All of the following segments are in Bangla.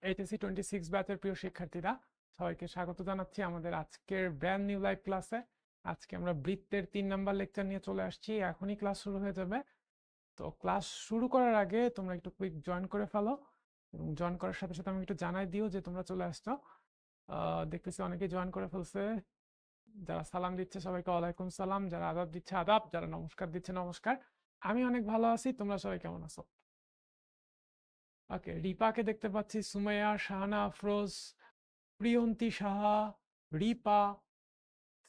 এইচএসসি 26 ব্যাচের প্রিয় শিক্ষার্থীরা, সবাইকে স্বাগত জানাচ্ছি আমাদের আজকের ব্র্যান্ড নিউ লাইভ ক্লাসে। আজকে আমরা বৃত্তের 3 নাম্বার লেকচার নিয়ে চলে আসছি। এখনই ক্লাস শুরু হয়ে যাবে। তো ক্লাস শুরু করার আগে তোমরা একটু কুইক জয়েন করে ফেলো, এবং জয়েন করার সাথে সাথে আমি একটু জানাই দিও যে তোমরা চলে আসছো। দেখতেছি অনেকেই জয়েন করে ফেলছে। যারা সালাম দিচ্ছে সবাইকে ওয়ালাইকুম সালাম, যারা আদাব দিচ্ছে আদাব, যারা নমস্কার দিচ্ছে নমস্কার। আমি অনেক ভালো আছি, তোমরা সবাই কেমন আছো? ওকে, রিপাকে দেখতে পাচ্ছি, সুমাইয়া, শাহানা আফরোজ, প্রিয়ন্তী সাহা, রিপা,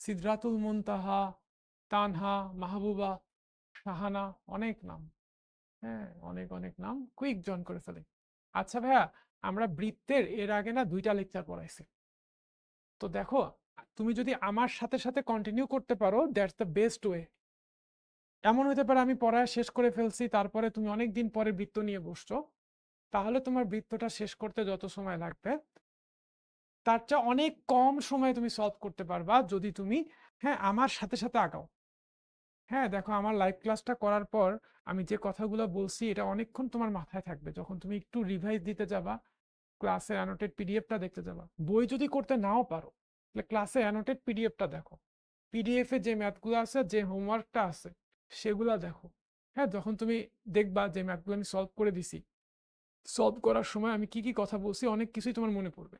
সিদরাতুল মুনতাহা, তানহা, মাহবুবা, শাহানা, অনেক নাম। হ্যাঁ, অনেক অনেক নাম, কুইক জয়েন করে ফেলে। আচ্ছা ভাইয়া, আমরা বৃত্তের এর আগে না 2টা লেকচার পড়াইছি। তো দেখো, তুমি যদি আমার সাথে সাথে কন্টিনিউ করতে পারো, দ্যাটস দ্য বেস্ট ওয়ে। এমন হতে পারে আমি পড়ায় শেষ করে ফেলছি, তারপরে তুমি অনেক দিন পরে বৃত্ত নিয়ে বসছো, তাহলে তোমার বৃত্তটা শেষ করতে যত সময় লাগবে তার চেয়ে অনেক কম সময়ে তুমি সলভ করতে পারবা যদি তুমি, হ্যাঁ, আমার সাথে সাথে আগাও। হ্যাঁ, দেখো, আমার লাইভ ক্লাসটা করার পর আমি যে কথাগুলো বলছি এটা অনেকক্ষণ তোমার মাথায় থাকবে। যখন তুমি একটু রিভাইজ দিতে যাবা, ক্লাসে অ্যানোটেড পিডিএফটা দেখতে যাবা, বই যদি করতে নাও পারো তাহলে ক্লাসে অ্যানোটেড পিডিএফটা দেখো। পিডিএফে যে ম্যাথগুলো আছে, যে হোমওয়ার্কটা আছে, সেগুলা দেখো। হ্যাঁ, যখন তুমি দেখবা যে ম্যাথগুলো আমি সলভ করে দিছি, সলভ করার সময় আমি কি কি কথা বলছি অনেক কিছুই তোমার মনে পড়বে।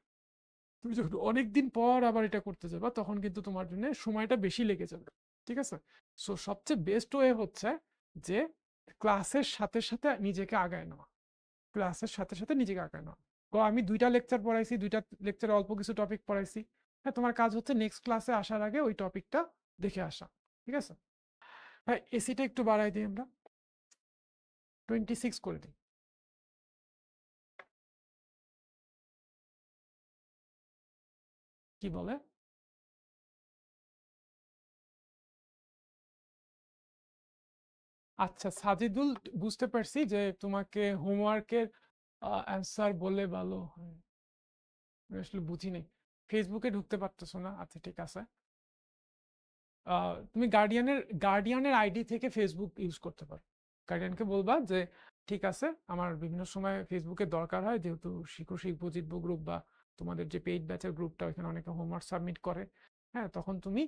তুমি যখন অনেকদিন পর আবার এটা করতে যাবা তখন কিন্তু তোমার জন্য সময়টা বেশি লেগে যাবে। ঠিক আছে? সো সবচেয়ে বেস্ট ওয়ে হচ্ছে যে ক্লাসের সাথে সাথে নিজেকে আগায় নেওয়া। ক্লাসের সাথে সাথে নিজেকে আগায় নেওয়া। তো আমি 2টা লেকচার পড়াইছি, 2টা লেকচারে অল্প কিছু টপিক পড়াইছি। হ্যাঁ, তোমার কাজ হচ্ছে নেক্সট ক্লাসে আসার আগে ওই টপিকটা দেখে আসা। ঠিক আছে? হ্যাঁ, এসিটা একটু বাড়াই দিই, আমরা 26 করে দিই। কি বলে? আচ্ছা সাজিদুল, বুঝতে পারছি যে তোমাকে হোমওয়ার্কের অ্যান্সার বলে ভালো হয়। আমি আসলে বুঝি নাই, ফেসবুকে ঢুকতে পারতেছো না। আচ্ছা ঠিক আছে। তুমি গার্ডিয়ানের আইডি থেকে ফেসবুক ইউজ করতে পারো। গার্ডিয়ানকে বলবা যে ঠিক আছে, আমার বিভিন্ন সময় ফেসবুকের দরকার হয়, যেহেতু শিখো শিখবো জিতবো গ্রুপ বা তোমাদের যে পেইড ব্যাচের গ্রুপটা, ওইখানে অনেকে হোমওয়ার্ক সাবমিট করে। হ্যাঁ, তখন তুমি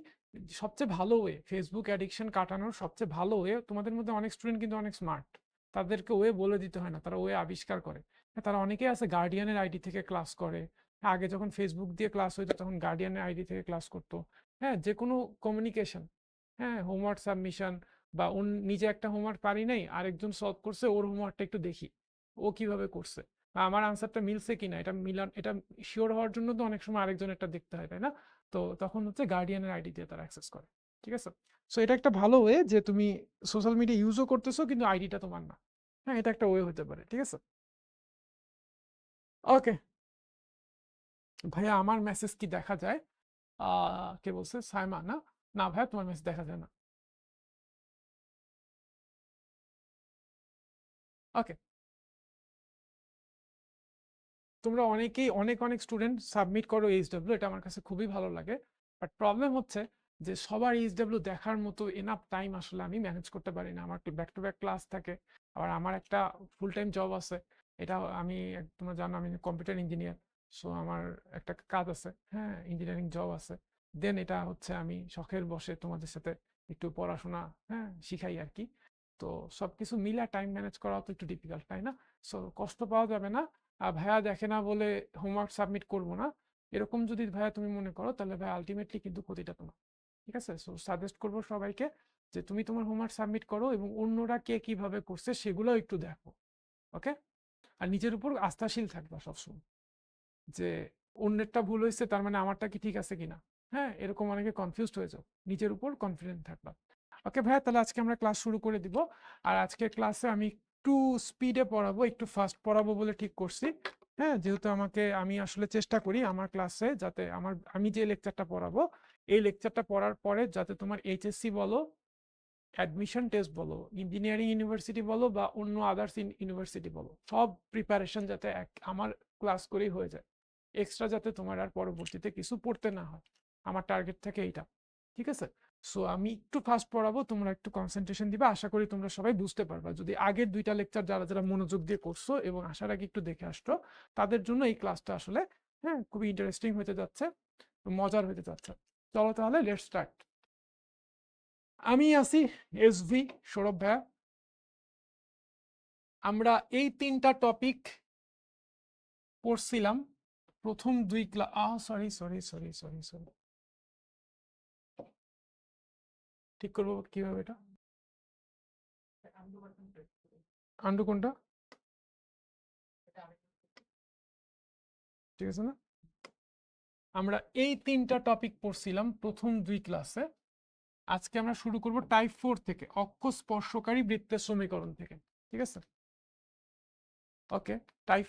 সবচেয়ে ভালো ওয়ে, ফেসবুক অ্যাডিকশন কাটানোর সবচেয়ে ভালো ওয়ে, তোমাদের মধ্যে অনেক স্টুডেন্ট কিন্তু অনেক স্মার্ট, তাদেরকে ওয়ে বলে দিতে হয় না, তারা ওয়ে আবিষ্কার করে। হ্যাঁ, তারা অনেকেই আছে গার্ডিয়ানের আইডি থেকে ক্লাস করে। আগে যখন ফেসবুক দিয়ে ক্লাস হইতো তখন গার্ডিয়ানের আইডি থেকে ক্লাস করতো। হ্যাঁ, যে কোনো কমিউনিকেশন, হ্যাঁ, হোমওয়ার্ক সাবমিশন, বা নিজে একটা হোমওয়ার্ক পারি নাই, আরেকজন সলভ করছে, ওর হোমওয়ার্কটা একটু দেখি ও কিভাবে করছে, বা আমার আনসারটা মিলছে কিনা, এটা মিলান, এটা শিওর হওয়ার জন্য তো অনেক সময় আরেকজন একটা দেখতে হয়, তাই না? তো তখন হচ্ছে গার্ডিয়ানের আইডি দিয়ে তারা অ্যাক্সেস করে। ঠিক আছে? সো এটা একটা ভালো ওয়ে যে তুমি সোশ্যাল মিডিয়া ইউজও করতেছো কিন্তু আইডিটা তোমার না। হ্যাঁ, এটা একটা ওয়ে হতে পারে। ঠিক আছে? ওকে ভাইয়া, আমার মেসেজ কি দেখা যায়? কে বলছে? সাইমা না? না ভাইয়া, তোমার মেসেজ দেখা যায় না। ওকে, তোমরা অনেকেই অনেক অনেক স্টুডেন্ট সাবমিট করো এইচডব্লিউ, এটা আমার কাছে খুবই ভালো লাগে। বাট প্রবলেম হচ্ছে যে সবার এইচডব্লিউ দেখার মতো এনাফ টাইম আসলে আমি ম্যানেজ করতে পারি না। আমার ব্যাক টু ব্যাক ক্লাস থাকে, আবার আমার একটা ফুল টাইম জব আছে। এটা আমি, তোমরা জানো আমি কম্পিউটার ইঞ্জিনিয়ার। সো আমার একটা কাজ আছে, হ্যাঁ, ইঞ্জিনিয়ারিং জব আছে। দেন এটা হচ্ছে আমি শখের বসে তোমাদের সাথে একটু পড়াশোনা, হ্যাঁ, শিখাই আর কি। তো সবকিছু মিলে টাইম ম্যানেজ করা তো একটু ডিফিকাল্ট, তাই না? সো কষ্ট পাওয়া যাবে না। ভাইয়া দেখে না বলে হোমওয়ার্ক সাবমিট করব না, এরকম যদি ভাইয়া তুমি মনে করো, তাহলে ভাইয়া আলটিমেটলি কিন্তু ক্ষতিটা তোমার। ঠিক আছে? সো সাজেস্ট করবো সবাইকে যে তুমি তোমার হোমওয়ার্ক সাবমিট করো, এবং অন্যরা কে কিভাবে করছে সেগুলো একটু দেখো। ওকে? আর নিজের উপর আস্থাশীল থাকবা সবসময়, যে অন্যেরটা ভুল হয়েছে তার মানে আমারটা কি ঠিক আছে কিনা। হ্যাঁ, এরকম অনেকে কনফিউজড হয়ে যাও, নিজের উপর কনফিডেন্ট থাকবা। ওকে ভাইয়া, তাহলে আজকে আমরা ক্লাস শুরু করে দিব। আর আজকের ক্লাসে আমি একটু স্পিডে পড়াবো, একটু ফাস্ট পড়াবো বলে ঠিক করছি। হ্যাঁ, যেহেতু আমি আসলে চেষ্টা করি আমার ক্লাসে যাতে আমি যে লেকচারটা পড়াবো, এই লেকচারটা পড়ার পরে যাতে তোমার এইচএসসি বলো, অ্যাডমিশন টেস্ট বলো, ইঞ্জিনিয়ারিং ইউনিভার্সিটি বলো, বা অন্য আদার্স ইউনিভার্সিটি বলো, সব প্রিপারেশন যাতে আমার ক্লাস করেই হয়ে যায়। এক্সট্রা যাতে তোমার আর পরবর্তীতে কিছু পড়তে না হয়, আমার টার্গেট থাকে এইটা। ঠিক আছে? সো আমি একটু ফাস্ট পড়াবো, তোমরা একটু কনসেন্ট্রেশন দিবা, আশা করি তোমরা সবাই বুঝতে পারবা। যদি আগের 2টা লেকচার যারা যারা মনোযোগ দিয়ে করছো এবং আসার আগে একটু দেখে আসছো, তাদের জন্য এই ক্লাসটা আসলে হ্যাঁ খুবই ইন্টারেস্টিং হতে যাচ্ছে, মজার হতে যাচ্ছে। চলো তাহলে লেটস স্টার্ট। আমি আছি এসভি, সৌরভ ভাইয়া। আমরা এই 3টা টপিক পড়ছিলাম প্রথম 2 class. Sorry sorry sorry sorry sorry, ঠিক করবো কিভাবে এটা? আন্ডু কোনটা? ঠিক আছে না? আমরা এই 3টা টপিক পড়ছিলাম প্রথম 2 ক্লাসে। আজকে আমরা শুরু করব টাইপ 4 থেকে, অক্ষ স্পর্শকারী বৃত্তের সমীকরণ থেকে। ঠিক আছে, ওকে। টাইপ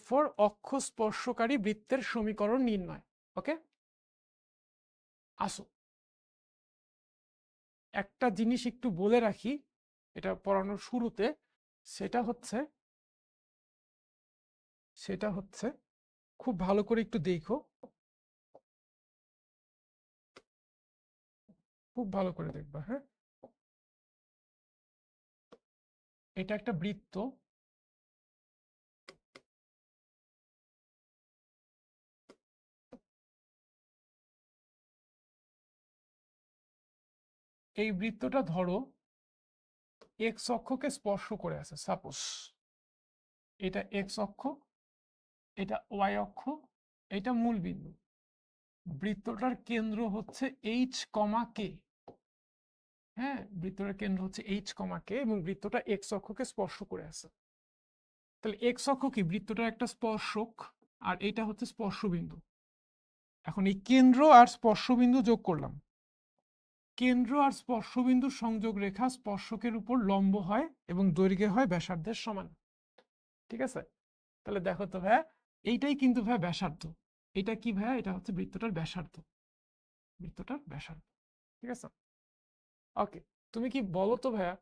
4, অক্ষ স্পর্শকারী বৃত্তের সমীকরণ নির্ণয়। ওকে, আসো একটা জিনিস একটু বলে রাখি এটা পড়ানোর শুরুতে, সেটা হচ্ছে খুব ভালো করে একটু দেখো, খুব ভালো করে দেখবা। হ্যাঁ, এটা একটা বৃত্ত, এই বৃত্তটা ধরো এক্স অক্ষকে স্পর্শ করে আছে। সাপোজ এটা এক্স অক্ষ, এটা ওয়াই অক্ষ, এটা মূল বিন্দু। বৃত্তটার কেন্দ্র হচ্ছে এইচ কমা কে। হ্যাঁ, বৃত্তটার কেন্দ্র হচ্ছে এইচ কমা কে এবং বৃত্তটা এক্স অক্ষকে স্পর্শ করে আছে। তাহলে এক্স অক্ষ কি? বৃত্তটার একটা স্পর্শক, আর এটা হচ্ছে স্পর্শবিন্দু। এখন এই কেন্দ্র আর স্পর্শবিন্দু যোগ করলাম। কেন্দ্র আর স্পর্শবিন্দুর সংযোগ রেখা স্পর্শকের উপর লম্ব হয় এবং দৈর্ঘ্যে হয় ব্যাসার্ধের সমান। ঠিক আছে, তাহলে দেখো তো ভাইয়া, এইটাই কিন্তু ভাইয়া ব্যাসার্ধ। এটা কি ভাইয়া? এটা হচ্ছে বৃত্তটার ব্যাসার্ধ, বৃত্তটার ব্যাসার্ধ। ঠিক আছে, ওকে। তুমি কি বলো তো ভাইয়া,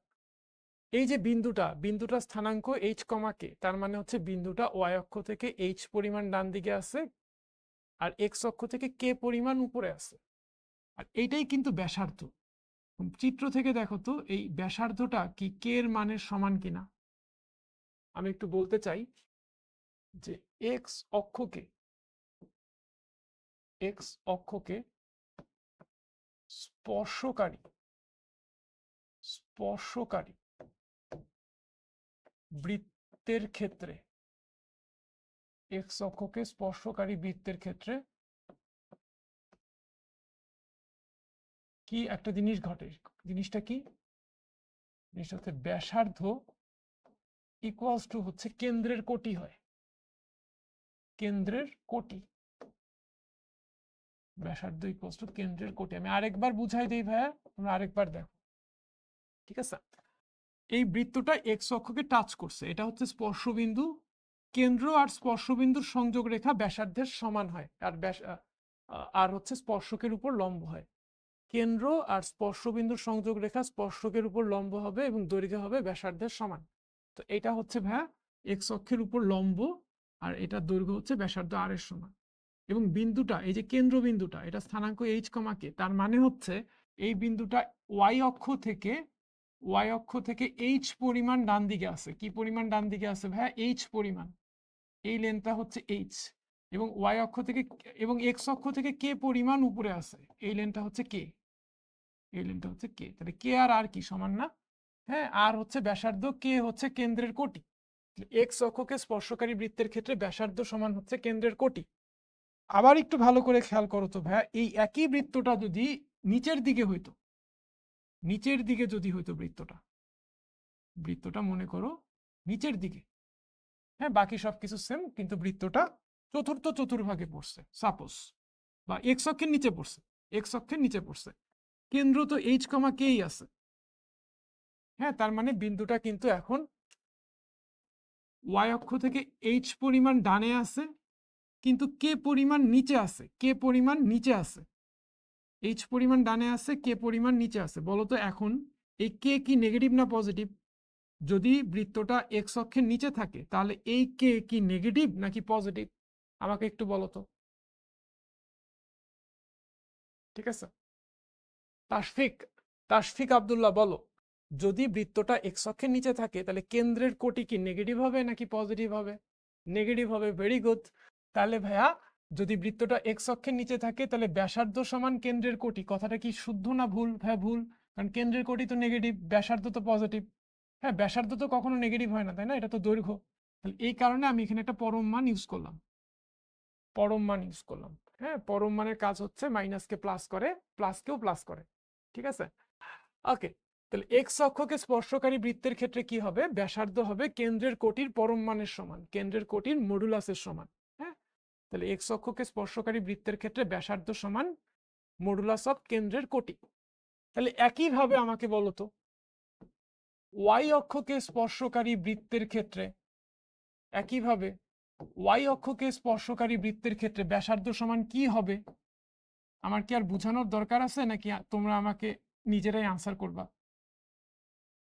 এই যে বিন্দুটা স্থানাঙ্ক এইচ কমা কে, তার মানে হচ্ছে বিন্দুটা ওয়াই অক্ষ থেকে এইচ পরিমাণ ডান দিকে আছে আর এক্স অক্ষ থেকে কে পরিমাণ উপরে আছে, আর এইটাই কিন্তু ব্যাসার্ধ। চিত্র থেকে দেখো তো এই ব্যাসার্ধটা কি কে এর মানের সমান কিনা। আমি একটু বলতে চাই যে এক্স অক্ষকে স্পর্শকারী বৃত্তের ক্ষেত্রে, এক্স অক্ষকে স্পর্শকারী বৃত্তের ক্ষেত্রে কি একটা জিনিস ঘটে। জিনিসটা কি? জিনিসটা হচ্ছে ব্যাসার্ধ ইকুয়ালস টু হচ্ছে কেন্দ্রের কোটি হয়, কেন্দ্রের কোটি। ব্যাসার্ধ ইকুয়ালস টু কেন্দ্রের কোটি। আমি আরেকবার বুঝাই দেই ভাইয়া, তোমরা আরেকবার দেখো। ঠিক আছে, এই বৃত্তটা এক্স অক্ষকে টাচ করছে, এটা হচ্ছে স্পর্শবিন্দু। কেন্দ্র আর স্পর্শবিন্দুর সংযোগ রেখা ব্যাসার্ধের সমান হয়, আর হচ্ছে স্পর্শকের উপর লম্ব হয়। কেন্দ্র আর স্পর্শবিন্দুর সংযোগ রেখা স্পর্শকের উপর লম্ব হবে এবং দৈর্ঘ্য হবে ব্যাসার্ধের সমান। তো এটা হচ্ছে ভাইয়া এক্স অক্ষের উপর লম্ব, আর এটা দৈর্ঘ্য হচ্ছে ব্যাসার্ধ আর এর সমান। এবং বিন্দুটা, এই যে কেন্দ্রবিন্দুটা, এটা স্থানাঙ্ক এইচ কমা কে, তার মানে হচ্ছে এই বিন্দুটা ওয়াই অক্ষ থেকে এইচ পরিমাণ ডান দিকে আছে। কি পরিমাণ ডান দিকে আছে ভাইয়া? এইচ পরিমাণ। এই লেনটা হচ্ছে এইচ। এবং ওয়াই অক্ষ থেকে এবং এক্স অক্ষ থেকে কে পরিমাণ উপরে আছে, এই লেনটা হচ্ছে কে। এই লেনটা হচ্ছে কে। তাহলে কে আর কি সমান না? হ্যাঁ, আর হচ্ছে ব্যাসার্ধ, কে হচ্ছে কেন্দ্রের কোটি। এক্স অক্ষকে স্পর্শকারী বৃত্তের ক্ষেত্রে ব্যাসার্ধ সমান হচ্ছে কেন্দ্রের কোটি। আবার একটু ভালো করে খেয়াল করো তো ভাইয়া, এই একই বৃত্তটা যদি নিচের দিকে হইতো, নিচের দিকে যদি হইতো বৃত্তটা মনে করো নিচের দিকে, হ্যাঁ বাকি সবকিছু সেম, কিন্তু বৃত্তটা চতুর্ভাগে পড়ছে সাপোজ, বা এক্স অক্ষের নিচে পড়ছে, কেন্দ্র তো এইচ কমা কেই আছে। হ্যাঁ, তার মানে বিন্দুটা কিন্তু এখন ওয়াই অক্ষ থেকে এইচ পরিমাণ ডানে আছে, কিন্তু কে পরিমাণ নিচে আছে। এইচ পরিমাণ ডানে আছে, কে পরিমাণ নিচে আছে। বলতো এখন এই কে কি নেগেটিভ না পজিটিভ? যদি বৃত্তটা এক্স অক্ষের নিচে থাকে তাহলে এই কে কি নেগেটিভ নাকি পজিটিভ? আমাকে একটু বলো তো। ঠিক আছে, তাশফিক তাশফিক আব্দুল্লাহ বলো, যদি বৃত্তটা এক্স অক্ষের নিচে থাকে তাহলে কেন্দ্রের কোটি কি নেগেটিভ হবে নাকি পজিটিভ হবে? নেগেটিভ হবে। Very good. তাহলে ভাইয়া যদি বৃত্তটা এক্স অক্ষের নিচে থাকে তাহলে ব্যাসার্ধ সমান কেন্দ্রের কোটি, কথাটা কি শুদ্ধ না ভুল? ভাইয়া ভুল, কারণ কেন্দ্রের কোটি তো নেগেটিভ, ব্যাসার্ধ তো পজিটিভ। হ্যাঁ, ব্যাসার্ধ তো কখনো নেগেটিভ হয় না, তাই না? এটা তো দৈর্ঘ্য। তাহলে এই কারণে আমি এখানে একটা পরম মান ইউজ করলাম, পরম মান ইউজ করলাম। হ্যাঁ, পরম মানের কাজ হচ্ছে মাইনাসকে প্লাস করে, প্লাসকেও প্লাস করে। ঠিক আছে, ওকে। তাহলে এক্স অক্ষকে স্পর্শকারী বৃত্তের ক্ষেত্রে কি হবে? ব্যাসার্ধ হবে কেন্দ্রের কোটির পরম মানের সমান, কেন্দ্রের কোটির মডুলাসের সমান। হ্যাঁ, তাহলে এক্স অক্ষকে স্পর্শকারী বৃত্তের ক্ষেত্রে ব্যাসার্ধ সমান মডুলাস অফ কেন্দ্রের কোটি। তাহলে একইভাবে আমাকে বলো তো, ওয়াই অক্ষকে স্পর্শকারী বৃত্তের ক্ষেত্রে, একইভাবে ওয়াই অক্ষকে স্পর্শকারী বৃত্তের ক্ষেত্রে ব্যাসার্ধ সমান কি হবে? আমার কি আর বোঝানোর দরকার আছে নাকি তোমরা আমাকে নিজেরাই আনসার করবা?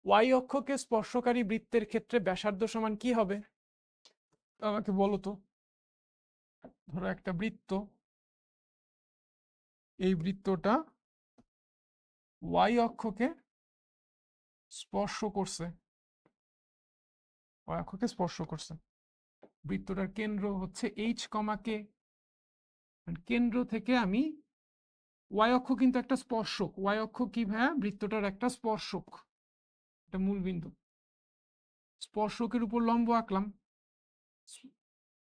ওয়াই অক্ষকে স্পর্শকারী বৃত্তের ক্ষেত্রে ব্যাসার্ধ সমান কি হবে? আমাকে বলো তো। ধরো একটা বৃত্ত, এই বৃত্তটা ওয়াই অক্ষকে স্পর্শ করছে, ওয়াই অক্ষকে স্পর্শ করছে। বৃত্তটার কেন্দ্র হচ্ছে এইচ কমা কে। কেন্দ্র থেকে আমি, ওয়াই অক্ষ কিন্তু একটা স্পর্শক, ওয়াই অক্ষ কি ভাইয়া? বৃত্তটার একটা স্পর্শক, এটা মূল বিন্দু। স্পর্শকের উপর লম্ব আঁকলাম।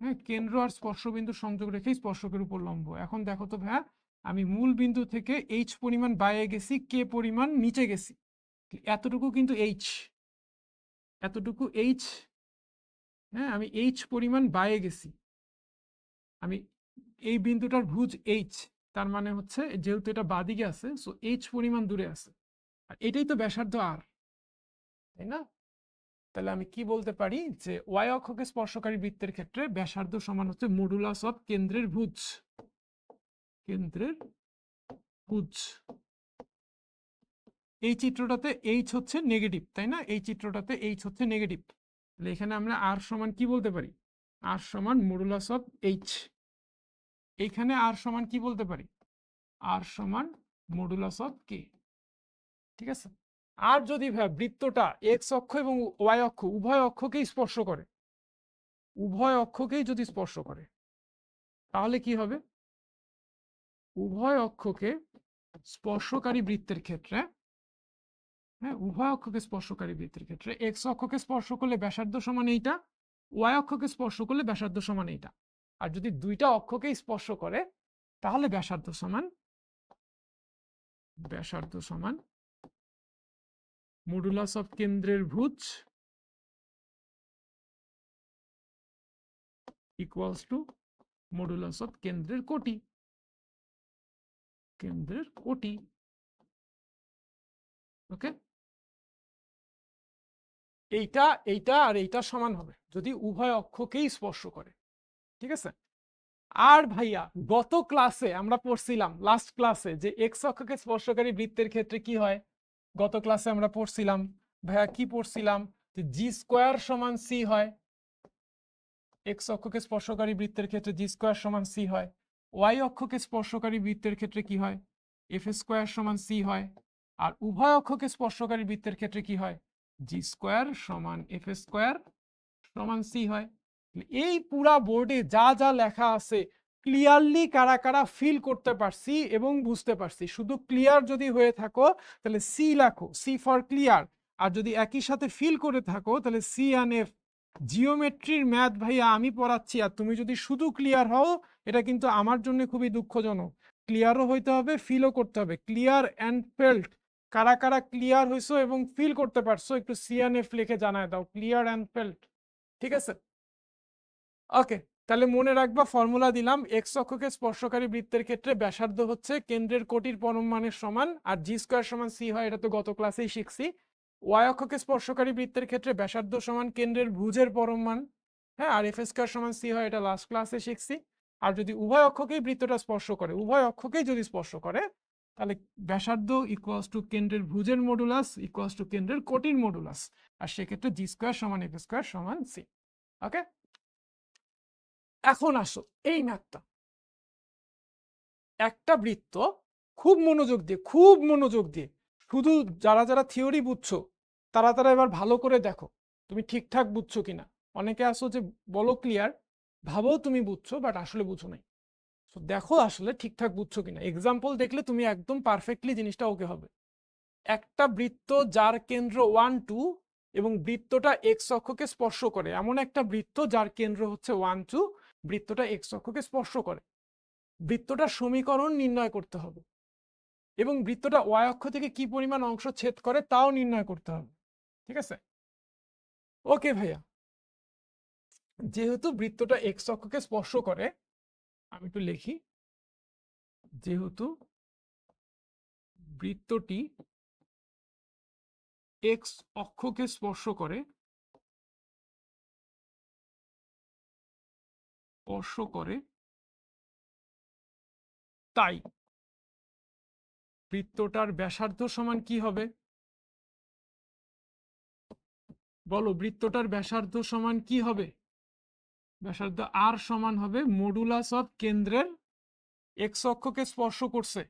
হ্যাঁ, কেন্দ্র আর স্পর্শবিন্দু সংযোগ রেখেই স্পর্শকের উপর লম্ব। এখন দেখো তো ভাইয়া, আমি মূল বিন্দু থেকে এইচ পরিমাণ বাইরে গেছি, কে পরিমাণ নিচে গেছি। এতটুকু কিন্তু এইচ, এতটুকু এইচ। হ্যাঁ, আমি এইচ পরিমাণ বাইরে গেছি। আমি এই বিন্দুটার ভুজ এইচ, তার মানে হচ্ছে যেহেতু এটা বাদিকে আছে, সো এইচ পরিমাণ দূরে আছে, আর এটাই তো ব্যাসার্ধ আর, তাই না? তাহলে আমি কি বলতে পারি যে ওয়াই অক্ষকে স্পর্শকারী বৃত্তের ক্ষেত্রে ব্যাসার্ধ সমান হচ্ছে মডুলাস অফ কেন্দ্রের ভুজ, কেন্দ্রের ভুজ। এই চিত্রটাতে এইচ হচ্ছে নেগেটিভ, তাই না? এই চিত্রটাতে এইচ হচ্ছে নেগেটিভ। তাহলে এখানে আমরা আর সমান কি বলতে পারি? আর সমান মডুলাস অফ এইচ। এইখানে আর সমান কি বলতে পারি? আর সমান মডুলাস অফ কে। ঠিক আছে। আর যদি বৃত্তটা এক্স অক্ষ এবং ওয়াই অক্ষ উভয় অক্ষকেই স্পর্শ করে, উভয় অক্ষকেই যদি স্পর্শ করে, তাহলে কি হবে? উভয় অক্ষকে স্পর্শকারী বৃত্তের ক্ষেত্রে, হ্যাঁ, উভয় অক্ষকে স্পর্শকারী বৃত্তের ক্ষেত্রে এক্স অক্ষকে স্পর্শ করলে ব্যাসার্ধ সমান এইটা, ওয়াই অক্ষকে স্পর্শ করলে ব্যাসার্ধ সমান এইটা। আর যদি দুইটা অক্ষকেই স্পর্শ করে তাহলে ব্যাসার্ধ সমান, ব্যাসার্ধ সমান মডুলাস অফ কেন্দ্রের ভুজ ইকুয়ালস টু মডুলাস অফ কেন্দ্রের কোটি, কেন্দ্রের কোটি। ওকে, এইটা এইটা আর এইটা সমান হবে যদি উভয় অক্ষকেই স্পর্শ করে। ঠিক আছে। আর ভাইয়া গত ক্লাসে আমরা পড়ছিলাম, লাস্ট ক্লাসে, যে এক্স অক্ষকে স্পর্শকারী বৃত্তের ক্ষেত্রে কি হয়। গত ক্লাসে আমরা পড়ছিলাম ভাইয়া, কি পড়ছিলাম? যে জি স্কোয়ার সমান সি হয়। এক্স অক্ষকে স্পর্শকারী বৃত্তের ক্ষেত্রে জি স্কোয়ার সমান সি হয়। ওয়াই অক্ষকে স্পর্শকারী বৃত্তের ক্ষেত্রে কি হয়? এফ স্কোয়ার সমান সি হয়। আর উভয় অক্ষকে স্পর্শকারী বৃত্তের ক্ষেত্রে কি হয়? জি স্কোয়ার সমান এফ স্কোয়ার সমান সি হয়। এই পুরা বোর্ডে যা যা লেখা আছে ক্লিয়ারলি কারা কারা ফিল করতে পারছি এবং বুঝতে পারছি? শুধু ক্লিয়ার যদি হয়ে থাকো তাহলে সি লেখো, সি ফর ক্লিয়ার। আর যদি একই সাথে ফিল করে থাকো তাহলে সি অ্যান্ড এফ। জিওমেট্রির ম্যাথ ভাইয়া আমি পড়াচ্ছি, আর তুমি যদি শুধু ক্লিয়ার হও এটা কিন্তু আমার জন্য খুবই দুঃখজনক। ক্লিয়ারও হইতে হবে, ফিলও করতে হবে। ক্লিয়ার অ্যান্ড ফেল্ট, কারা কারা ক্লিয়ার হইছো এবং ফিল করতে পারছো একটু সি অ্যান্ড এফ লিখে জানায় দাও, ক্লিয়ার অ্যান্ড ফেল্ট। ঠিক আছে, ওকে। তাহলে মনে রাখবা, ফর্মুলা দিলাম, এক্স অক্ষকে স্পর্শকারী বৃত্তের ক্ষেত্রে ব্যাসার্ধ হচ্ছে কেন্দ্রের কোটির পরম মানের সমান, আর জি স্কোয়ার সমান সি হয়, এটা তো গত ক্লাসেই শিখছি। ওয়াই অক্ষকে স্পর্শকারী বৃত্তের ক্ষেত্রে ব্যাসার্ধ সমান কেন্দ্রের ভুজের পরম মান, হ্যাঁ, আর এফ স্কোয়ার সমান সি হয়, এটা লাস্ট ক্লাসে শিখছি। আর যদি উভয় অক্ষকেই বৃত্তটা স্পর্শ করে, উভয় অক্ষকেই যদি স্পর্শ করে, তাহলে ব্যাসার্ধ ইকুয়ালস টু কেন্দ্রের ভুজের মডুলাস ইকুয়ালস টু কেন্দ্রের কোটির মডুলাস, আর সেক্ষেত্রে জি স্কোয়ার সমান এফ স্কোয়ার সমান সি। ওকে, এখন আসো এই ম্যাথটা। একটা বৃত্ত খুব মনোযোগ দিয়ে শুধু যারা যারা থিওরি বুঝছো তারা তারা এবার ভালো করে দেখো তুমি ঠিকঠাক বুঝছো কিনা। অনেকে আসো যে বলো ক্লিয়ার, ভাবো তুমি বুঝছো বাট আসলে বুঝো নাই। তো দেখো আসলে ঠিকঠাক বুঝছো কিনা, এক্সাম্পল দেখলে তুমি একদম পারফেক্টলি জিনিসটা ওকে হবে। একটা বৃত্ত যার কেন্দ্র 1 2 এবং বৃত্তটা এক্স অক্ষকে স্পর্শ করে, এমন একটা বৃত্ত যার কেন্দ্র হচ্ছে 1 2, বৃত্তটা এক্স অক্ষকে স্পর্শ করে, বৃত্তটার সমীকরণ নির্ণয় করতে হবে এবং বৃত্তটা ওয়াই অক্ষ থেকে কি পরিমাণ অংশ ছেদ করে তাও নির্ণয় করতে হবে। ঠিক আছে, ওকে ভাইয়া। যেহেতু বৃত্তটা এক্স অক্ষকে স্পর্শ করে, আমি একটু লিখি, যেহেতু বৃত্তটি এক্স অক্ষকে স্পর্শ করে তাই বৃত্তটার ব্যাসার্ধ সমান কি হবে? বলো, বৃত্তটার ব্যাসার্ধ সমান কি হবে? ব্যাসার্ধ আর সমান হবে মডুলাস অফ কেন্দ্রের এক্স অক্ষকে স্পর্শ করছে,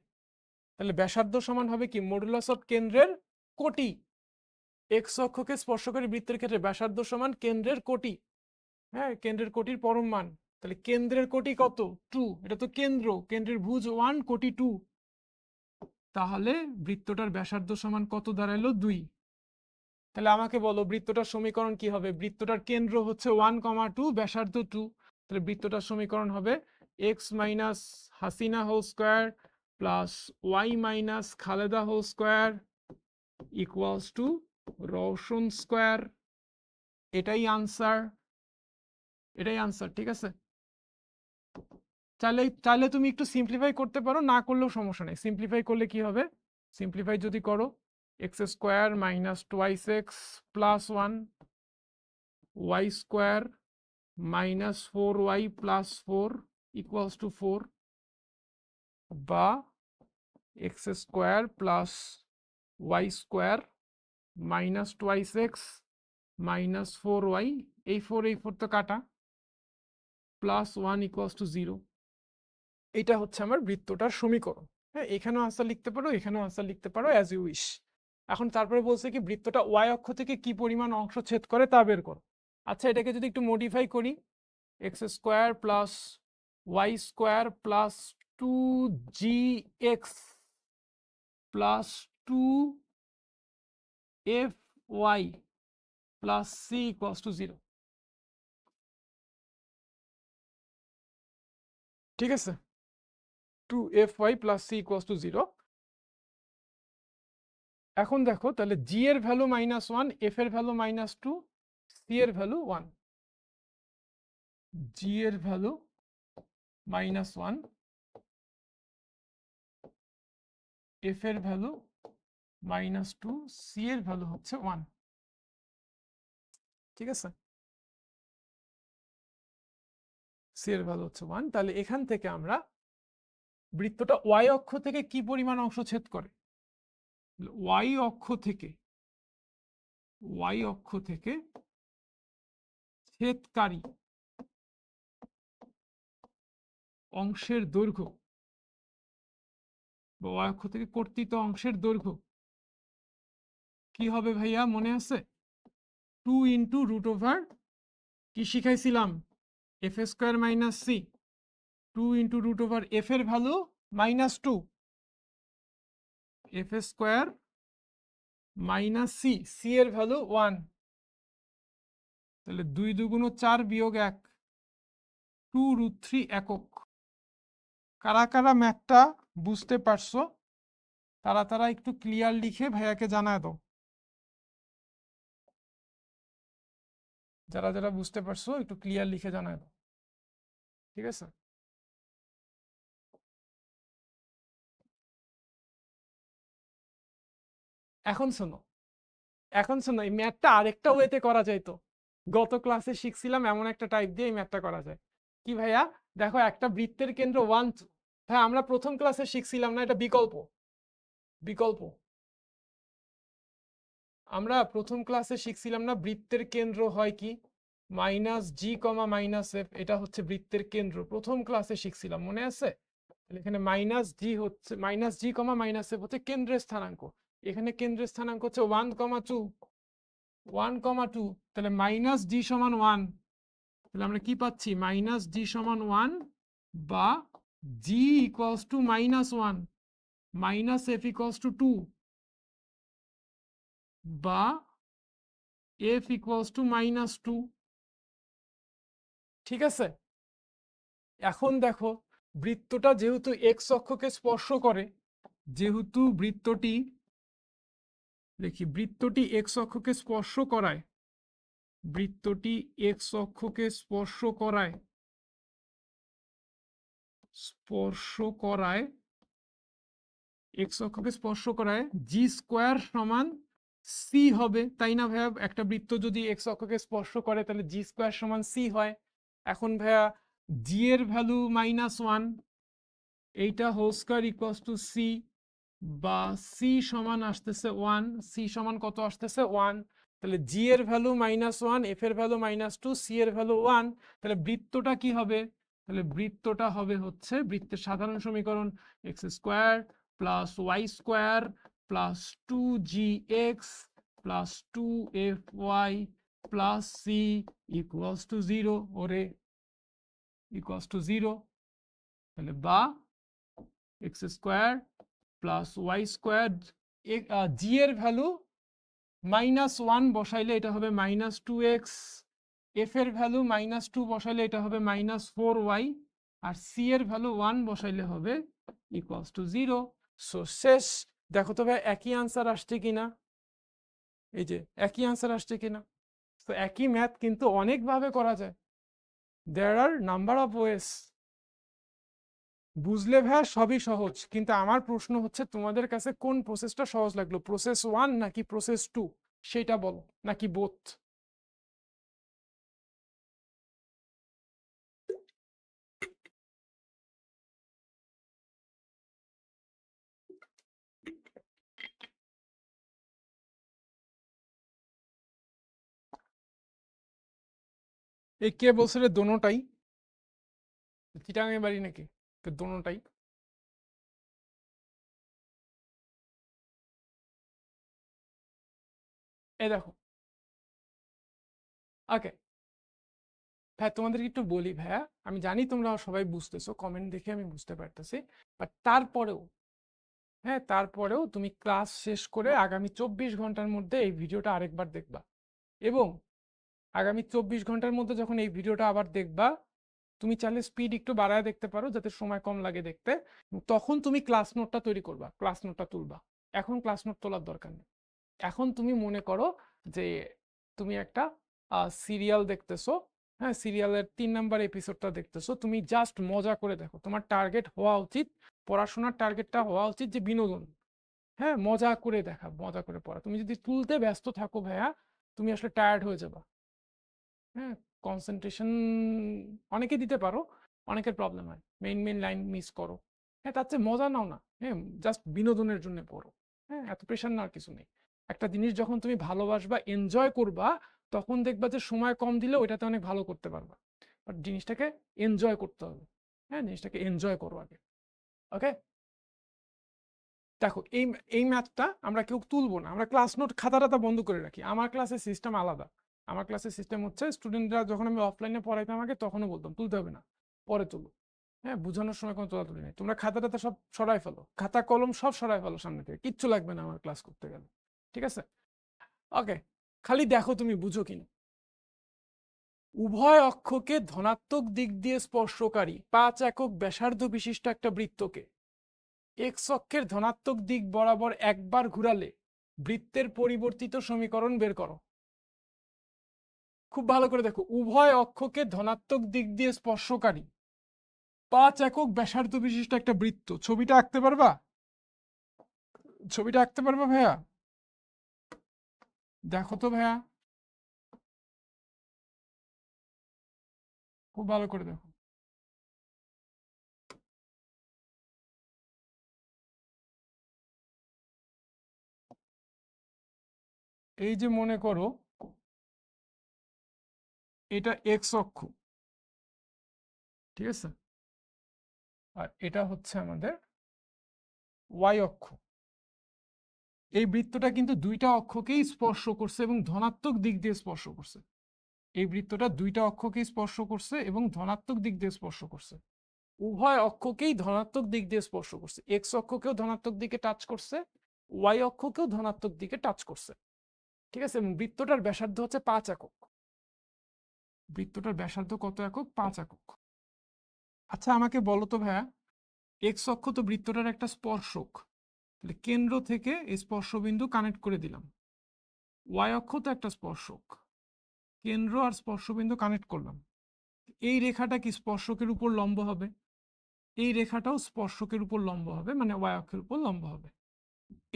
তাহলে ব্যাসার্ধ সমান হবে কি মডুলাস অফ কেন্দ্রের কোটি। এক্স অক্ষকে স্পর্শ করে বৃত্তের ক্ষেত্রে ব্যাসার্ধ সমান কেন্দ্রের কোটি। হ্যাঁ, কেন্দ্রের কোটির পরম মান, তাহলে কেন্দ্রের কোটি কত? 2, এটা তো কেন্দ্রের ভুজ 1, কোটি 2, তাহলে বৃত্তটার ব্যাসার্ধ সমান কত দাঁড়ালো? 2। তাহলে আমাকে বলো বৃত্তটার সমীকরণ কি হবে? বৃত্তটার কেন্দ্র হচ্ছে 1, 2, ব্যাসার্ধ 2, তাহলে বৃত্তটার সমীকরণ হবে x minus Hasina whole square plus y minus Khaleda whole square equals to Roushan square. এটাই আনসার, ঠিক আছে। চাইলে তুমি একটু সিম্পলিফাই করতে পারো, না করলেও সমস্যা নেই। সিম্পলিফাই করলে কি হবে? সিম্পলিফাই যদি করো, x square minus twice x plus 1, y square minus 4y plus 4 equals to 4, বা x square plus Y square minus twice x minus 4y, এই 4 তো কাটা, প্লাস 1 ইকুয়ালস টু 0। এটা হচ্ছে আমার বৃত্তটার সমীকরণ। হ্যাঁ, এখানেও আনসার লিখতে পারো, এখানেও আনসার লিখতে পারো, অ্যাজ ইউ উইশ। এখন তারপরে বলছে কি বৃত্তটা ওয়াই অক্ষ থেকে কি পরিমাণ অংশ ছেদ করে তা বের করো। আচ্ছা, এটাকে যদি একটু মডিফাই করি, x square plus Y square plus 2gx plus 2fy plus c equals to 0। ঠিক আছে, 2fy plus c equals to 0। এখন দেখো, তাহলে g এর ভ্যালু -1, f এর ভ্যালু -2, c এর ভ্যালু 1। g এর ভ্যালু -1, f এর ভ্যালু -2, c এর ভ্যালু হচ্ছে 1। ঠিক আছে, c এর ভ্যালু হচ্ছে 1। তাহলে এখান থেকে আমরা বৃত্তটা y অক্ষ থেকে কি পরিমাণ অংশ ছেদ করে, y অক্ষ থেকে ছেদকারী অংশের দৈর্ঘ্য, বা y অক্ষ থেকে কর্তিত অংশের দৈর্ঘ্য কি হবে ভাইয়া? মনে আছে? 2 ইন্টু রুট ওভার কি শিখাইছিলাম? F square minus C, 2 into root over F এর value -2, F square minus C, C এর ভ্যালু 1, তাহলে 2 2 4 বিয়োগ 1, 2√3 একক। কারা কারা ম্যাথটা বুঝতে পারছো তারা তারা একটু ক্লিয়ার লিখে ভাইয়াকে জানায় দাও। যারা যারা বুঝতে পারছো একটু ক্লিয়ার লিখে জানায় দাও। ঠিক আছে, এখন শোনো, এই ম্যাথটা আরেকটা ওয়েতে করা যায়। তো গত ক্লাসে শিখছিলাম এমন একটা টাইপ দিয়ে এই ম্যাথটা করা যায়। কি ভাইয়া? দেখো, একটা বৃত্তের কেন্দ্র 1 হ্যাঁ, আমরা প্রথম ক্লাসে শিখছিলাম না, এটা বিকল্প। আমরা প্রথম ক্লাসে শিখছিলাম না বৃত্তের কেন্দ্র হয় কি -g, -f, এটা হচ্ছে বৃত্তের কেন্দ্র, প্রথম ক্লাসে শিখছিলাম, মনে আছে? এখানে মাইনাস জি হচ্ছে মাইনাস জি কমা মাইনাস এফ হচ্ছে কেন্দ্রের স্থানাঙ্ক। এখানে কেন্দ্রের স্থানাঙ্ক হচ্ছে 1,2 1,2, তাহলে মাইনাস জি সমান 1। তাহলে আমরা কি পাচ্ছি মাইনাস জি সমান 1 বা G equals to -1 minus F equals to 2 বা এফ ইকুয়ালস টু -2। ঠিক আছে, এখন দেখো বৃত্তটা যেহেতু এক্স অক্ষকে স্পর্শ করে, যেহেতু বৃত্তটি দেখি বৃত্তটি এক্স অক্ষকে স্পর্শ করায়, বৃত্তটি এক্স অক্ষকে স্পর্শ করায় স্পর্শ করায় এক্স অক্ষকে স্পর্শ করায় জি স্কোয়ার সমান সি হবে, তাই না ভাইয়া? একটা বৃত্ত যদি এক্স অক্ষকে স্পর্শ করে তাহলে জি স্কোয়ার সমান সি হয়। এখন ভাইয়া জি এর ভ্যালু -1, এইটা whole square equals to C, বা সি সমান আসতেছে 1, সি সমান কত আসতেছে 1। তাহলে জি এর ভ্যালু -1, এফ এর ভ্যালু -2, সি এর ভ্যালু 1। তাহলে বৃত্তটা কি হবে? তাহলে বৃত্তটা হবে হচ্ছে বৃত্তের সাধারণ সমীকরণ X square plus Y square plus 2gx plus 2fy plus C equals to 0। ওরে ইকুয়ালস টু 0, তাহলে বা x square plus Y square, G এর ভ্যালু -1 বসাইলে এটা হবে -2x, এফ এর ভ্যালু -2 বসাইলে এটা হবে -4y, আর সি এর ভ্যালু 1 বসাইলে হবে ইকুয়ালস টু 0। সো শেষ। দেখো তো ভাই একই আনসার আসছে কিনা, এই যে একই আনসার আসছে কিনা। তো একই ম্যাথ কিন্তু অনেকভাবে করা যায়, দেয়ার আর নাম্বার অফ ওয়েস। বুঝলে ভাই সবই সহজ, কিন্তু আমার প্রশ্ন হচ্ছে তোমাদের কাছে কোন প্রসেসটা সহজ লাগলো, প্রসেস 1 নাকি প্রসেস 2, সেটা বলো, নাকি বোথ? এই কে বলছে রে দোনোটাই? চিটাঙের বাড়ি নাকি তো দোনোটাই? এই দেখো, ওকে ভাই তোমাদেরকে একটু বলি ভাইয়া, আমি জানি তোমরা সবাই বুঝতেছো, কমেন্ট দেখে আমি বুঝতে পারতেছি, বাট তারপরেও, হ্যাঁ তারপরেও তুমি ক্লাস শেষ করে আগামী 24 ঘন্টার মধ্যে এই ভিডিওটা আরেকবার দেখবা, এবং আগামী 24 ঘন্টার মধ্যে যখন এই ভিডিওটা আবার দেখবা, তুমি চাইলে স্পিড একটু বাড়ায় দেখতে পারো যাতে সময় কম লাগে দেখতে। তখন তুমি ক্লাস নোটটা তৈরি করবা, ক্লাস নোটটা তুলবা। এখন ক্লাস নোট তোলার দরকার নেই। এখন তুমি মনে করো যে তুমি একটা সিরিয়াল দেখতেছো, হ্যাঁ সিরিয়ালের 3 নাম্বার এপিসোডটা দেখতেছো, তুমি জাস্ট মজা করে দেখো। তোমার টার্গেট হওয়া উচিত, পড়াশোনার টার্গেটটা হওয়া উচিত যে বিনোদন, হ্যাঁ মজা করে দেখা, মজা করে পড়া। তুমি যদি তুলতে ব্যস্ত থাকো ভাইয়া, তুমি আসলে টায়ার্ড হয়ে যাবা। হ্যাঁ, কনসেন্ট্রেশন অনেকে দিতে পারো, অনেকের প্রবলেম হয়, মেইন মেইন লাইন মিস করো। হ্যাঁ তার চেয়ে মজা নাও না, হ্যাঁ জাস্ট বিনোদনের জন্য পড়ো। হ্যাঁ এত প্রেশার নেওয়ার কিছু নেই। একটা জিনিস যখন তুমি ভালোবাসবা, এনজয় করবা, তখন দেখবা যে সময় কম দিলে ওইটাতে অনেক ভালো করতে পারবা। বাট জিনিসটাকে এনজয় করতে হবে, হ্যাঁ জিনিসটাকে এনজয় করো আগে। ওকে, দেখো এই এই ম্যাথটা আমরা কেউ তুলবো না, আমরা ক্লাস নোট খাতা টাতা বন্ধ করে রাখি। আমার ক্লাসের সিস্টেম আলাদা। আমার ক্লাসের সিস্টেম হচ্ছে স্টুডেন্টরা যখন আমি অফলাইনে পড়াইতাম আগে, তখনও বলতাম তুলতে হবে না, পরে তুলো। হ্যাঁ বোঝানোর সময় কোনো তোলাতুলি নেই, তোমরা খাতা টাতা সব সরাই ফেলো, খাতা কলম সব সরাই ফেলো সামনে থেকে, কিচ্ছু লাগবে না আমার ক্লাস করতে গেলে। ঠিক আছে, ওকে। খালি দেখো তুমি বুঝো কিনা। উভয় অক্ষকে ধনাত্মক দিক দিয়ে স্পর্শকারী 5 একক ব্যাসার্ধ বিশিষ্ট একটা বৃত্তকে এক্স অক্ষের ধনাত্মক দিক বরাবর একবার ঘুরালে বৃত্তের পরিবর্তিত সমীকরণ বের করো। খুব ভালো করে দেখো, উভয় অক্ষকে ধনাত্মক দিক দিয়ে স্পর্শকারী 5 একক ব্যাসার্ধ বিশিষ্ট একটা বৃত্ত। ছবিটা আঁকতে পারবা? ছবিটা আঁকতে পারবা ভাইয়া? দেখো তো ভাইয়া, খুব ভালো করে দেখো। এই যে মনে করো এটা এক্স অক্ষ, ঠিক আছে, আর এটা হচ্ছে আমাদের ওয়াই অক্ষ। এই বৃত্তটা কিন্তু দুইটা অক্ষকেই স্পর্শ করছে এবং ধনাত্মক দিক দিয়ে স্পর্শ করছে। এই বৃত্তটা দুইটা অক্ষকেই স্পর্শ করছে এবং ধনাত্মক দিক দিয়ে স্পর্শ করছে। উভয় অক্ষকেই ধনাত্মক দিক দিয়ে স্পর্শ করছে। এক্স অক্ষকেও ধনাত্মক দিকে টাচ করছে, ওয়াই অক্ষকেও ধনাত্মক দিকে টাচ করছে। ঠিক আছে, এবং বৃত্তটার ব্যাসার্ধ হচ্ছে 5 একক। বৃত্তটার ব্যাসার্ধ কত একক? 5 একক। আচ্ছা আমাকে বলো তো ভাইয়া, এক্স অক্ষ তো বৃত্তটার একটা স্পর্শক, তাহলে কেন্দ্র থেকে এই স্পর্শবিন্দু কানেক্ট করে দিলাম। ওয়াই অক্ষ তো একটা স্পর্শক, কেন্দ্র আর স্পর্শবিন্দু কানেক্ট করলাম। এই রেখাটা কি স্পর্শকের উপর লম্ব হবে? এই রেখাটাও স্পর্শকের উপর লম্ব হবে, মানে ওয়াই অক্ষের উপর লম্ব হবে।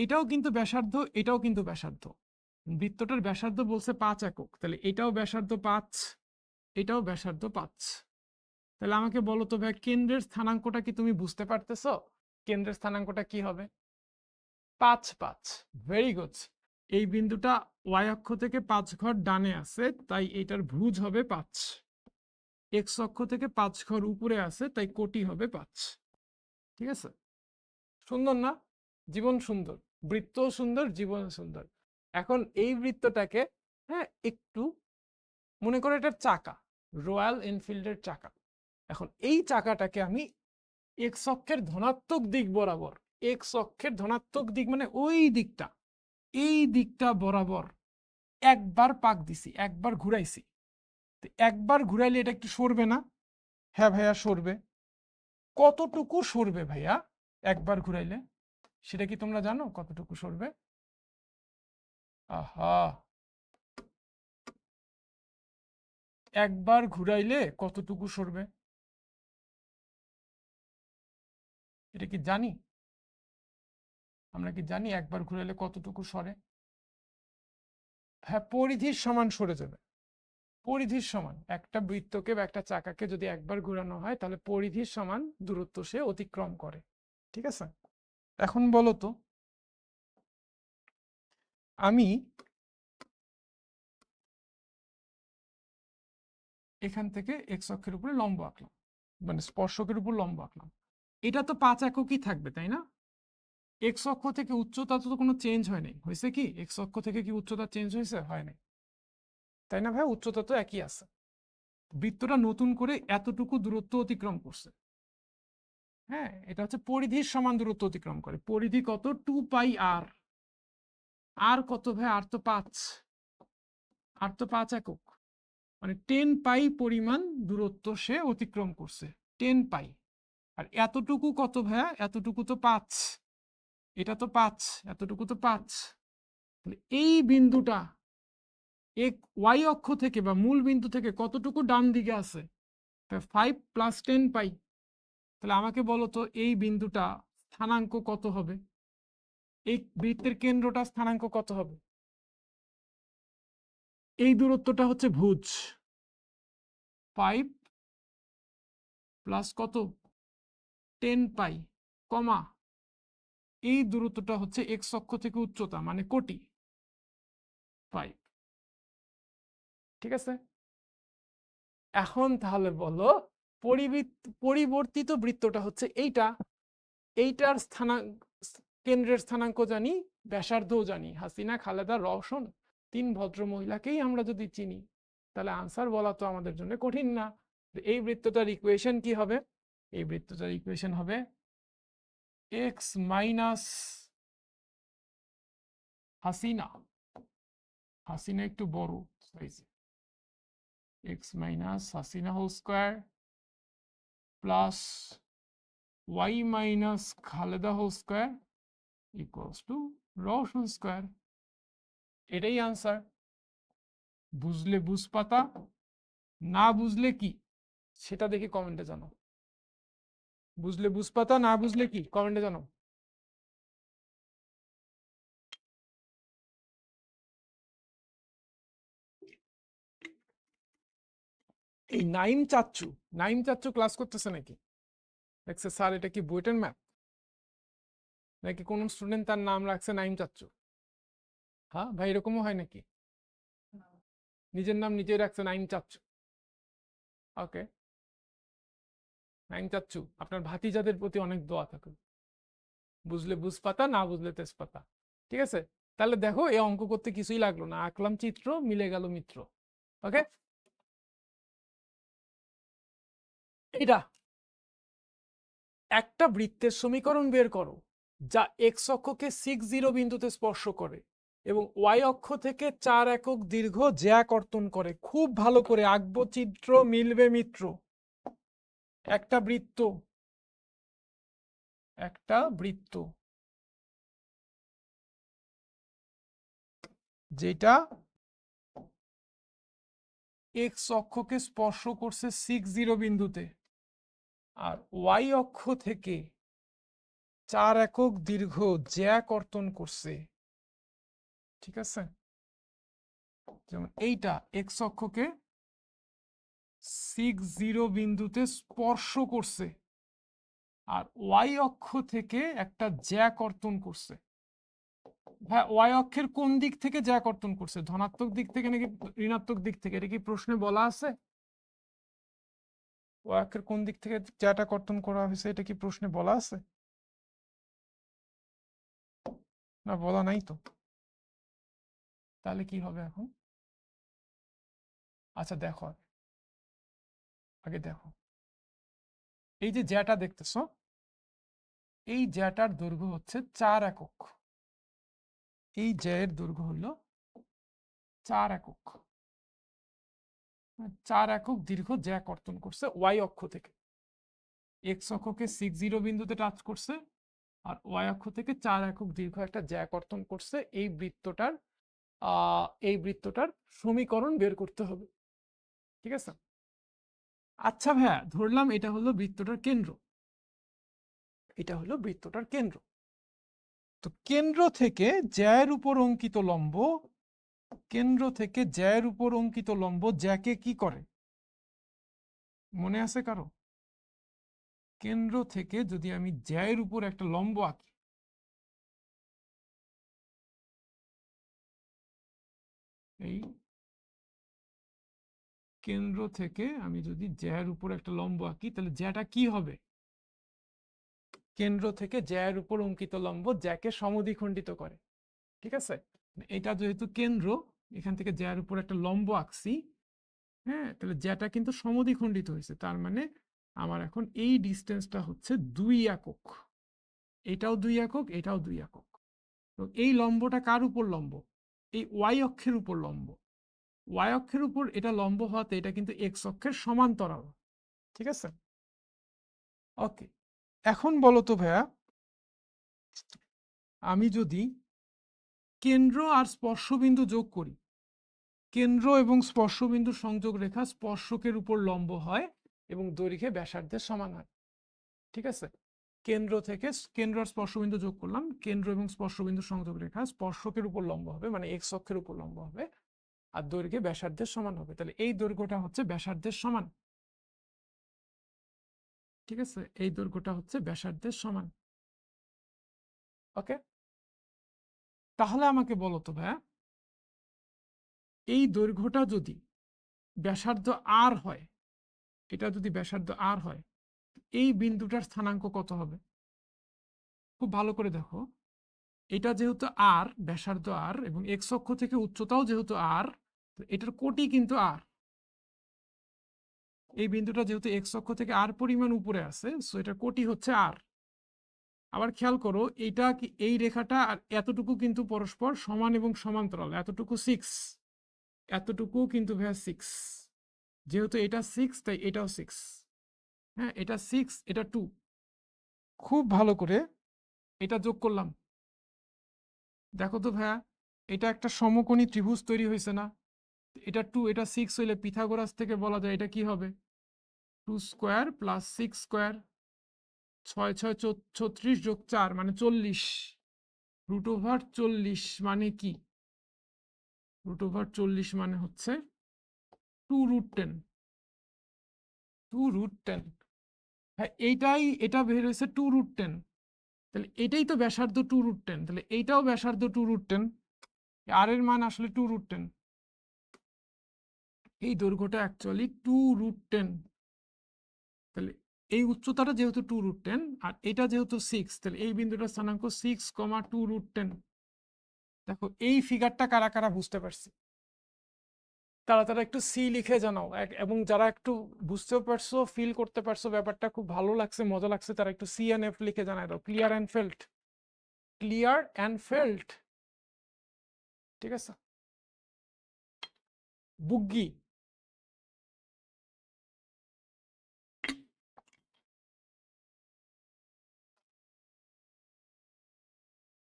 এটাও কিন্তু ব্যাসার্ধ, এটাও কিন্তু ব্যাসার্ধ। বৃত্তটার ব্যাসার্ধ বলছে 5 একক, তাহলে এটাও ব্যাসার্ধ 5, এটাও ব্যাসার্ধ 5। তাহলে আমাকে বলো তো ভাই, কেন্দ্রের স্থানাঙ্কটা কি তুমি বুঝতে পারতেছো? কেন্দ্রের স্থানাঙ্কটা কি হবে? 5 5। Very good. এই বিন্দুটা ওয়াই অক্ষ থেকে 5 ঘর ডানে আছে, তাই এটার ভুজ হবে 5। এক্স অক্ষ থেকে 5 ঘর উপরে আছে, তাই কোটি হবে 5। ঠিক আছে, সুন্দর না? জীবন সুন্দর, বৃত্ত সুন্দর, জীবন সুন্দর। এখন এই বৃত্তটাকে, হ্যাঁ, একটু মনে করে এটার চাকা, রয়্যাল এনফিল্ডের চাকা। এখন এই চাকাটাকে আমি এক্স অক্ষের ধনাত্মক দিক বরাবর, এক্স অক্ষের ধনাত্মক দিক মানে ওই দিকটা, এই দিকটা বরাবর একবার পাক দিছি, একবার ঘুরাইছি। একবার ঘুরাইলে এটা একটু সরবে না? হ্যাঁ ভাইয়া সরবে। কতটুকু সরবে ভাইয়া একবার ঘুরাইলে? সেটা কি তোমরা জানো কতটুকু সরবে? আহা, একবার ঘুরাইলে কতটুকু সরবে এটা কি জানি? আমরা কি জানি একবার ঘুরাইলে কতটুকু সরে? হ্যাঁ, পরিধির সমান সরে যাবে। পরিধির সমান একটা বৃত্তকে বা একটা চাকাকে যদি একবার ঘোরানো হয়, তাহলে পরিধির সমান দূরত্ব সে অতিক্রম করে। ঠিক আছে, এখন বলো তো, আমি এখান থেকে এক্স অক্ষের উপরে লম্ব আঁকলাম, মানে স্পর্শকের উপর লম্ব আঁকলাম। এটা তো 5 এককই থাকবে, তাই না? এক্স অক্ষ থেকে উচ্চতা তো কোনো চেঞ্জ হয় নাই, হয়েছে কি? এক্স অক্ষ থেকে কি উচ্চতা চেঞ্জ হয়েছে? হয় নাই, তাই না ভাই? উচ্চতা তো একই আছে। বৃত্তটা নতুন করে এতটুকু দূরত্ব অতিক্রম করছে। হ্যাঁ, এটা হচ্ছে পরিধির সমান দূরত্ব অতিক্রম করে। পরিধি কত? 2 পাই আর। আর কত ভাই? আর তো 5, আর তো 5 একক, মানে 10 পাই পরিমাণ দূরত্ব সে অতিক্রম করছে। 10 পাই। আর এতটুকু কত ভাইয়া? এতটুকু তো 5, এটা তো 5, এতটুকু তো 5। তাহলে এই বিন্দুটা এক ওয়াই অক্ষ থেকে বা মূল বিন্দু থেকে কতটুকু ডান দিকে আছে? 5 প্লাস 10 পাই। তাহলে আমাকে বলো তো, এই বিন্দুটা স্থানাঙ্ক কত হবে? এই বৃত্তের কেন্দ্রটা স্থানাঙ্ক কত হবে? এই দূরত্বটা হচ্ছে ভুজ, 5 প্লাস কত? 10 পাই, কমা এই দূরত্বটা হচ্ছে এক্স অক্ষ থেকে উচ্চতা, মানে কোটি 5। ঠিক আছে, এখন তাহলে বলো, পরিবর্তিত বৃত্তটা হচ্ছে এইটা, এইটার কেন্দ্রের স্থানাঙ্ক জানি, ব্যাসার্ধও জানি। হাসিনা, খালেদা, রওশন, 3 ভদ্র মহিলাকেই আমরা যদি চিনি, তাহলে আনসার বলা তো আমাদের জন্য কঠিন না। এই বৃত্তটার ইকুয়েশন কি হবে? এই বৃত্তটার ইকুয়েশন হবে এক্স মাইনাস হাসিনা, হাসিনা একটু বড় সাইজে, x minus Hasina whole square plus y minus Khaleda whole square equals to Roushan square. এটাই আনসার। বুঝলে বুঝপাতা, না বুঝলে কি সেটা দেখি কমেন্টে জানাও। বুঝলে বুঝপাতা, না বুঝলে কি কমেন্টে জানাও। এই নাইম চাচ্চু ক্লাস করতেছে নাকি? দেখছে স্যার এটা কি বুয়েটের ম্যাপ, নাকি কোন স্টুডেন্ট তার নাম রাখছে নাইম চাচ্চু? হ্যাঁ ভাই, এরকমও হয় নাকি? নিজের নাম নিজেই রাখছে নাইম চাচ্চু। ওকে, চাচ্ছু আপনার ভাতিজাদের প্রতি অনেক দোয়া থাকুক, বুঝলে বুঝপাতা, না বুঝলে তেজপাতা। ঠিক আছে, তাহলে দেখো এই অঙ্ক করতে কিছুই লাগলো না, আঁকলাম চিত্র, মিলে গেল মিত্র। ওকে, এটা একটা বৃত্তের সমীকরণ বের করো যা এক্স অক্ষকে 6 বিন্দুতে স্পর্শ করে এবং ওয়াই অক্ষ থেকে 4 একক দীর্ঘ জ্যা কর্তন করে। খুব ভালো করে আঁকবো চিত্র, মিলবে মিত্র। একটা বৃত্ত, একটা বৃত্ত যেটা এক্স অক্ষকে স্পর্শ করছে 6 বিন্দুতে আর ওয়াই অক্ষ থেকে 4 একক দীর্ঘ জ্যা কর্তন করছে। ঠিক আছে, যেমন এইটা এক্স অক্ষকে 6 বিন্দুতে স্পর্শ করছে আর ওয়াই অক্ষ থেকে একটা জ্যা কর্তন করছে। হ্যাঁ, ওয়াই অক্ষের কোন দিক থেকে জ্যা কর্তন করছে, ধনাত্মক দিক থেকে নাকি ঋণাত্মক দিক থেকে, এটা কি প্রশ্নে বলা আছে? ওয়াই অক্ষের কোন দিক থেকে জ্যাটা কর্তন করা হয়েছে এটা কি প্রশ্নে বলা আছে? না, বলা নাই তো। তাহলে কি হবে এখন? আচ্ছা দেখো, আগে দেখো, এই যে জ্যাটা দেখতেছো, এই জ্যাটার দৈর্ঘ্য হচ্ছে 4 একক। এই জ্যায়ের দৈর্ঘ্য হলো 4 একক। 4 একক দীর্ঘ জ্যা কর্তন করছে ওয়াই অক্ষ থেকে। এক্স অক্ষকে 6 বিন্দুতে টাচ করছে আর ওয়াই অক্ষ থেকে 4 একক দীর্ঘ একটা জ্যা কর্তন করছে। এই বৃত্তটার সমীকরণ বের করতে হবে। ঠিক আছে, আচ্ছা ভাইয়া, ধরলাম এটা হলো বৃত্তটার কেন্দ্র, এটা হলো বৃত্তটার কেন্দ্র। তো কেন্দ্র থেকে জ্যায়ের উপর অঙ্কিত লম্ব, কেন্দ্র থেকে জ্যায়ের উপর অঙ্কিত লম্ব জ্যাকে কি করে, মনে আছে কারো? কেন্দ্র থেকে যদি আমি জ্যায়ের উপর একটা লম্ব আঁকি, এই কেন্দ্র থেকে আমি যদি জ্যায়ের উপর একটা লম্ব আঁকি তাহলে জ্যাটা কি হবে? কেন্দ্র থেকে জ্যায়ের উপর অঙ্কিত লম্ব জ্যাকে সমদ্বিখণ্ডিত করে। ঠিক আছে, এটা যেহেতু কেন্দ্র, এখান থেকে জ্যায়ের উপর একটা লম্ব আঁকছি, হ্যাঁ, তাহলে জ্যাটা কিন্তু সমদ্বিখণ্ডিত হয়েছে, তার মানে আমার এখন এই ডিস্টেন্সটা হচ্ছে 2 একক। এটাও 2 একক, এটাও 2 একক। তো এই লম্বটা কার উপর লম্ব? এই ওয়াই অক্ষের উপর লম্ব। ওয়াই অক্ষের উপর এটা লম্ব হওয়াতে এটা কিন্তু এক্স অক্ষের সমান্তরাল। ঠিক আছে, ওকে। এখন বলো তো ভাইয়া, আমি যদি কেন্দ্র আর স্পর্শবিন্দু যোগ করি, কেন্দ্র এবং স্পর্শবিন্দুর সংযোগ রেখা স্পর্শকের উপর লম্ব হয় এবং দৈর্ঘ্যে ব্যাসার্ধের সমান হয়। ঠিক আছে, কেন্দ্র থেকে কেন্দ্র আর স্পর্শবিন্দু যোগ করলাম, কেন্দ্র এবং স্পর্শবিন্দুর সংযোগ রেখা স্পর্শকের উপর লম্ব হবে, মানে এক্স অক্ষের উপর লম্ব হবে আর দৈর্ঘ্যে ব্যাসার্ধের সমান হবে। তাহলে এই দৈর্ঘ্যটা হচ্ছে ব্যাসার্ধের সমান। ঠিক আছে, এই দৈর্ঘ্যটা হচ্ছে ব্যাসার্ধের সমান। ওকে, তাহলে আমাকে বলো তো ভাইয়া, এই দৈর্ঘ্যটা যদি ব্যাসার্ধ আর হয়, এটা যদি ব্যাসার্ধ আর হয়, এই বিন্দুটার স্থানাঙ্ক কত হবে? খুব ভালো করে দেখো, এটা যেহেতু আর, ব্যাসার্ধ আর এবং এক্স অক্ষ থেকে উচ্চতাও যেহেতু আর, এটার কোটি কিন্তু আর। এই বিন্দুটা যেহেতু এক্স অক্ষ থেকে আর পরিমাণ উপরে আছে, সো এটার কোটি হচ্ছে আর। আবার খেয়াল করো, এইটা কি, এই রেখাটা আর এতটুকু কিন্তু পরস্পর সমান এবং সমান্তরাল, এতটুকু 6, এতটুকু কিন্তু ভাইয়া 6, যেহেতু এটা 6 তাই এটাও 6। হ্যাঁ, এটা 6, এটা 2। খুব ভালো করে এটা যোগ করলাম, দেখো তো ভাইয়া, এটা একটা সমকোণী ত্রিভুজ তৈরি হয়েছে না? এটা 2, এটা 6 হইলে পিথাগোরাস থেকে বলা যায় এটা কি হবে? 2 স্কোয়ার প্লাস 6 স্কোয়ার, 6 6 36 যোগ 4 মানে 40, রুট ওভার 40 মানে কি? রুট ওভার 40 মানে হচ্ছে 2√10, 2√10। হ্যাঁ, এটা বের হয়েছে 2√10, তাহলে এটাই তো ব্যাসার্ধ 2√10, তাহলে এইটাও ব্যাসার্ধ 2√10, আর এর মান আসলে 2√10। এই দৈর্ঘ্যটা অ্যাকচুয়ালি 2√10, তাহলে এই উচ্চতাটা যেহেতু 2√10 আর এটা যেহেতু 6, তাহলে এই বিন্দুটার স্থানাঙ্ক 6,2√10। দেখো এই ফিগারটা কারা কারা বুঝতে পারছে তারা তারা একটু সি লিখে জানাও, এবং যারা একটু বুঝতেও পারছো, ফিল করতে পারছো ব্যাপারটা খুব ভালো লাগছে, মজা লাগছে, তারা একটু সি এন্ড এফ লিখে জানাই দাও। Clear and felt, clear and felt, ঠিক আছে। বুগি,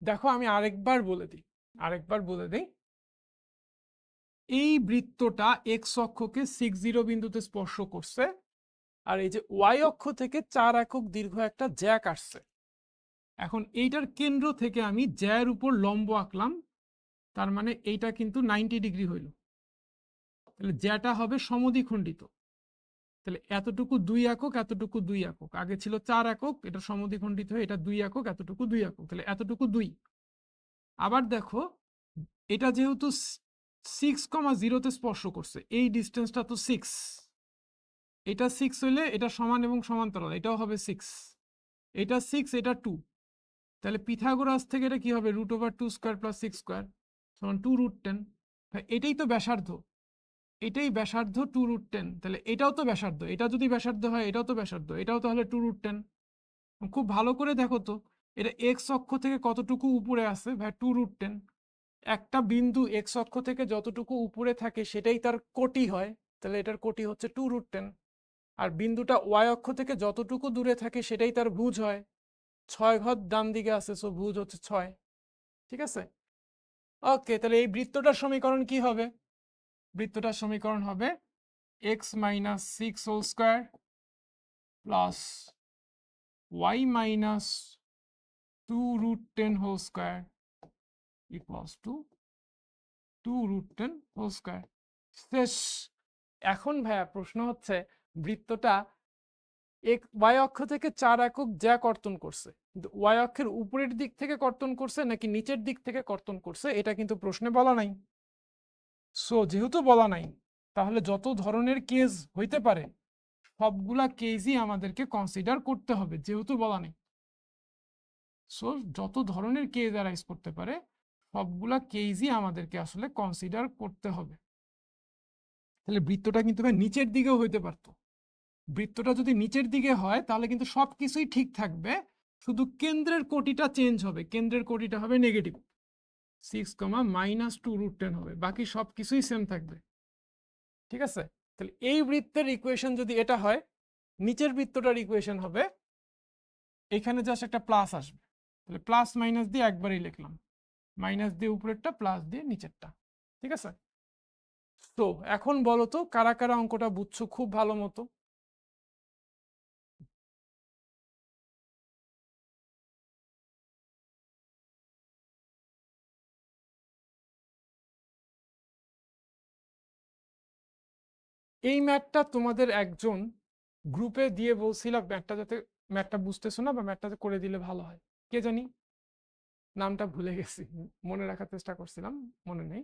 দেখো আমি আরেকবার বলে দিই, এই বৃত্তটা এক্স অক্ষকে 60 বিন্দুতে স্পর্শ করছে, আর এই যে ওয়াই অক্ষ থেকে 4 একক দীর্ঘ একটা জ্যা কাটছে। এখন এইটার কেন্দ্র থেকে আমি জ্যার উপর লম্ব আঁকলাম, তার মানে এইটা কিন্তু 90 ডিগ্রি হইল। তাহলে জ্যাটা হবে সমদ্বিখণ্ডিত। তাহলে এতটুকু 2 একক, এতটুকু 2 একক, আগে ছিল 4 একক, এটা সমদ্বিখণ্ডিত হয়ে এটা 2 একক, এতটুকু 2 একক, তাহলে এতটুকু 2। আবার দেখো এটা যেহেতু 6,0 স্পর্শ করছে, এই ডিস্টেন্সটা তো 6, এটা 6 হইলে এটা সমান এবং সমান্তরাল, এটাও হবে 6, এটা 6, এটা 2, তাহলে পিথাগোরাস থেকে এটা কি হবে, √2² + 6² সমান 2√10। এটাই তো ব্যাসার্ধ, এটাই ব্যাসার্ধ 2√10, তাহলে এটাও তো ব্যাসার্ধ, এটা যদি ব্যাসার্ধ হয় এটাও তো ব্যাসার্ধ, এটাও তাহলে 2√10। খুব ভালো করে দেখো তো এটা এক্স অক্ষ থেকে কতটুকু উপরে আছে, ভাই 2√10। একটা বিন্দু এক্স অক্ষ থেকে যতটুকু উপরে থাকে সেটাই তার কোটি হয়, তাহলে এটার কোটি হচ্ছে 2√10। আর বিন্দুটা ওয়াই অক্ষ থেকে যতটুকু দূরে থাকে সেটাই তার ভুজ হয়, 6 ঘর ডান দিকে আছে, সো ভুজ হচ্ছে 6, ঠিক আছে। ওকে, তাহলে এই বৃত্তটার সমীকরণ কি হবে, বৃত্তটার সমীকরণ হবে x - 6 whole square plus y - 2√10 whole square equals to 2√10 whole square. শেষ। এখন ভাইয়া প্রশ্ন হচ্ছে বৃত্তটা ওয়াই অক্ষ থেকে 4 একক জ্যা কর্তন করছে, কিন্তু ওয়াই অক্ষের উপরের দিক থেকে কর্তন করছে নাকি নিচের দিক থেকে কর্তন করছে এটা কিন্তু প্রশ্নে বলা নাই। সো যেহেতু বলা নাই, তাহলে যত ধরনের কেস হইতে পারে সবগুলা কেসই আমাদেরকে কনসিডার করতে হবে, যেহেতু বলা নেই। সো যত ধরনের কেস অ্যারাইজ করতে পারে সবগুলা কেসই আমাদেরকে আসলে কনসিডার করতে হবে। তাহলে বৃত্তটা কিন্তু নিচের দিকেও হইতে পারতো, বৃত্তটা যদি নিচের দিকে হয় তাহলে কিন্তু সব কিছুই ঠিক থাকবে, শুধু কেন্দ্রের কোটিটা চেঞ্জ হবে, কেন্দ্রের কোটিটা হবে নেগেটিভ 6, -2√10 হবে, বাকি সব কিছুই সেম থাকবে, ঠিক আছে। তাহলে এই বৃত্তের ইকুয়েশন যদি এটা হয়, নিচের বৃত্তটার ইকুয়েশন হবে এখানে জাস্ট একটা প্লাস আসবে, তাহলে প্লাস মাইনাস দিয়ে একবারই লিখলাম, মাইনাস দিয়ে উপরেরটা, প্লাস দিয়ে নিচেরটা, ঠিক আছে। তো এখন বলো তো কারা কারা অঙ্কটা বুঝছো খুব ভালো মতো। এই ম্যাথটা তোমাদের একজন গ্রুপে দিয়ে বলছিলাম ম্যাথটা বুঝতেছো না বা ম্যাথটা করে দিলে ভালো হয়, কে জানি নামটা ভুলে গেছি, মনে রাখার চেষ্টা করছিলাম, মনে নেই।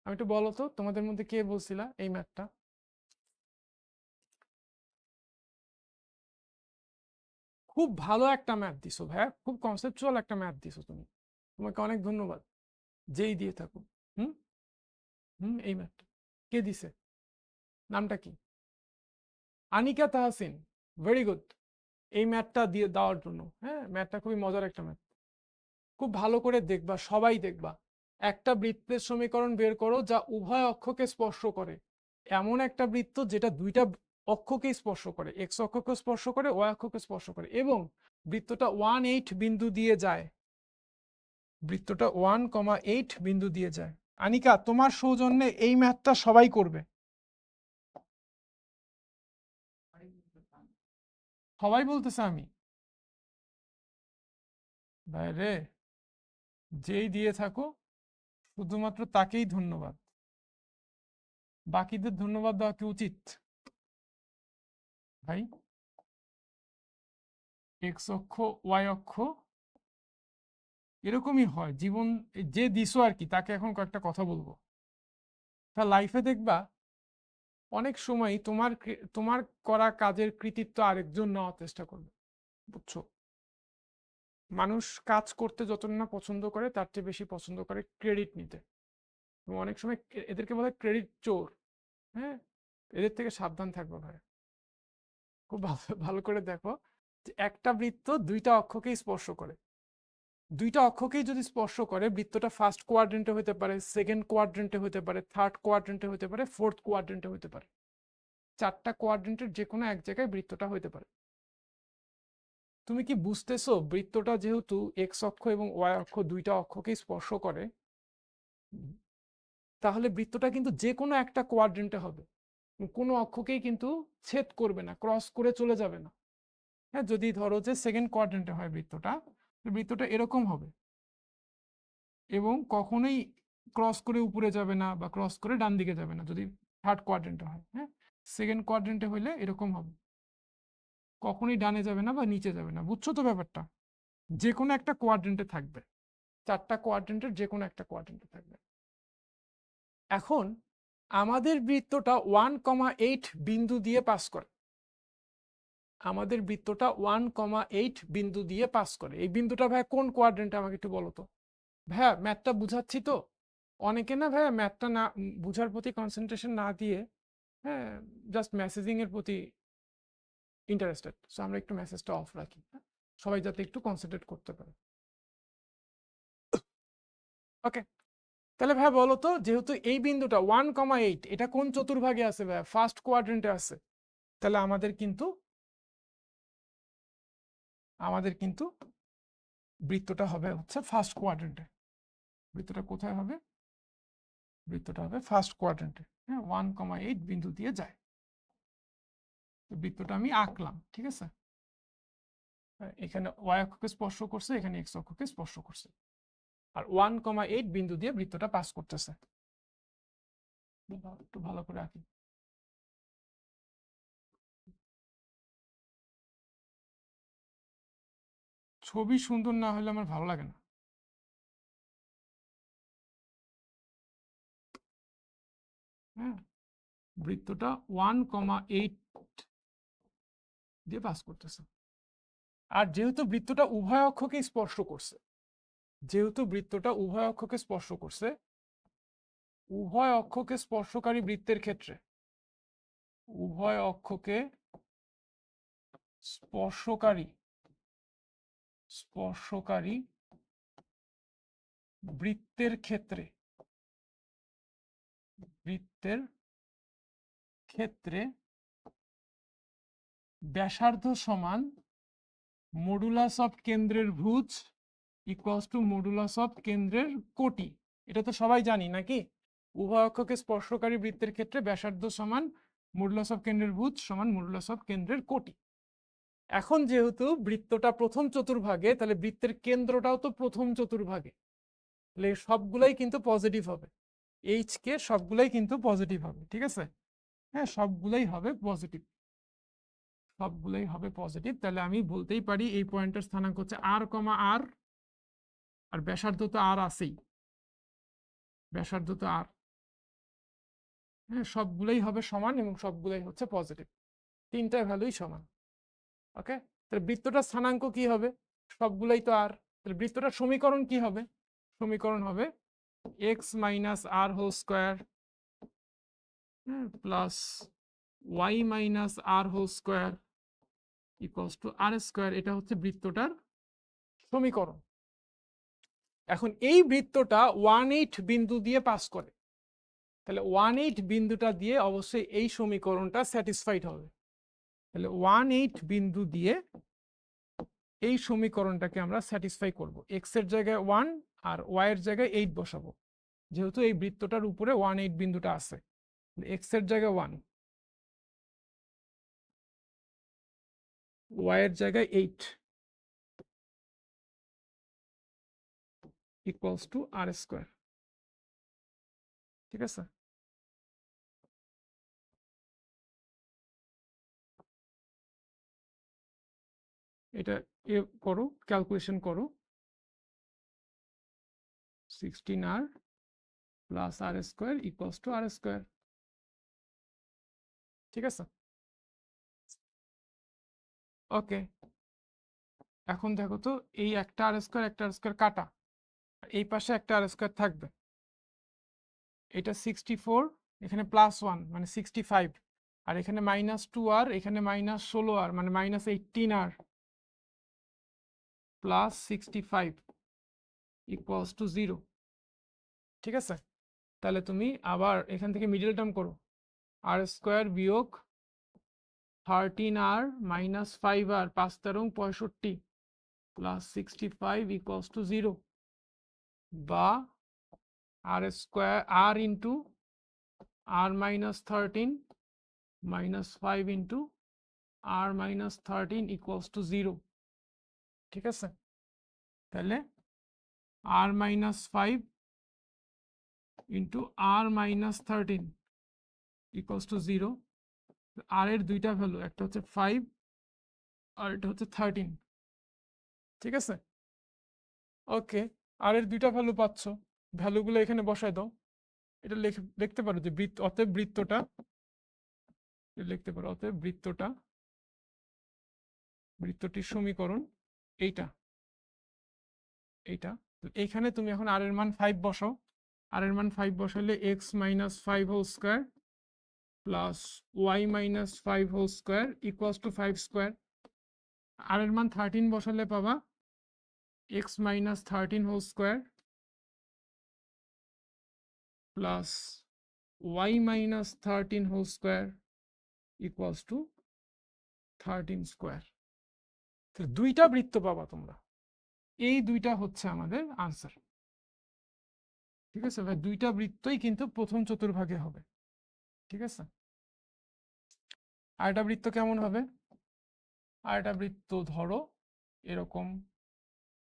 আমি একটু বলো তো তোমাদের মধ্যে কে বলছিলা এই ম্যাথটা। খুব ভালো একটা ম্যাথ দিছো ভাইয়া, খুব কনসেপচুয়াল একটা ম্যাথ দিছো তুমি, তোমাকে অনেক ধন্যবাদ যেই দিয়ে থাকো। হুম হুম এই ম্যাথটা কে দিছে, নামটা কি? আনিকা তাহসিন, ভেরি গুড, এই ম্যাথটা দিয়ে দেওয়ার জন্য। হ্যাঁ, ম্যাথটা খুবই মজার একটা ম্যাথ, খুব ভালো করে দেখবা, সবাই দেখবা। একটা বৃত্তের সমীকরণ বের করো যা উভয় অক্ষকে স্পর্শ করে, এমন একটা বৃত্ত যেটা দুইটা অক্ষকেই স্পর্শ করে, এক্স অক্ষকে স্পর্শ করে, ওয়াই অক্ষকে স্পর্শ করে, এবং বৃত্তটা 1,8 বিন্দু দিয়ে যায়, বৃত্তটা 1,8 বিন্দু দিয়ে যায়। আনিকা, তোমার সৌজন্যে এই ম্যাথটা সবাই করবে, সবাই বলতেছে আমি, বাইরে যেই দিয়ে থাকো শুধুমাত্র তাকেই ধন্যবাদ, বাকিদের ধন্যবাদ দেওয়া কি উচিত ভাই? এক্স অক্ষ ওয়াই অক্ষ এরকমই হয় জীবন, যে দিছো আর কি তাকে এখন কয়েকটা কথা বলবো। তা লাইফে দেখবা অনেক সময় তোমার করা কাজের কৃতিত্ব আরেকজন নেওয়ার চেষ্টা করবে, বুঝছো? মানুষ কাজ করতে যত না পছন্দ করে তার চেয়ে বেশি পছন্দ করে ক্রেডিট নিতে। অনেক সময় এদেরকে বলে ক্রেডিট চোর। হ্যাঁ, এদের থেকে সাবধান থাকবো ভাই। খুব ভালো ভালো করে দেখো যে একটা বৃত্ত দুইটা অক্ষকেই স্পর্শ করে। দুইটা অক্ষকেই যদি স্পর্শ করে, বৃত্তটা ফার্স্ট কোয়াড্রেন্টে হতে পারে, সেকেন্ড কোয়াড্রেন্টে হতে পারে, থার্ড কোয়াড্রেন্টে হতে পারে, ফোর্থ কোয়াড্রেন্টে হতে পারে। চারটা কোয়াড্রেন্টের যে কোনো এক জায়গায় বৃত্তটা হতে পারে। তুমি কি বুঝতেছো? বৃত্তটা যেহেতু এক্স অক্ষ এবং ওয়াই অক্ষ দুইটা অক্ষকেই স্পর্শ করে, তাহলে বৃত্তটা কিন্তু যে কোনো একটা কোয়াড্রেন্টে হবে, কোনো অক্ষকেই কিন্তু ছেদ করবে না, ক্রস করে চলে যাবে না। হ্যাঁ, যদি ধরো যে সেকেন্ড কোয়াড্রেন্টে হয় বৃত্তটা, বৃত্তটা এরকম হবে এবং কখনোই ক্রস করে উপরে যাবে না বা ক্রস করে ডান দিকে যাবে না যদি থার্ড কোয়াড্রেন্টে হয়। হ্যাঁ, সেকেন্ড কোয়াড্রেন্টে হইলে এরকম হবে, কখনোই ডানে যাবে না বা নিচে যাবে না। বুঝছো তো ব্যাপারটা? যে কোনো একটা কোয়াড্রেন্টে থাকবে, চারটা কোয়াড্রেন্টের যে কোনো একটা কোয়াড্রেন্টে থাকবে। এখন আমাদের বৃত্তটা 1,8 বিন্দু দিয়ে পাস করে। আমাদের বৃত্তটা 1,8 বিন্দু দিয়ে পাস করে। এই বিন্দুটা ভাই কোন কোয়াড্রেন্টে আমাকে একটু বলো তো। ভাইয়া ম্যাথটা বুঝাচ্ছি তো, অনেকে না ভাইয়া ম্যাথটা না বুঝার প্রতি কনসেন্ট্রেশন না দিয়ে, হ্যাঁ, জাস্ট মেসেজিং এর প্রতি ইন্টারেস্টেড। সো আমরা একটু মেসেজটা অফ রাখি, সবাই যাতে একটু কনসেন্ট্রেট করতে পারে। ওকে, তাহলে ভাই বলো তো, যেহেতু এই বিন্দুটা 1,8 এটা কোন চতুর্ভাগে আছে ভাই? ফার্স্ট কোয়াড্রেন্টে আছে। তাহলে আমাদের কিন্তু বৃত্তটা হবে হচ্ছে ফার্স্ট কোয়াড্রেন্টে। বৃত্তটা কোথায় হবে? বৃত্তটা হবে ফার্স্ট কোয়াড্রেন্টে। হ্যাঁ, 1,8 বিন্দু দিয়ে যায়। তো বৃত্তটা আমি আঁকলাম, ঠিক আছে? এখানে ওয়াই অক্ষকে স্পর্শ করছে, এখানে এক্স অক্ষকে স্পর্শ করছে, আর 1,8 বিন্দু দিয়ে বৃত্তটা পাস করতেছে। একটু ভালো করে আঁকি। ছবি সুন্দর না হলে আমার ভালো লাগে না। হ্যাঁ, বৃত্তটা 1,8 দিয়ে পাস করতেছে। আর যেহেতু বৃত্তটা উভয় অক্ষকে স্পর্শ করছে, যেহেতু বৃত্তটা উভয় অক্ষকে স্পর্শ করছে, উভয় অক্ষকে স্পর্শকারী বৃত্তের ক্ষেত্রে, উভয় অক্ষকে স্পর্শকারী বৃত্তের ক্ষেত্রে ব্যাসার্ধ সমান মডুলাস অফ কেন্দ্রের ভুজ ইকুয়ালস টু মডুলাস অফ কেন্দ্রের কোটি। এটা তো সবাই জানি নাকি? উভয় অক্ষকে স্পর্শকারী বৃত্তের ক্ষেত্রে ব্যাসার্ধ সমান মডুলাস অফ কেন্দ্রের ভুজ সমান মডুলাস অফ কেন্দ্রের কোটি। এখন যেহেতু বৃত্তটা প্রথম চতুর্ভাগে, তাহলে বৃত্তের কেন্দ্রটাও তো প্রথম চতুর্ভাগে, তাহলে সবগুলাই কিন্তু পজিটিভ হবে। এইচ কে সবগুলাই কিন্তু পজিটিভ হবে, ঠিক আছে? হ্যাঁ, সবগুলাই হবে পজিটিভ, সবগুলাই হবে পজিটিভ। তাহলে আমি বলতেই পারি এই পয়েন্টের স্থানাঙ্ক হচ্ছে আর, আর ব্যাসার্ধ তো আর আছেই, ব্যাসার্ধ তো আর। হ্যাঁ, সবগুলোই হবে সমান এবং সবগুলোই হচ্ছে পজিটিভ, তিনটা ভ্যালুই সমান। ওকে, তাহলে বৃত্তটার স্থানাঙ্ক কি হবে? সবগুলোই তো আর, তাহলে বৃত্তটার সমীকরণ কি হবে? সমীকরণ হবে x minus r whole square plus y minus r whole square equals to r square. এটা হচ্ছে বৃত্তটার সমীকরণ। এখন এই বৃত্তটা 1,8 বিন্দু দিয়ে পাস করে, তাহলে 1,8 বিন্দুটা দিয়ে অবশ্যই এই সমীকরণটা স্যাটিসফাইড হবে। তাহলে 1,8 বিন্দু দিয়ে এই সমীকরণটাকে আমরা স্যাটিসফাই করব। এক্স এর জায়গায় 1 আর ওয়াই এর জায়গায় 8 বসাবো, যেহেতু এই বৃত্তটার উপরে 1,8 বিন্দুটা আছে। এক্স এর জায়গায় 1, ওয়াই এর জায়গায় 8 ইকুয়ালস টু আর স্কোয়ার, ঠিক আছে? এটা করো, ক্যালকুলেশন করো। 16r plus r square equals to r square. ঠিক আছে? ওকে, এখন দেখো তো, এই একটা আর স্কোয়ার একটা আর স্কোয়ার কাটা, এই পাশে একটা আর স্কোয়ার থাকবে, এটা 64, এখানে +1 মানে 65, আর এখানে -2 আর এখানে -16 আর মানে -18 আর +65 ইকুয়ালস টু 0। ঠিক আছে, তাহলে তুমি আবার এখান থেকে মিডল টার্ম করো, আর স্কোয়ার বিয়োগ 13 আর -5 আর 5 13 65 +65 ইকুয়ালস টু 0, বা R square R into R -13 -5 into R -13 equals to 0। ঠিক আছে, তাহলে R -5 into R -13 equals to 0। R এর দুইটা ভ্যালু, একটা হচ্ছে 5 আর এটা হচ্ছে 13। ঠিক আছে, ওকে, আর এর দুইটা ভ্যালু পাচ্ছ, ভ্যালুগুলো এখানে বসায় দাও। এটা লিখতে পারো যে অতএব বৃত্তটা, লিখতে পারো অতএব বৃত্তটির সমীকরণ এইটা, এইটা। এইখানে তুমি এখন আর এর মান 5 বসাও, আর এর মান 5 বসালে x - 5 whole square plus y - 5 whole square equals to 5 square. আর এর মান 13 বসালে পাবা x - 13 whole square plus y - 13 whole square equals to 13 square. দুইটা বৃত্ত পাবা তোমরা, এই দুইটা হচ্ছে আমাদের আনসার। ঠিক আছে ভাই, দুইটা বৃত্তই কিন্তু প্রথম চতুর্ভাগে হবে। ঠিক আছে, আরেকটা বৃত্ত কেমন হবে? আরেকটা বৃত্ত ধরো এরকম,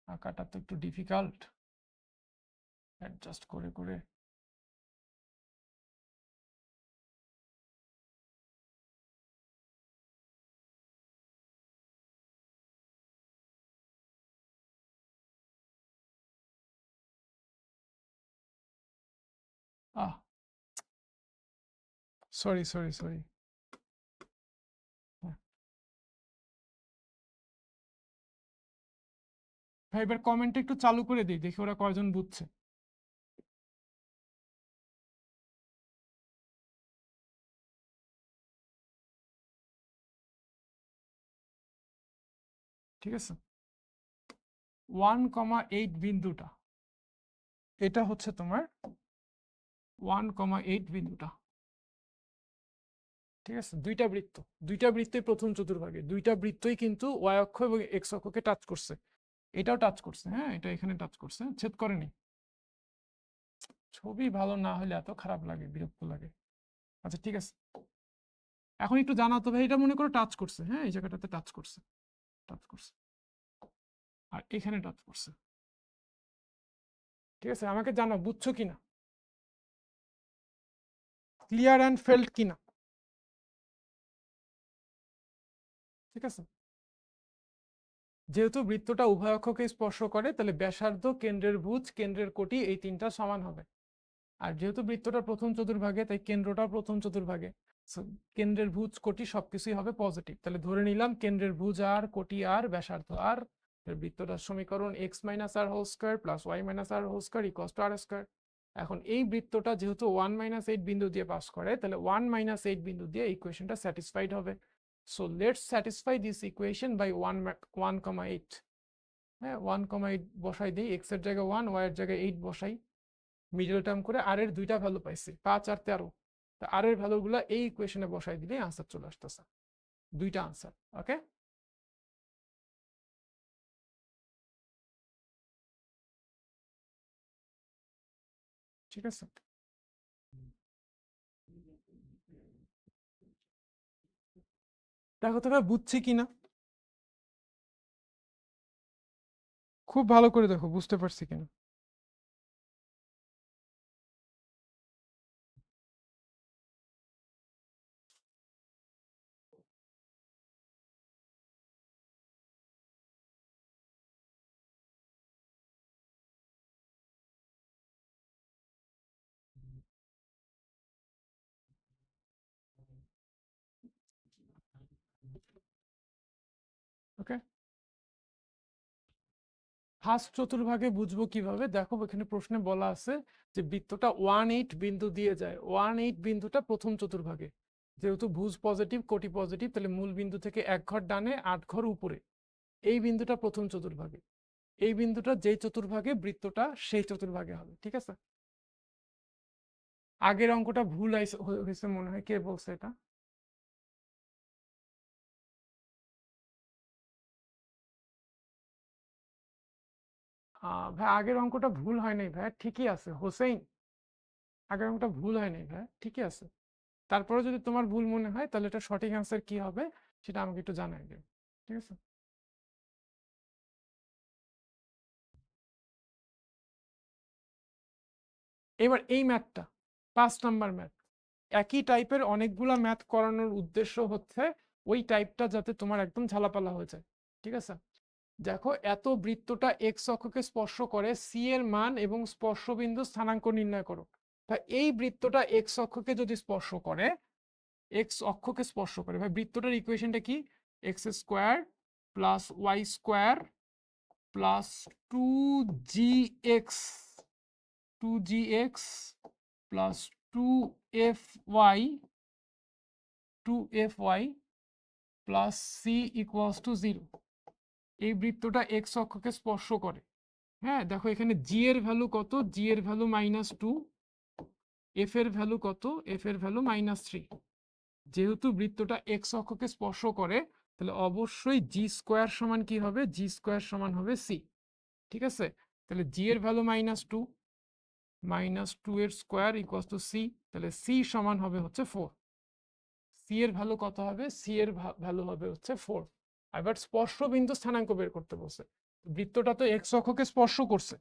আঁকাটা তো একটু ডিফিকাল্ট, অ্যাডজাস্ট করে করে। আহ সরি সরি সরি, ভাই এবার কমেন্ট একটু চালু করে দিই, দেখি ওরা কয়জন বুঝছে। ঠিক আছে, 1,8 বিন্দুটা, এটা হচ্ছে তোমার 1,8 বিন্দুটা। ঠিক আছে, দুইটা বৃত্ত, দুইটা বৃত্তই প্রথম চতুর্ভাগে, দুইটা বৃত্তই কিন্তু ওয়াই অক্ষ এবং এক্স অক্ষকে টাচ করছে, এটাও টাচ করছে, হ্যাঁ এটা এখানে টাচ করছে, ছেদ করেনি। ছবি ভালো না হলে এত খারাপ লাগে, বিরক্ত লাগে। আচ্ছা ঠিক আছে, এখন একটু জানাও তো ভাই, এটা মনে করো টাচ করছে, হ্যাঁ এই জায়গাটাতে টাচ করছে, টাচ করছে, আর এখানে টাচ করছে। ঠিক আছে, আমাকে জানাও বুঝছো কিনা, ক্লিয়ার অ্যান্ড ফেল্ট কিনা। ঠিক আছে, যেহেতু বৃত্তটা উভয় অক্ষকে স্পর্শ করে, তাহলে ব্যাসার্ধ, কেন্দ্রের ভুজ, কেন্দ্রের কোটি, এই তিনটা সমান হবে। আর যেহেতু বৃত্তটা প্রথম চতুর্ভাগে, তাই কেন্দ্রটা প্রথম চতুর্ভাগে, কেন্দ্রের ভুজ কোটি সবকিছুই হবে পজিটিভ। তাহলে ধরে নিলাম কেন্দ্রের ভুজ আর, কোটি আর, ব্যাসার্ধ আর, বৃত্তটার সমীকরণ x - r whole square plus y - r whole square equals to r square. এখন এই বৃত্তটা যেহেতু 1 - 8 বিন্দু দিয়ে পাস করে, তাহলে 1 - 8 বিন্দু দিয়ে ইকুয়েশনটা স্যাটিসফাইড হবে। So let's satisfy this equation by 1,8। হ্যাঁ 1,8 বসাই দিই, x এর জায়গায় 1, y এর জায়গায় 8 বসাই, মিডল টার্ম করে আর এর দুইটা ভ্যালু পাইছি 5 আর 13। তা আর এর ভ্যালুগুলো এই ইকুয়েশনে বসাই দিলে আনসার চলে আসতেছে, দুইটা আনসার। ওকে, ঠিক আছে, দেখো তো ভাই বুঝছি কিনা, খুব ভালো করে দেখো বুঝতে পারছি কিনা। ওকে, ফার্স্ট চতুর্ভাগে বুঝবো কিভাবে? দেখো এখানে প্রশ্নে বলা আছে যে বৃত্তটা 1-8 বিন্দু দিয়ে যায়। 1-8 বিন্দুটা প্রথম চতুর্ভাগে, যেহেতু ভুজ পজিটিভ কোটি পজিটিভ, তাহলে মূল বিন্দু থেকে 1 ঘর ডানে 8 ঘর উপরে, এই বিন্দুটা প্রথম চতুর্ভাগে। এই বিন্দুটা যেই চতুর্ভাগে বৃত্তটা সেই চতুর্ভাগে হবে। ঠিক আছে, আগের অঙ্কটা ভুল হয়েছে মনে হয়, কে বলছে এটা? ভাই আগের অঙ্কটা ভুল হয় নাই ভাই, ঠিকই আছে হোসেন, আগের অঙ্কটা ভুল হয় নাই ভাই, ঠিকই আছে। তারপরে যদি তোমার ভুল মনে হয় তাহলে এটা সঠিক অ্যান্সার কি হবে সেটা আমাকে একটু জানাই দিও। ঠিক আছে, এবার এই ম্যাথটা 5 নাম্বার ম্যাথ, একই টাইপের অনেকগুলা ম্যাথ করানোর উদ্দেশ্য হচ্ছে ওই টাইপটা যাতে তোমার একদম ঝালাপালা হয়ে যায়। ঠিক আছে, দেখো এত বৃত্তটা এক্স অক্ষকে স্পর্শ করে, সি এর মান এবং স্পর্শবিন্দু স্থানাঙ্ক নির্ণয় করো। তা এই বৃত্তটা এক্স অক্ষকে যদি স্পর্শ করে, এক্স অক্ষকে স্পর্শ করে, ভাই বৃত্তটার ইকুয়েশনটা কি? X square plus Y square plus 2gx 2gx plus 2fy 2fy plus C equals to 0। এই বৃত্তটা এক্স অক্ষকে স্পর্শ করে। হ্যাঁ দেখো এখানে জি এর ভ্যালু কত? জি এর ভ্যালু -2, এফ এর ভ্যালু কত? এফ এর ভ্যালু -3। যেহেতু বৃত্তটা এক্স অক্ষকে স্পর্শ করে, তাহলে অবশ্যই জি স্কোয়ার সমান কি হবে? জি স্কোয়ার সমান হবে সি। ঠিক আছে, তাহলে জি এর ভ্যালু -2, -2 এর স্কোয়ার ইকুয়ালস টু সি, তাহলে সি সমান হবে হচ্ছে 4। সি এর ভ্যালু কত হবে? সি এর ভ্যালু হবে হচ্ছে 4। এবার স্পর্শ বিন্দু স্থানাঙ্ক বের করতে বলছে, বৃত্তটা তো এক্স অক্ষকে স্পর্শ করছে,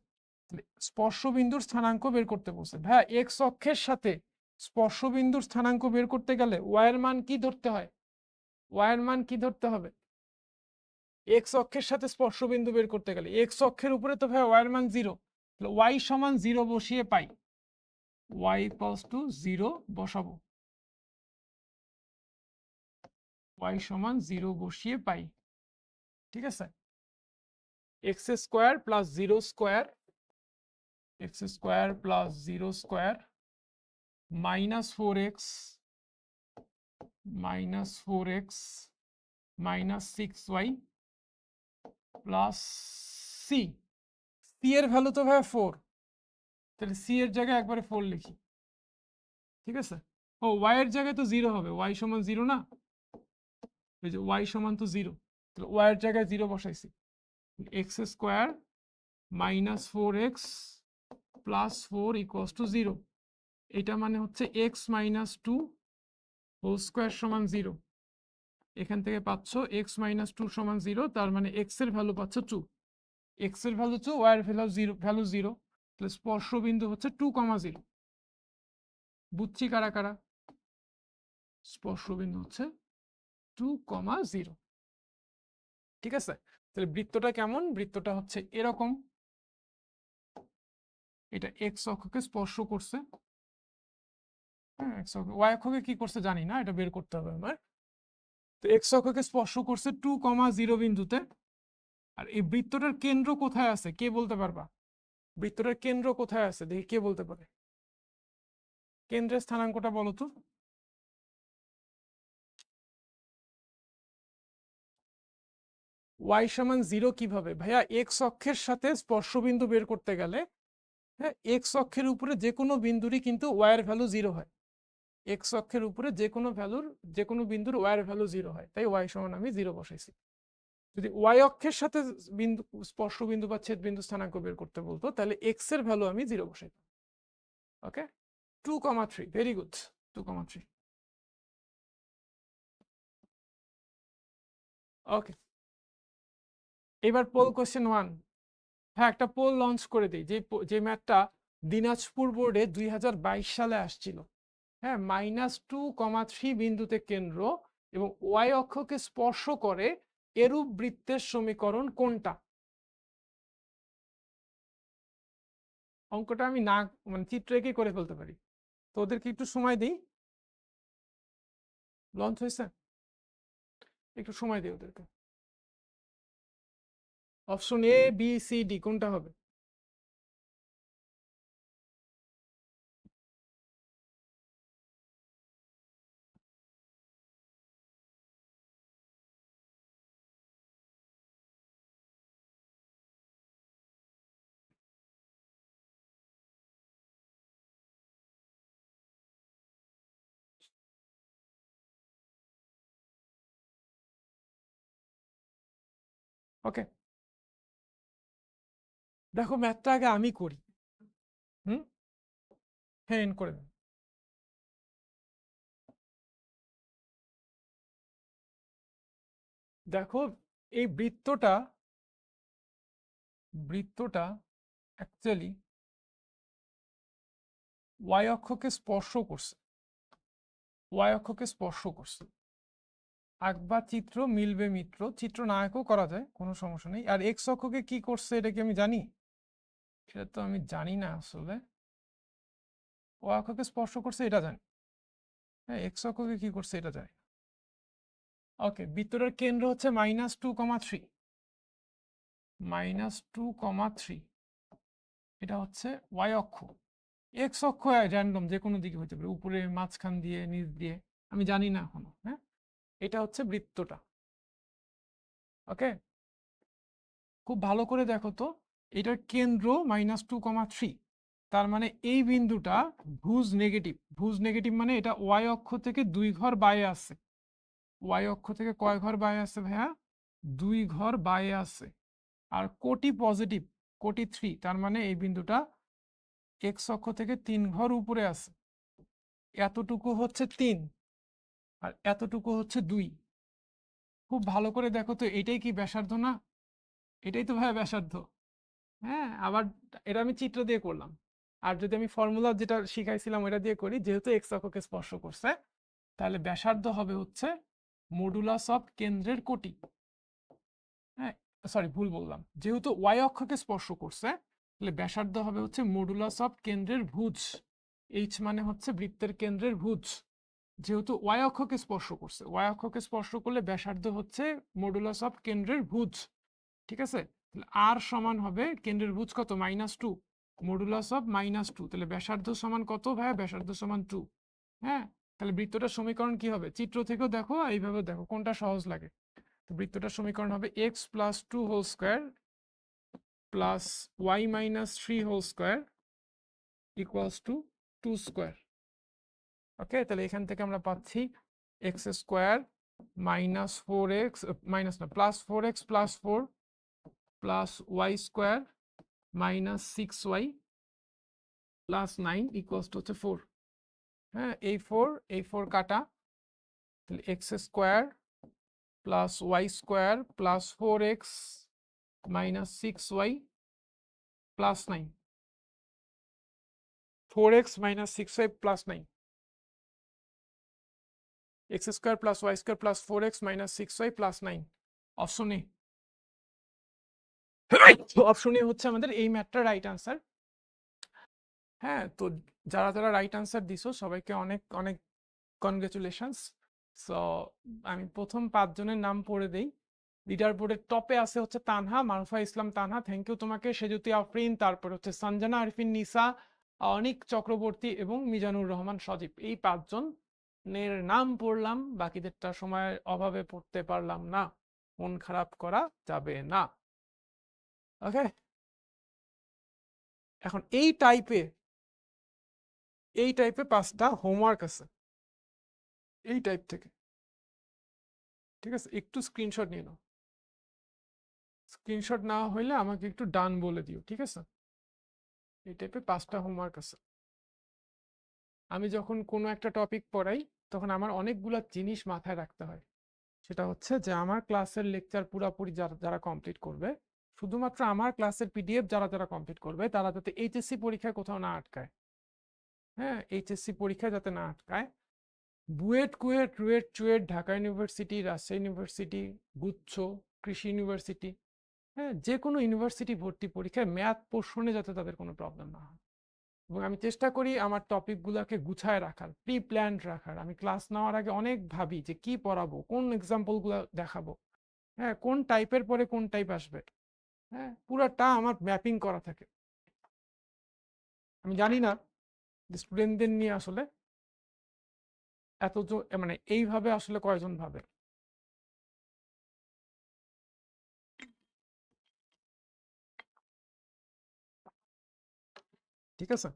স্পর্শ বিন্দুর স্থানাঙ্ক বের করতে বলছে। ভাই এক্স অক্ষের সাথে স্পর্শ বিন্দুর স্থানাঙ্ক বের করতে গেলে ওয়াই এর মান কি ধরতে হয়? ওয়াই এর মান কি ধরতে হবে? এক্স অক্ষের সাথে স্পর্শ বিন্দু বের করতে গেলে এক্স অক্ষের উপরে তো ভাই ওয়াই এর মান 0, তাহলে ওয়াই সমান 0 বসিয়ে পাই, ওয়াই ইকুয়ালস টু 0 বসাবো, ওয়াই সমান 0 বসিয়ে পাই। ঠিক আছে, x square plus 0 square, x square plus 0 square -4x -4x -6y plus C. C এর ভ্যালু তো ভাই 4, তাহলে সি এর জায়গায় একবারে 4 লিখি। ঠিক আছে, ও ওয়াই এর জায়গায় তো 0 হবে, ওয়াই সমান 0 না, এই যে ওয়াই সমান তো 0, তাহলে ওয়াই এর জায়গায় 0 বসাইছি। X square -4x plus 4 equals to 0, এটা মানে হচ্ছে এক্স -2 হোল স্কোয়ার সমান 0। এখান থেকে পাচ্ছ এক্স -2 সমান 0, তার মানে এক্স এর ভ্যালু পাচ্ছ 2, এক্স এর ভ্যালু 2, ওয়াই এর ভ্যালু 0, তাহলে স্পর্শ বিন্দু হচ্ছে 2,0। বুঝছি কারা কারা? স্পর্শ বিন্দু হচ্ছে 2,0। ঠিক আছে, তাহলে বৃত্তটা কেমন? বৃত্তটা হচ্ছে এরকম, এটা এক্স অক্ষকে স্পর্শ করছে। হ্যাঁ, এক্স অক্ষ, ওয়াই অক্ষকে কি করছে জানি না, এটা বের করতে হবে আমার। তো এক্স অক্ষকে স্পর্শ করছে 2,0 বিন্দুতে। আর এই বৃত্তটার কেন্দ্র কোথায় আছে কে বলতে পারবা? বৃত্তটার কেন্দ্র কোথায় আছে দেখি কে বলতে পারে? কেন্দ্রের স্থানাঙ্কটা বলো তো। ওয়াই সমান 0 কিভাবে ভাইয়া? এক্স অক্ষের সাথে স্পর্শবিন্দু বের করতে গেলে, হ্যাঁ এক্স অক্ষের উপরে যে কোনো বিন্দুরই কিন্তু ওয়াই এর ভ্যালু 0 হয়। এক্স অক্ষের উপরে যে কোনো বিন্দুর ওয়াই এর ভ্যালু 0 হয়, তাই ওয়াই সমান আমি 0 বসাইছি। যদি ওয়াই অক্ষের সাথে বিন্দু স্পর্শ বিন্দু বা ছেদ বিন্দু স্থানাঙ্ক বের করতে বলতো, তাহলে এক্স এর ভ্যালু আমি 0 বসাইতাম। ওকে, 2,3, ভেরি গুড, 2,3। ওকে, এবার পোল কোশ্চেন 1। হ্যাঁ একটা পোল লঞ্চ করে দিই, যে ম্যাথটা দিনাজপুর বোর্ডে 2022 সালে আসছিল। হ্যাঁ -2,3 বিন্দুতে কেন্দ্র এবং ওয়াই অক্ষকে স্পর্শ করে এরূপ বৃত্তের সমীকরণ কোনটা? অঙ্কটা আমি না মানে চিত্র এঁকেই করে ফেলতে পারি, তো ওদেরকে একটু সময় দিই। লঞ্চ হয়েছে, একটু সময় দিই ওদেরকে। Option A B C D কোনটা হবে? ওকে, দেখো ম্যাথটা আগে আমি করি। হুম, হ্যাঁ এন্ড করে দেন। দেখো এই বৃত্তটা অ্যাকচুয়ালি ওয়াই অক্ষকে স্পর্শ করছে, ওয়াই অক্ষকে স্পর্শ করছে। আঁকবা চিত্র মিলবে মিত্র, চিত্র না আঁকেও করা যায়, কোনো সমস্যা নেই। আর এক্স অক্ষকে কি করছে এটা কি আমি জানি? সেটা তো আমি জানি না আসলে। ওয়াই অক্ষকে স্পর্শ করছে এটা জানি, হ্যাঁ এক্স অক্ষকে কি করছে এটা জানি। ওকে, বৃত্তটার কেন্দ্র হচ্ছে -2,3, -2,3, এটা হচ্ছে ওয়াই অক্ষ। এক্স অক্ষ র্যান্ডম যে কোনো দিকে হতে পারে, উপরে, মাঝখান দিয়ে, নিচ দিয়ে, আমি জানি না এখনো। হ্যাঁ, এটা হচ্ছে বৃত্তটা। ওকে, খুব ভালো করে দেখো তো, এটার কেন্দ্র -2,3, তার মানে এই বিন্দুটা ভুজ নেগেটিভ। ভুজ নেগেটিভ মানে এটা ওয়াই অক্ষ থেকে 2 ঘর বাইরে আছে। ওয়াই অক্ষ থেকে কয় ঘর বাইরে আছে ভাইয়া? 2 ঘর বাইরে আছে। আর কোটি পজিটিভ, কোটি 3, তার মানে এই বিন্দুটা এক্স অক্ষ থেকে 3 ঘর উপরে আছে। এতটুকু হচ্ছে 3 আর এতটুকু হচ্ছে 2। খুব ভালো করে দেখো তো, এটাই কি ব্যাসার্ধ না? এটাই তো ভাইয়া ব্যাসার্ধ। হ্যাঁ, আবার এটা আমি চিত্র দিয়ে করলাম। আর যদি আমি ফর্মুলা যেটা শিখাইছিলাম ওটা দিয়ে করি, যেহেতু এক্স অক্ষকে স্পর্শ করছে, তাহলে ব্যাসার্ধ হবে হচ্ছে মডুলাস অফ কেন্দ্রের কোটি। হ্যাঁ, সরি ভুল বললাম, যেহেতু ওয়াই অক্ষকে স্পর্শ করছে তাহলে ব্যাসার্ধ হবে হচ্ছে মডুলাস অফ কেন্দ্রের ভুজ। এইচ মানে হচ্ছে বৃত্তের কেন্দ্রের ভুজ। যেহেতু ওয়াই অক্ষকে স্পর্শ করছে, ওয়াই অক্ষকে স্পর্শ করলে ব্যাসার্ধ হচ্ছে মডুলাস অফ কেন্দ্রের ভুজ। ঠিক আছে, তাহলে আর সমান হবে কেন্দ্রের ভুজ কত? -2, মডুলাস অফ -2, তাহলে ব্যাসার্ধ সমান কত ভাইয়া? ব্যাসার্ধ সমান 2। হ্যাঁ, তাহলে বৃত্তটার সমীকরণ কি হবে? চিত্র থেকেও দেখো, এইভাবে দেখো কোনটা সহজ লাগে। তো বৃত্তটার সমীকরণ হবে x + 2 whole square plus y - 3 whole square equals to 2 square. Okay, তাহলে এখান থেকে আমরা পাচ্ছি x স্কয়ার -4x মাইনাস না plus 4x plus 4 plus y square -6y plus 9 equals to হচ্ছে 4। হ্যাঁ, এই 4 কাটা, তাহলে x square plus y square plus 4x - 6y plus 9, 4x - 6y plus 9, x square plus y square plus 4x - 6y plus 9। Option A, option A হচ্ছে আমাদের এই ম্যাথটার রাইট আনসার। হ্যাঁ, তো যারা যারা রাইট আনসার দিছো সবাইকে অনেক অনেক কনগ্রেচুলেশনস। সো আমি প্রথম 5 জনের নাম পড়ে দেই। লিডার বোর্ডের টপে আছে হচ্ছে তানহা, মারুফা ইসলাম তানহা, থ্যাংক ইউ তোমাকে। সেজুতি আফরিন, তারপর হচ্ছে সঞ্জনা আরফিন নিসা, অনিক চক্রবর্তী এবং মিজানুর রহমান সজীব। এই 5 জনের নাম পড়লাম, বাকিদেরটা সময়ের অভাবে পড়তে পারলাম না, মন খারাপ করা যাবে না। ওকে, এখন এই টাইপে 5টা হোমওয়ার্ক আছে এই টাইপ থেকে। ঠিক আছে, একটু স্ক্রিনশট নিয়ে নাও। স্ক্রিনশট না হইলে আমাকে একটু ডান বলে দিও, ঠিক আছে? এই টাইপে 5টা হোমওয়ার্ক আছে। আমি যখন কোনো একটা টপিক পড়াই তখন আমার অনেকগুলো জিনিস মাথায় রাখতে হয়। সেটা হচ্ছে যে আমার ক্লাসের লেকচার পুরাপুরি যারা যারা কমপ্লিট করবে, শুধুমাত্র আমার ক্লাসের পিডিএফ যারা যারা কমপ্লিট করবে, তারা যাতে এইচএসসি পরীক্ষায় কোথাও না আটকায়। হ্যাঁ, এইচএসসি পরীক্ষায় যাতে না আটকায়। বুয়েট, কুয়েট, রুয়েট, চুয়েট, ঢাকা ইউনিভার্সিটি, রাজশাহী ইউনিভার্সিটি, গুচ্ছ, কৃষি ইউনিভার্সিটি, হ্যাঁ যে কোনো ইউনিভার্সিটি ভর্তি পরীক্ষায় ম্যাথ পোর্শনে যাতে তাদের কোনো প্রবলেম না হয়। এবং আমি চেষ্টা করি আমার টপিকগুলোকে গুছায় রাখার, প্রি প্ল্যান্ড রাখার। আমি ক্লাস নেওয়ার আগে অনেক ভাবি যে কি পড়াবো, কোন এক্সাম্পলগুলো দেখাবো, হ্যাঁ কোন টাইপের পরে কোন টাইপ আসবে। হ্যাঁ, পুরাটা আমার ম্যাপিং করা থাকে। আমি জানি না যে স্টুডেন্টদের নিয়ে আসলে এত মানে এইভাবে আসলে কয়জন ভাবে। ঠিক আছে,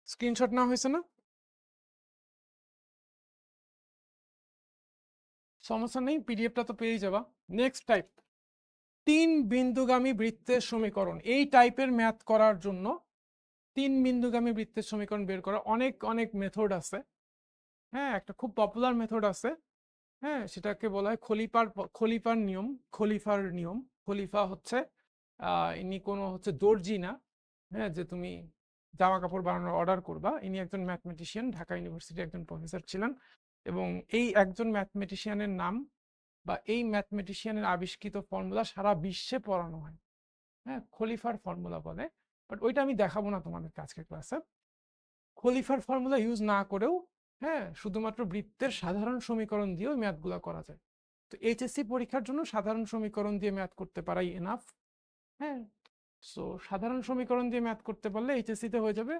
স্ক্রিনশট নেওয়া হয়েছে না? সমস্যা নেই, পিডিএফটা তো পেয়ে যাবা। নেক্সট টাইপ, 3 বিন্দুগামী বৃত্তের সমীকরণ। এই টাইপের ম্যাথ করার জন্য 3 বিন্দুগামী বৃত্তের সমীকরণ বের করা অনেক অনেক মেথড আছে। হ্যাঁ, একটা খুব পপুলার মেথড আছে, হ্যাঁ, সেটাকে বলা হয় খলিফার নিয়ম। খলিফার নিয়ম, খলিফা হচ্ছে ইনি কোনো হচ্ছে দর্জি না, হ্যাঁ, যে তুমি জামা কাপড় বানানোর অর্ডার করবা। ইনি একজন ম্যাথমেটিশিয়ান, ঢাকা ইউনিভার্সিটির একজন প্রফেসর ছিলেন, এবং এই একজন ম্যাথমেটিশিয়ানের নাম বা এই ম্যাথমেটিশিয়ানের আবিষ্কৃত ফর্মুলা সারা বিশ্বে পড়ানো হয়। হ্যাঁ, খলিফার ফর্মুলা বলে, বাট ওইটা আমি দেখাবো না তোমাদের আজকের ক্লাসে। খলিফার ফর্মুলা ইউজ না করেও, হ্যাঁ, শুধুমাত্র বৃত্তের সাধারণ সমীকরণ দিয়েও ম্যাথগুলো করা যায়। তো এইচএসসি পরীক্ষার জন্য সাধারণ সমীকরণ দিয়ে ম্যাথ করতে পারাই এনাফ। হ্যাঁ, সো সাধারণ সমীকরণ দিয়ে ম্যাথ করতে পারলে এইচএসসি তে হয়ে যাবে।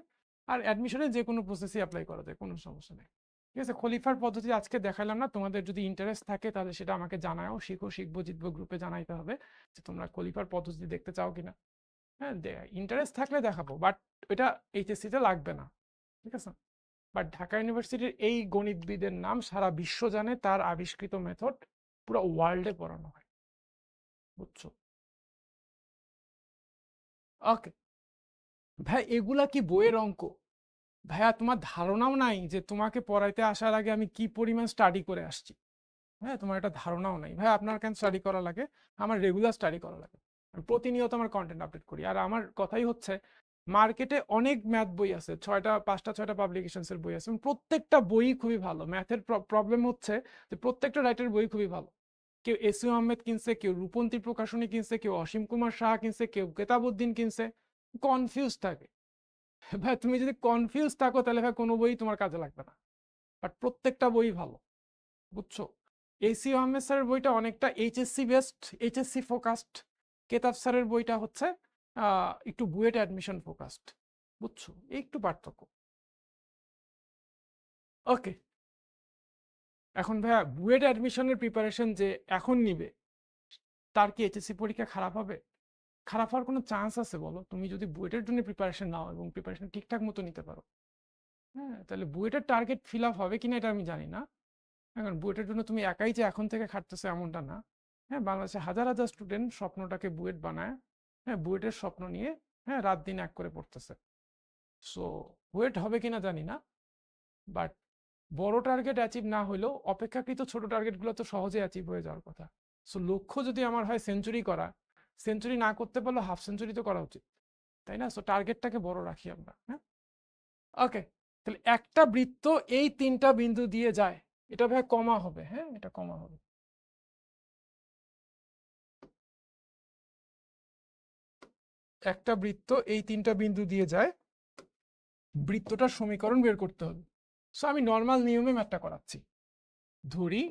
আর অ্যাডমিশনে যে কোনো প্রসেসই অ্যাপ্লাই করা যায়, কোনো সমস্যা নেই। ঠিক আছে, খলিফার পদ্ধতি আজকে দেখালাম না, তোমাদের যদি ইন্টারেস্ট থাকে তাহলে সেটা আমাকে জানাও। শিখবো জিতবো গ্রুপে জানাইতে হবে যে তোমরা খলিফার পদ্ধতি দেখতে চাও কিনা। হ্যাঁ, ইন্টারেস্ট থাকলে দেখাবো, বাট এটা এইচএসসি তে লাগবে না। ঠিক আছে, বাট ঢাকা ইউনিভার্সিটির এই গণিতবিদের নাম সারা বিশ্ব জানে, তার আবিষ্কৃত মেথড পুরো ওয়ার্ল্ডে পড়ানো হয়, বুঝছো? ওকে ভাই, এগুলা কি বইয়ের অঙ্ক? ভাইয়া, তোমার ধারণাও নাই যে তোমাকে পড়াইতে আসার আগে আমি কি পরিমাণ স্টাডি করে আসছি। হ্যাঁ, তোমার একটা ধারণাও নাই। ভাই, আপনার কেন স্টাডি করা লাগে? আমার রেগুলার স্টাডি করা লাগে। আমি প্রতিনিয়ত আমার কন্টেন্ট আপডেট করি। আর আমার কথাই হচ্ছে, মার্কেটে অনেক ম্যাথ বই আছে, 5টা 6টা পাবলিকেশনসের বই আছে, এবং প্রত্যেকটা বই খুবই ভালো। ম্যাথের প্রবলেম হচ্ছে যে প্রত্যেকটা রাইটারের বই খুবই ভালো। কেউ এসইউ আহমেদ কিনছে, কেউ রূপন্তী প্রকাশনী কিনছে, কেউ অসীম কুমার সাহা কিনছে, কেউ কেতাবউদ্দিন কিনছে। কনফিউজ থাকে। ভাই, তুমি যদি কনফিউজ থাকো তাহলে ভাই কোনো বই তোমার কাজে লাগবে না। বাট প্রত্যেকটা বই ভালো, বুঝছো? এসি আহমেদ স্যারের বইটা অনেকটা এইচএসসি বেস্ট, এইচএসসি ফোকাসড। কেতাব স্যারের বইটা হচ্ছে একটু বুয়েট অ্যাডমিশন ফোকাসড, বুঝছো? এই একটু পার্থক্য। ওকে, এখন ভাইয়া, বুয়েট অ্যাডমিশনের প্রিপারেশন যে এখন নিবে, তার কি এইচএসসি পরীক্ষা খারাপ হবে? খারাপ হওয়ার কোনো চান্স আছে বলো? তুমি যদি বুয়েটের জন্য প্রিপারেশন নাও এবং প্রিপারেশন ঠিকঠাক মতো নিতে পারো, হ্যাঁ, তাহলে বুয়েটের টার্গেট ফিল আপ হবে কিনা এটা আমি জানি না। এখন বুয়েটের জন্য তুমি একাই যে এখন থেকে খাটতেছো এমনটা না। হ্যাঁ, বাংলাদেশে হাজার হাজার স্টুডেন্ট স্বপ্নটাকে বুয়েট বানায়, হ্যাঁ, বুয়েটের স্বপ্ন নিয়ে, হ্যাঁ, রাত দিন এক করে পড়তেছে। সো বুয়েট হবে কিনা জানি না, বাট বড় টার্গেট অ্যাচিভ না হলেও অপেক্ষাকৃত ছোট টার্গেটগুলো তো সহজে অ্যাচিভ হয়ে যাওয়ার কথা। সো লক্ষ্য যদি আমার হয় সেঞ্চুরি করা, সেঞ্চুরি না করতে পারলেও হাফ সেঞ্চুরি তো করা উচিত, তাই না? সো টার্গেটটাকে বড় রাখি আমরা, হ্যাঁ। ওকে, তাহলে একটা বৃত্ত এই 3টা বিন্দু দিয়ে যায়, এটা ভাই কমা হবে, হ্যাঁ, এটা কমা হবে। একটা বৃত্ত এই 3টা বিন্দু দিয়ে যায়, বৃত্তটার সমীকরণ বের করতে হবে। সো আমি নর্মাল নিয়মে ম্যাথটা করাচ্ছি। ধরি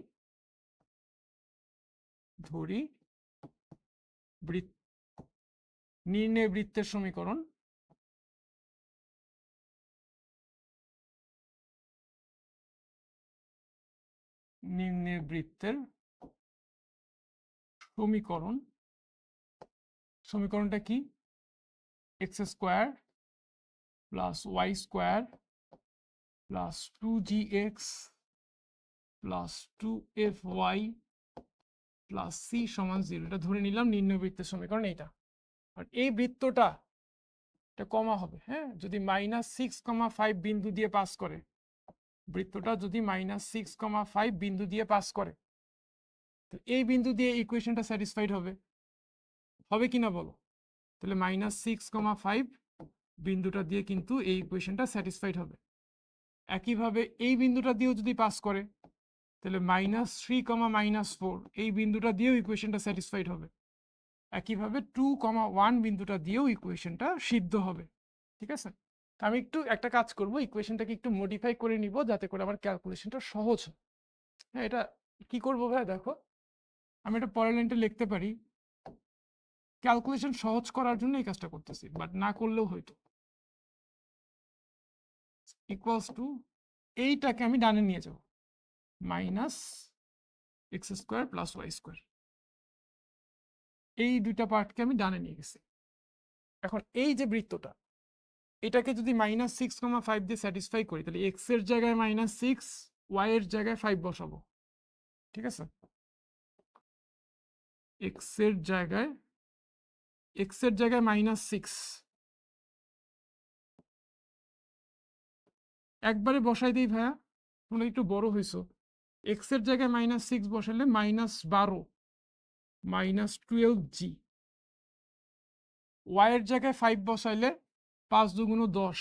ধরি বৃত্ত, নির্ণয় বৃত্তের সমীকরণ। নির্ণয় বৃত্তের সমীকরণ, সমীকরণটা কি? X square plus Y square plus 2gx plus 2fy plus C সমান 0। এটা ধরে নিলাম নির্ণয় বৃত্তের সমীকরণ এইটা। আর এই বৃত্তটা, এটা কমা হবে, হ্যাঁ, যদি -6,5 বিন্দু দিয়ে পাস করে। বৃত্তটা যদি -6,5 বিন্দু দিয়ে পাস করে, তো এই বিন্দু দিয়ে ইকুয়েশনটা স্যাটিসফাইড হবে, হবে কিনা বলো? তাহলে -6,5 বিন্দুটা দিয়ে কিন্তু এই ইকুয়েশনটা স্যাটিসফাইড হবে। একইভাবে এই বিন্দুটা দিয়েও যদি পাস করে, তাহলে -3,-4 এই বিন্দুটা দিয়েও ইকুয়েশনটা স্যাটিসফাইড হবে। একইভাবে 2,1 বিন্দুটা দিয়েও ইকুয়েশনটা সিদ্ধ হবে। ঠিক আছে, আমি একটু একটা কাজ করব, ইকুয়েশনটাকে একটু মডিফাই করে নিব যাতে করে আমার ক্যালকুলেশনটা সহজ হয়। হ্যাঁ, এটা কি করবো ভাই, দেখো, আমি এটা পরের লাইনটা লিখতে পারি। ক্যালকুলেশন সহজ করার জন্য এই কাজটা করতেছি, বাট না করলেও হয়তো। ইকুয়ালস টু এইটাকে আমি ডানে নিয়ে যাব, minus x square plus Y square. এই দুইটা পার্টকে আমি ডানে নিয়ে গেছি। এখন এই যে বৃত্তটা, এটাকে যদি -6,5 দিয়ে স্যাটিসফাই করি, তাহলে এক্স এর জায়গায় -6, ওয়াই এর জায়গায় 5 বসাবো। ঠিক আছে, এক্স এর জায়গায় -6 একবারে বসাই দিই ভাইয়া, তোমরা একটু বড় হইছো। এক্স এর জায়গায় -6 বসালে -12 -12g, ওয়াই এর জায়গায় 5 বসাইলে 5 দুগুণ 10,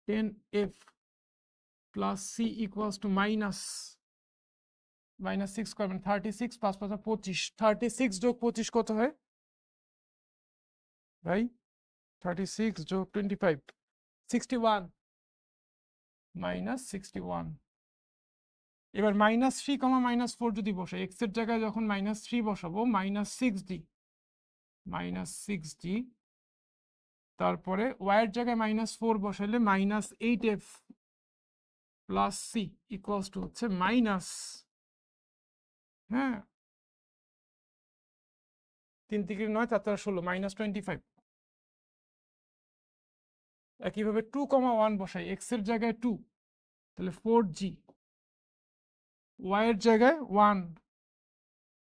10f plus C equals two -6 করবেন 36, 5 5 25, 36 যোগ 25 কত হয় ভাই? 36 যোগ 25 61, -61। এবার -3, -4 যদি বসাই, এক্স এর জায়গায় যখন -3 বসাবো, -6d, তারপরে ওয়াই এর জায়গায় -4 বসাইলে -8f plus C equals to হচ্ছে হ্যাঁ 3 থেকে 9, 4 16, -25। একইভাবে 2,1 বসাই, এক্স এর জায়গায় 2, তাহলে 4g, ওয়াই এর জায়গায় 1,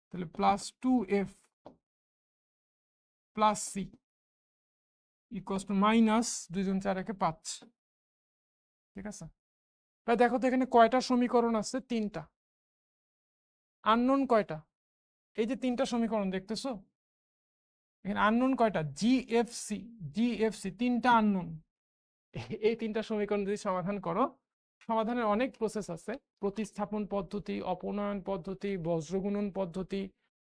তাহলে +2f plus C equals to -2 × 4 = 5। ঠিক আছে, তাই দেখো তো এখানে কয়টা সমীকরণ আছে? 3টা। আননোন কয়টা? এই যে 3টা সমীকরণ দেখতেছো, এখানে আননোন কয়টা? জিএফসি, 3টা আননোন। এই 3টা সমীকরণ যদি সমাধান করো, সমাধানের অনেক প্রসেস আছে, প্রতিস্থাপন পদ্ধতি, অপনয়ন পদ্ধতি, বজ্রগুণন পদ্ধতি,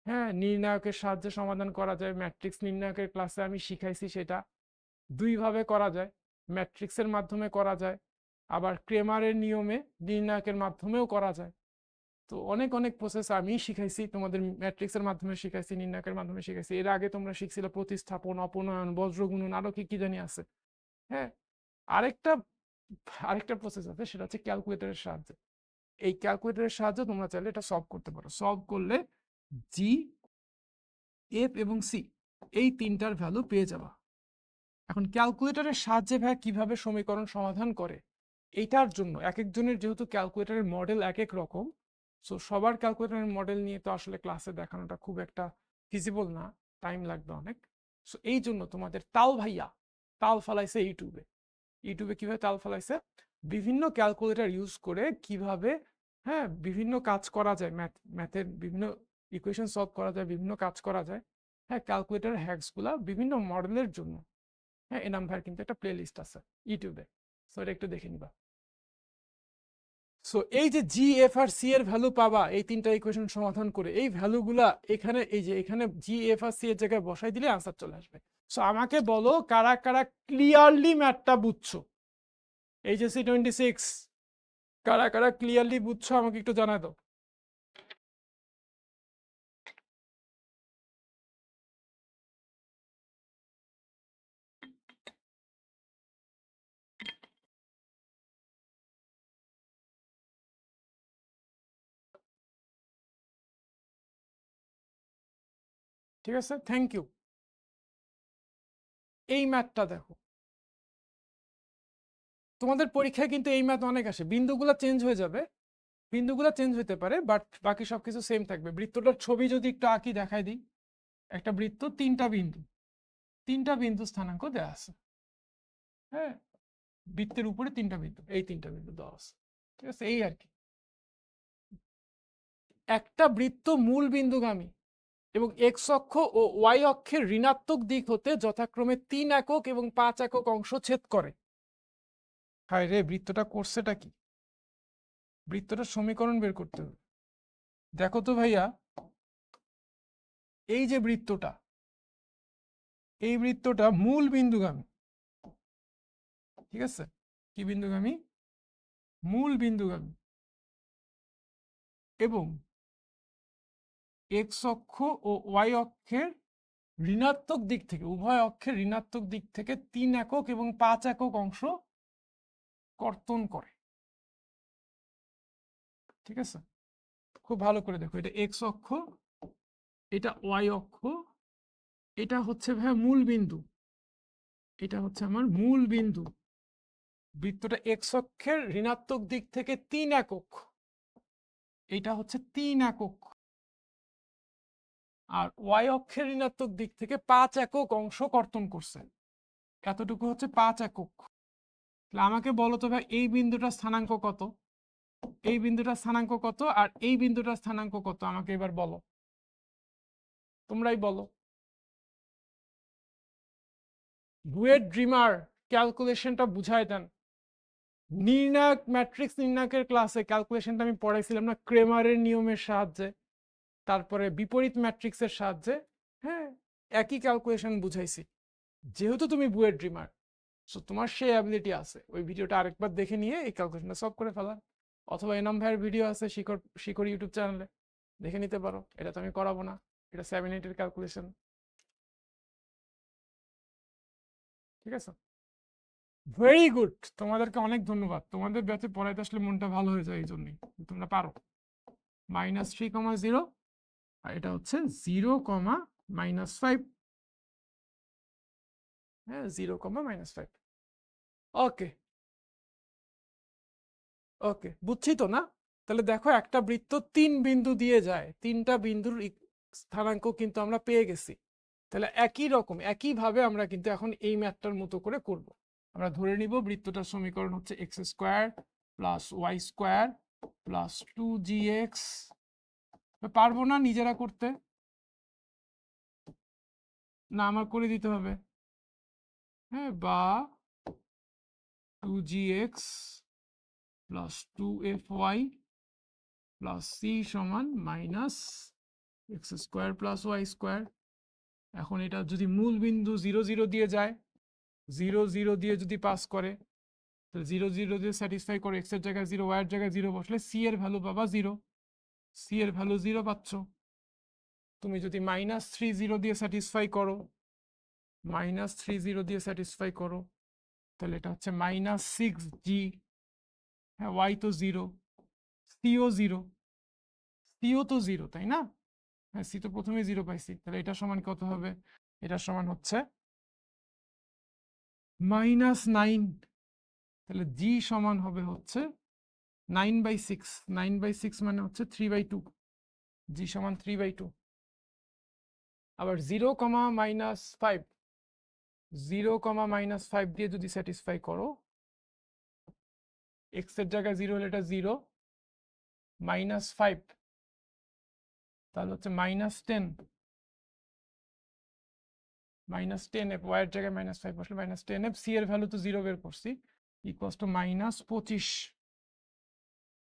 হ্যাঁ, নির্ণায়কের সাহায্যে সমাধান করা যায়। ম্যাট্রিক্স নির্ণায়কের ক্লাসে আমি শিখাইছি, সেটা 2 ভাবে করা যায়, ম্যাট্রিক্সের মাধ্যমে করা যায়, আবার ক্রেমারের নিয়মে নির্ণায়কের মাধ্যমেও করা যায়। তো অনেক অনেক প্রসেস আমি শিখাইছি তোমাদের, ম্যাট্রিক্সের মাধ্যমে শিখাইছি, নির্ণায়কের মাধ্যমে শিখাইছি। এর আগে তোমরা শিখছিলে প্রতিস্থাপন, অপনয়ন, বজ্রগুণন, আরো কি কি জানি আছে। হ্যাঁ, আরেকটা আরেকটা প্রসেস আছে, সেটা হচ্ছে ক্যালকুলেটরের সাহায্যে। এই ক্যালকুলেটরের সাহায্যে তোমরা চাইলে এটা সলভ করতে পারো। সলভ করলে জি, এফ এবং সি এই 3টার ভ্যালু পেয়ে যাবা। এখন ক্যালকুলেটরের সাহায্যে ভাই কিভাবে সমীকরণ সমাধান করে, এইটার জন্য এক একজনের যেহেতু ক্যালকুলেটরের মডেল এক এক রকম, সো সবার ক্যালকুলেটরের মডেল নিয়ে তো আসলে ক্লাসে দেখানোটা খুব একটা ফিজিবল না, টাইম লাগবে অনেক। সো এই জন্য তোমাদের তাল ভাইয়া তাল ফালাইছে ইউটিউবে কিভাবে তাল ফালাইছে, বিভিন্ন ক্যালকুলেটর ইউজ করে কিভাবে, হ্যাঁ, বিভিন্ন কাজ করা যায়, ম্যাথের বিভিন্ন ইকুয়েশন সলভ করা যায়, বিভিন্ন কাজ করা যায়। হ্যাঁ, ক্যালকুলেটর হ্যাকসগুলা বিভিন্ন মডেলের জন্য। হ্যাঁ, এনাম ভাইয়ের কিন্তু একটা প্লে লিস্ট আছে ইউটিউবে, সো এটা একটু দেখে নিবা। সো এই যে জি, এফ আর সি এর ভ্যালু পাবা এই 3টা ইকুয়েশন সমাধান করে, এই ভ্যালুগুলা এখানে, এই যে এখানে জি, এফ আর সি এর জায়গায় বসাই দিলে আনসার চলে আসবে। সো আমাকে বলো কারা কারা ক্লিয়ারলি ম্যাথটা বুঝছো? এইচএসসি 26 কারা কারা ক্লিয়ারলি বুঝছো আমাকে একটু জানাই দাও। ঠিক আছে, থ্যাংক ইউ। এই ম্যাথটা দেখো, তোমাদের পরীক্ষায় কিন্তু এই ম্যাথ অনেক আসে। বিন্দুগুলো চেঞ্জ হয়ে যাবে, বিন্দুগুলো চেঞ্জ হতে পারে, বাট বাকি সবকিছু সেম থাকবে। বৃত্তটার ছবি যদি একটু আঁকি দেখাই দিই, একটা বৃত্ত, 3টা বিন্দু স্থানাঙ্ক দেওয়া আছে। হ্যাঁ, বৃত্তের উপরে 3টা বিন্দু, এই 3টা বিন্দু দেওয়া আছে। ঠিক আছে, এই আর কি। একটা বৃত্ত মূল বিন্দুগামী এবং এক্স অক্ষ ও ওয়াই অক্ষের ঋণাত্মক দিক হতে যথাক্রমে 3 একক এবং 5 একক অংশ ছেদ করে। হায় রে, বৃত্তটা করছেটা কি? বৃত্তটার সমীকরণ বের করতে হবে। দেখো তো ভাইয়া, এই যে বৃত্তটা, এই বৃত্তটা মূল বিন্দুগামী। ঠিক আছে, কি বিন্দুগামী? মূল বিন্দুগামী, এবং এক্স অক্ষ ও ওয়াই অক্ষের ঋণাত্মক দিক থেকে, উভয় অক্ষের ঋণাত্মক দিক থেকে 3 একক এবং 5 একক অংশ কর্তন করে। ঠিক আছে, খুব ভালো করে দেখো, এটা এক্স অক্ষ, এটা ওয়াই অক্ষ, এটা হচ্ছে ভাই মূল বিন্দু, এটা হচ্ছে আমার মূল বিন্দু। বৃত্তটা এক্স অক্ষের ঋণাত্মক দিক থেকে 3 একক, এটা হচ্ছে 3 একক, আর ওয়াই অক্ষের ঋণাত্মক দিক থেকে 5 একক অংশ কর্তন করছে, এতটুকু হচ্ছে 5 একক। তাহলে আমাকে বলো তো ভাই এই বিন্দুটার স্থানাঙ্ক কত, এই বিন্দুটার স্থানাঙ্ক কত, আর এই বিন্দুটার স্থানাঙ্ক কত, আমাকে এবার বলো, তোমরাই বলো। বুয়েট ড্রিমার ক্যালকুলেশনটা বুঝাই দেন। নির্ণায়ক ম্যাট্রিক্স নির্ণায়কের ক্লাসে ক্যালকুলেশনটা আমি পড়াইছিলাম না, ক্রেমারের নিয়মের সাহায্যে, তারপরে বিপরীত ম্যাট্রিক্সের সাহায্যে। হ্যাঁ, একই ক্যালকুলেশন বুঝাইছি। যেহেতু তুমি বুয়েট ড্রিমার, সো তোমার সেই অ্যাবিলিটি আছে, ওই ভিডিওটা আরেকবার দেখে নিয়ে এই ক্যালকুলেশনটা সলভ করে ফেলা, অথবা এনাম ভাইয়ের ভিডিও আছে শিকড় শিকড় ইউটিউব চ্যানেলে, দেখে নিতে পারো। এটা তো আমি করাবো না, এটা 7-8 ক্যালকুলেশন। ঠিক আছে, ভেরি গুড, তোমাদেরকে অনেক ধন্যবাদ। তোমাদের ব্যাচে পড়াইতে আসলে মনটা ভালো হয়ে যায়, এই জন্যই তোমরা পারো। -3,0, আর এটা হচ্ছে 0,-5। হ্যাঁ, 0,-5। ওকে ওকে, বুঝছি তো না? তাহলে দেখো, একটা বৃত্ত 3 বিন্দু দিয়ে যায়, 3টা বিন্দুর স্থানাঙ্ক কিন্তু আমরা পেয়ে গেছি। তাহলে একই রকম একইভাবে আমরা কিন্তু এখন এই ম্যাথটার মতো করে করব। আমরা ধরে নিব বৃত্তটার সমীকরণ হচ্ছে x² + y² + 2gx। পারবো না নিজেরা করতে? না, আমার করে দিতে হবে। হ্যাঁ, বা 2gx + 2fy + c সমান -x² + y²। এখন এটা যদি মূল বিন্দু 0 0 দিয়ে যায়, 0 0 দিয়ে যদি পাস করে, তাহলে 0 0 দিয়ে স্যাটিসফাই করে, x এর জায়গায় 0, y এর জায়গায় 0 বসলে c এর ভ্যালু পাবা 0, c এর ভ্যালু 0 পাচ্ছ। তুমি যদি -3 0 দিয়ে স্যাটিসফাই করো, -3 0 দিয়ে স্যাটিসফাই করো, তাহলে এটা হচ্ছে -6g। হ্যাঁ, y তো 0, c ও 0, c ও তো 0, তাই না? হ্যাঁ, c তো প্রথমে 0 পাইছি, তাহলে এটা সমান কত হবে? এটা সমান হচ্ছে -9। তাহলে g সমান হবে হচ্ছে 9/6। 9/6 মানে হচ্ছে 3/2, g সমান 3/2। আবার 0,-5, 0,-5 দিয়ে যদি স্যাটিসফাই করো, x এর জায়গায় 0 হলে এটা 0, -5, তাহলে হচ্ছে -10, -10f, y এর জায়গায় -5 বসলে -10f, c এর ভ্যালু তো 0 বের করছি, ইকুয়ালস টু -25।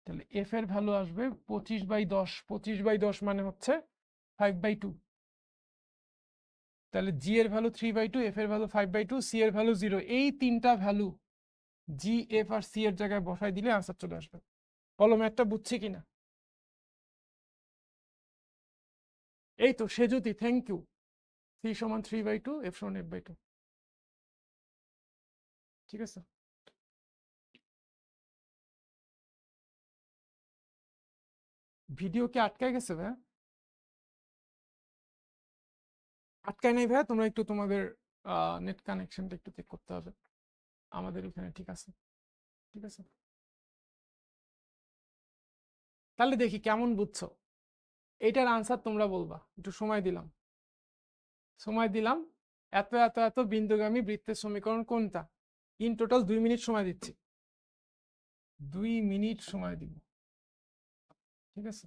তাহলে f এর ভ্যালু আসবে 25/10, 25/10 মানে হচ্ছে 5/2। তাহলে g এর ভ্যালু 3/2, f এর ভ্যালু 5/2, c এর ভ্যালু 0। এই তিনটা ভ্যালু g, f আর c এর জায়গায় বসাই দিলে আনসার চলে আসবে। বলো ম্যাথটা বুঝছি কিনা? এই তো সেজুতি, থ্যাংক ইউ। c সমান 3/2, f সমান f/2। ঠিক আছে, ভিডিও কি আটকায় গেছে ভাই? আটকায় নাই ভাই, তোমরা একটু তোমাদের নেট কানেকশনটা একটু চেক করতে হবে। আমাদের এখানে ঠিক আছে। ঠিক আছে, তাহলে দেখি কেমন বুঝছো। এইটার আনসার তোমরা বলবা, একটু সময় দিলাম, সময় দিলাম। এত এত এত বিন্দুগামী বৃত্তের সমীকরণ কোনটা? ইন টোটাল 2 মিনিট সময় দিচ্ছি, 2 মিনিট সময় দিব। ঠিক আছে,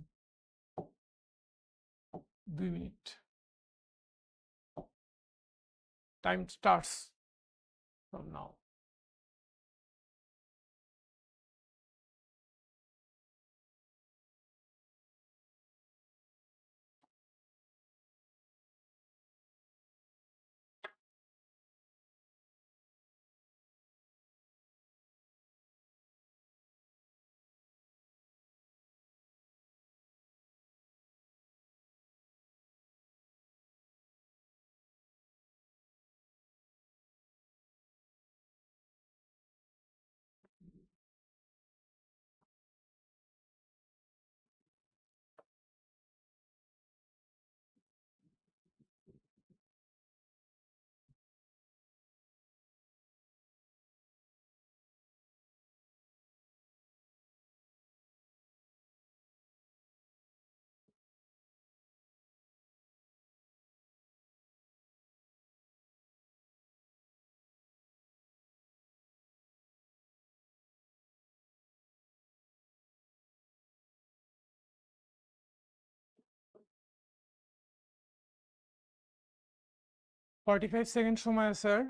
2 minute, time starts from now. 45 second সময় sir.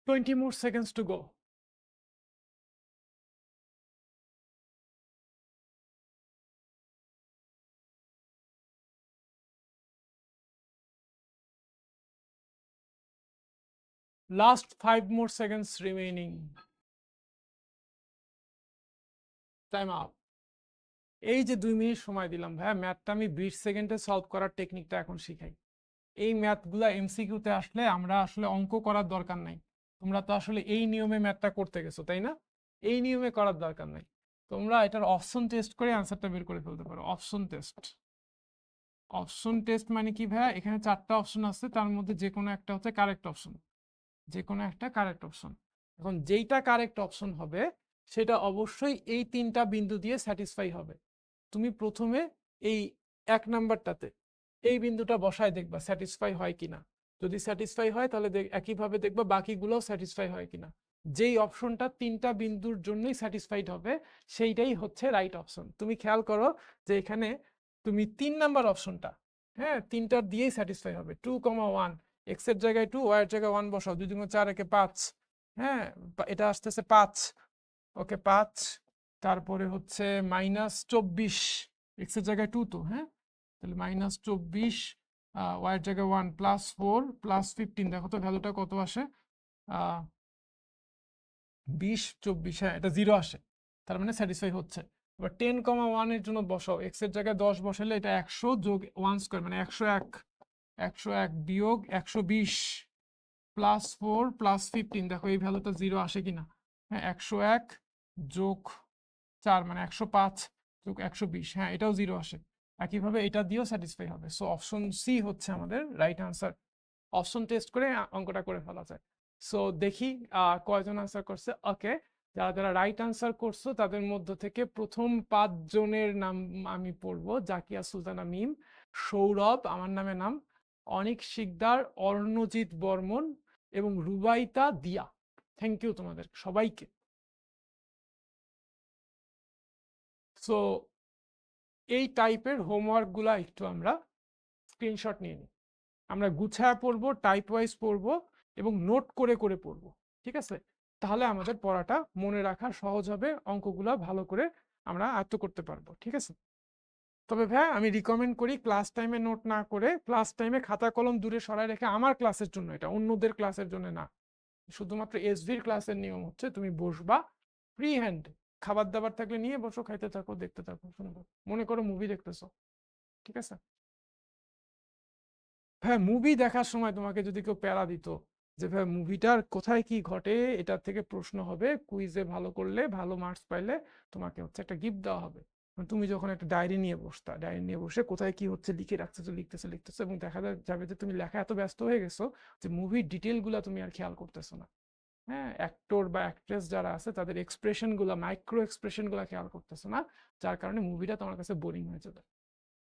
Twenty more seconds to go. Last 5 more seconds remaining. Time up. এই যে 2 মিনিট সময় দিলাম ভাইয়া, ম্যাথটা আমি 20 সেকেন্ডে সলভ করার টেকনিকটা এখন শিখাই। এই ম্যাথগুলা এমসিকিউতে আসলে আমরা আসলে অঙ্ক করার দরকার নাই। তোমরা তো আসলে এই নিয়মে ম্যাথটা করতে গেছো, তাই না? এই নিয়মে করার দরকার নাই। তোমরা এটার অপশন টেস্ট করে অ্যান্সারটা বের করে ফেলতে পারো। অপশন টেস্ট, অপশন টেস্ট মানে কি ভাইয়া? এখানে 4টা অপশন আছে, তার মধ্যে যে কোনো একটা হচ্ছে কারেক্ট অপশন, যে কোনো একটা কারেক্ট অপশন। এখন যেইটা কারেক্ট অপশন হবে সেটা অবশ্যই এই 3টা বিন্দু দিয়ে স্যাটিসফাই হবে। তুমি প্রথমে এই 1 নাম্বারটাতে এই বিন্দুটা বসায় দেখবা স্যাটিসফাই হয় কিনা। যদি স্যাটিসফাই হয় তাহলে একইভাবে দেখবা বাকিগুলোও স্যাটিসফাই হয় কিনা। যেই অপশনটা 3টা বিন্দুর জন্যই স্যাটিসফাইড হবে সেইটাই হচ্ছে রাইট অপশন। তুমি খেয়াল করো যে এখানে তুমি 3 নাম্বার অপশনটা, হ্যাঁ, 3টার দিয়েই স্যাটিসফাই হবে। 2,1, এক্স এর জায়গায় 2, ওয়াই এর জায়গায় 1 বসাও, 2 2 4 একে 5, হ্যাঁ, এটা আসতেছে 5, ওকে 5। তারপরে হচ্ছে -24, এক্স এর জায়গায় 2 তো, হ্যাঁ, তাহলে -24, ওয়াই এর জায়গায় 1, +4 +15, দেখো তো ভ্যালুটা কত আসে? 20 24, হ্যাঁ, এটা 0 আসে, তার মানে স্যাটিসফাই হচ্ছে। এবার 10,1 এর জন্য বসাও, এক্স এর জায়গায় 10 বসালে এটা 100 যোগ 1 স্কয়ার মানে 101, 101 বিয়োগ 120 +4 +15, দেখো এই ভ্যালুটা 0 আসে কিনা। হ্যাঁ, 101 যোগ 4 মানে 105 যোগ 120, হ্যাঁ, এটাও 0 আসে। একইভাবে এটা দিয়েও স্যাটিসফাই হবে। সো অপশন সি হচ্ছে আমাদের রাইট আনসার। অপশন টেস্ট করে অঙ্কটা করে ফেলা যায়। সো দেখি কয়জন আনসার করছে। ওকে, যারা যারা রাইট আনসার করছো তাদের মধ্য থেকে প্রথম 5 জনের নাম আমি পড়বো। জাকিয়া সুলতানা মিম, সৌরভ আমার নামে নাম, অনিক শিকদার, অর্ণজিৎ বর্মন এবং রুবাইতা দিয়া। থ্যাংক ইউ তোমাদের সবাইকে। সো এই টাইপের হোমওয়ার্কগুলো একটু আমরা স্ক্রিনশট নিয়ে নিই। আমরা গুছায় পড়বো, টাইপ ওয়াইজ পড়বো এবং নোট করে করে পড়বো, ঠিক আছে? তাহলে আমাদের পড়াটা মনে রাখা সহজ হবে, অঙ্কগুলো ভালো করে আমরা আয়ত্ত করতে পারবো, ঠিক আছে? তবে ভাই আমি রিকমেন্ড করি ক্লাস টাইমে নোট না করে ক্লাস টাইমে খাতা কলম দূরে সরায় রেখে, আমার ক্লাসের জন্য এটা, অন্যদের ক্লাসের জন্য না। শুধুমাত্র এসভির ক্লাসের নিয়ম হচ্ছে তুমি বসবা ফ্রি হ্যান্ড, খাবার দাবার থাকলে নিয়ে বসো, খাইতে থাকো, দেখতে থাকো, শুনবো, মনে করো মুভি দেখতেছো, ঠিক আছে? হ্যাঁ, মুভি দেখার সময় তোমাকে যদি কেউ প্যারা দিত যে ভাই মুভিটার কোথায় কি ঘটে এটার থেকে প্রশ্ন হবে, কুইজে ভালো করলে ভালো মার্কস পাইলে তোমাকে হচ্ছে একটা গিফট দেওয়া হবে। তুমি যখন একটা ডায়েরি নিয়ে বসতা, ডায়েরি নিয়ে বসে কোথায় কি হচ্ছে লিখে রাখতেছো, লিখতেছো লিখতেছো এবং দেখা যাবে যে তুমি লেখা এত ব্যস্ত হয়ে গেছো যে মুভির ডিটেলগুলো তুমি আর খেয়াল করতেছো না। হ্যাঁ, অ্যাক্টর বা অ্যাক্ট্রেস যারা আছে তাদের এক্সপ্রেশনগুলো, মাইক্রো এক্সপ্রেশনগুলো খেয়াল করতেছো না, যার কারণে মুভিটা তোমার কাছে বোরিং হয়ে যাবে।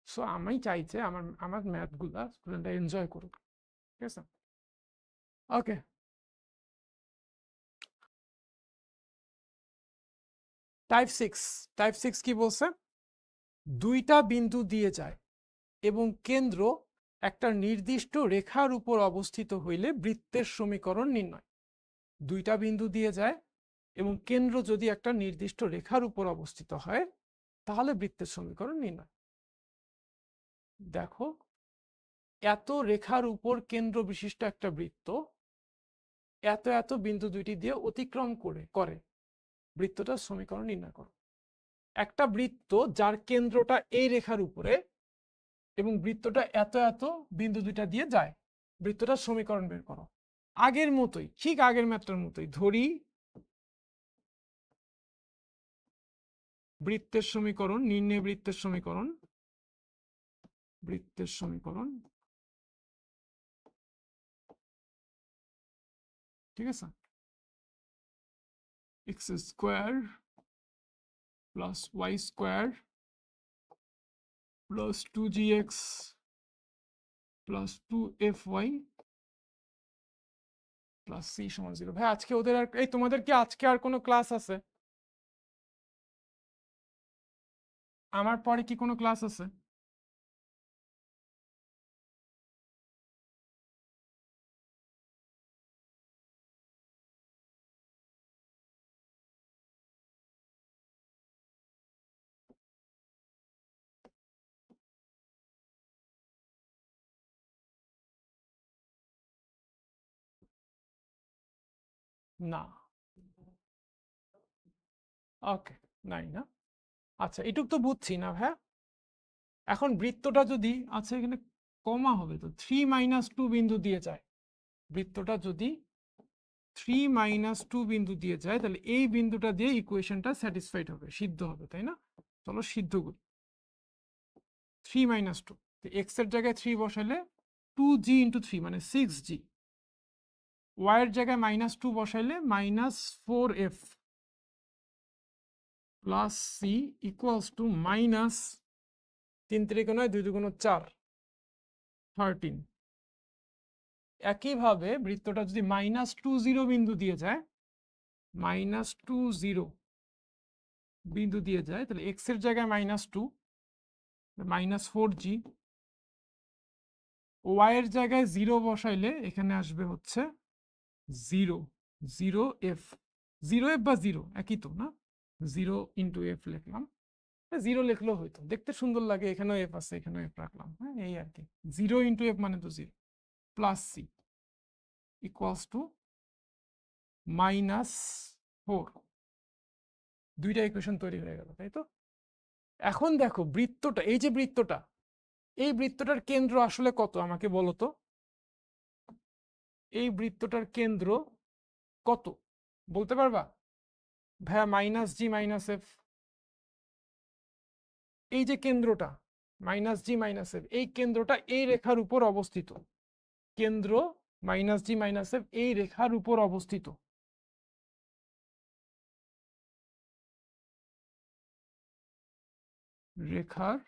সো আমি চাই যে আমার আমার ম্যাথগুলা স্টুডেন্টরা এনজয় করুক, ঠিক আছে? ওকে, টাইপ 6 কি বলছে? দুইটা বিন্দু দিয়ে যায় এবং কেন্দ্র একটা নির্দিষ্ট রেখার উপর অবস্থিত হইলে বৃত্তের সমীকরণ নির্ণয়। দুইটা বিন্দু দিয়ে যায় এবং কেন্দ্র যদি একটা নির্দিষ্ট রেখার উপর অবস্থিত হয় তাহলে বৃত্তের সমীকরণ নির্ণয়। দেখো, এত রেখার উপর কেন্দ্র বিশিষ্ট একটা বৃত্ত এত এত বিন্দু দুইটি দিয়ে অতিক্রম করে বৃত্তটার সমীকরণ নির্ণয় করো। একটা বৃত্ত যার কেন্দ্রটা এই রেখার উপরে এবং বৃত্তটা এত এত বিন্দু দুইটা দিয়ে যায়, বৃত্তটার সমীকরণ বের করো। আগের মতোই, ঠিক আগের ম্যাথটার মতোই ধরি বৃত্তের সমীকরণ, নির্ণয় বৃত্তের সমীকরণ, বৃত্তের সমীকরণ, ঠিক আছে? X square plus Y square plus 2gx plus 2fy plus c সমান 0। ভাই আজকে ওদের আর এই তোমাদের কি আজকে আর কোনো ক্লাস আছে? আমার পরে কি কোনো ক্লাস আছে? না। ওকে, নাই না। আচ্ছা, এটুক তো বুঝছি না ভাই। এখন বৃত্তটা যদি আচ্ছা এখানে কমা হবে তো 3 - 2 বিন্দু দিয়ে যায়, বৃত্তটা যদি 3 - 2 বিন্দু দিয়ে যায় তাহলে এই বিন্দুটা দিয়ে ইকুয়েশনটা স্যাটিসফাইড হবে, সিদ্ধ হবে, তাই না? চলো সিদ্ধ করি। 3 - 2, এক্স এর জায়গায় 3 বসালে 2g × 3 মানে 6g, ওয়াই এর জায়গায় -2 বসাইলে -4f plus C equals to minus 3 × 3 = 2 × 4 13। একইভাবে বৃত্তটা যদি -20 বিন্দু দিয়ে যায়, -20 বিন্দু দিয়ে যায় তাহলে এক্স এর জায়গায় -2 -4g, ওয়াই এর জায়গায় 0 বসাইলে এখানে আসবে হচ্ছে 0 0f 0f বা 0 একই তো না, 0 × f লিখলাম, 0 লিখলেও হইতো, দেখতে সুন্দর লাগে, এখানেও এফ আছে এখানেও এফ রাখলাম, হ্যাঁ এই আর কি। 0 × f মানে তো 0 প্লাস সি ইকুয়ালস টু -4। দুইটা ইকুয়েশন তৈরি হয়ে গেল, তাই তো? এখন দেখো বৃত্তটা, এই যে বৃত্তটা, এই বৃত্তটার কেন্দ্র আসলে কত আমাকে বলো তো? এই বৃত্তটার কেন্দ্র কত বলতে পারবা? ভাইয়া -g - f, এই যে কেন্দ্রটা -g - f, এই কেন্দ্রটা এই রেখার উপর অবস্থিত, কেন্দ্র -g - f এই রেখার উপর অবস্থিত। রেখার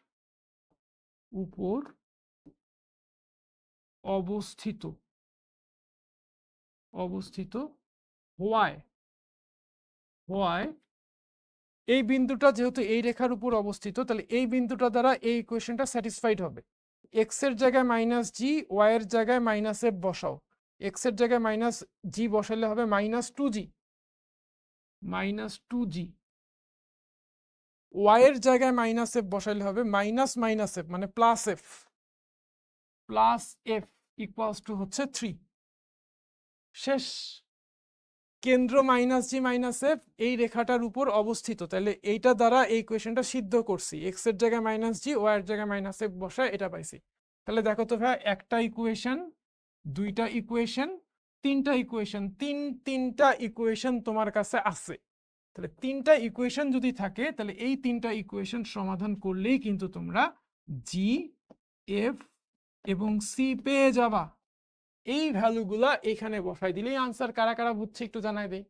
উপর অবস্থিত, অবস্থিত হওয়ায়, হওয়ায় এই বিন্দুটা যেহেতু এই রেখার উপর অবস্থিত তাহলে এই বিন্দুটা দ্বারা এই ইকুয়েশনটা স্যাটিসফাইড হবে। এক্স এর জায়গায় -g, ওয়াই এর জায়গায় -f বসাও, এক্স এর জায়গায় -g বসালে হবে -2g, -2g, ওয়াই এর জায়গায় -f বসাইলে হবে -f মানে +f, +f ইকুয়ালস টু হচ্ছে 3। শেষ। কেন্দ্র -g - f এই রেখাটার উপর অবস্থিত, তাহলে এইটা দ্বারা এই ইকুয়েশনটা সিদ্ধ করছি, এক্স এর জায়গায় -g, ওয়াই এর জায়গায় -f বসায় এটা পাইছি। তাহলে দেখো তো ভাই, একটা ইকুয়েশন, দুইটা ইকুয়েশন, তিনটা ইকুয়েশন, তিনটা ইকুয়েশন তোমার কাছে আছে। তাহলে তিনটা ইকুয়েশন যদি থাকে তাহলে এই তিনটা ইকুয়েশন সমাধান করলেই কিন্তু তোমরা জি, এফ এবং সি পেয়ে যাবা। এই ভ্যালুগুলা এখানে বসাই দিলেই আনসার। কারা কারা বুঝছে একটু জানাই দেই,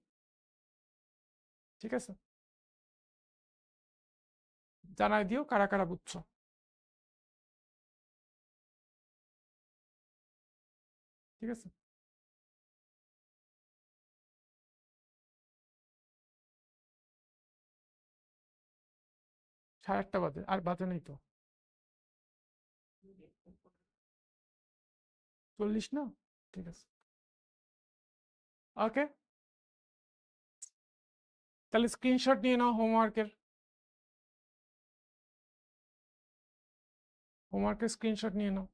ঠিক আছে? জানাই দিও কারা কারা বুঝছো, ঠিক আছে? 8:30 বাজে, আর বাজে নেই তো, 40 না, ঠিক আছে, ওকে। তাহলে স্ক্রিনশট নিয়ে নাও হোমওয়ার্কের, হোমওয়ার্কের স্ক্রিনশট নিয়ে নাও।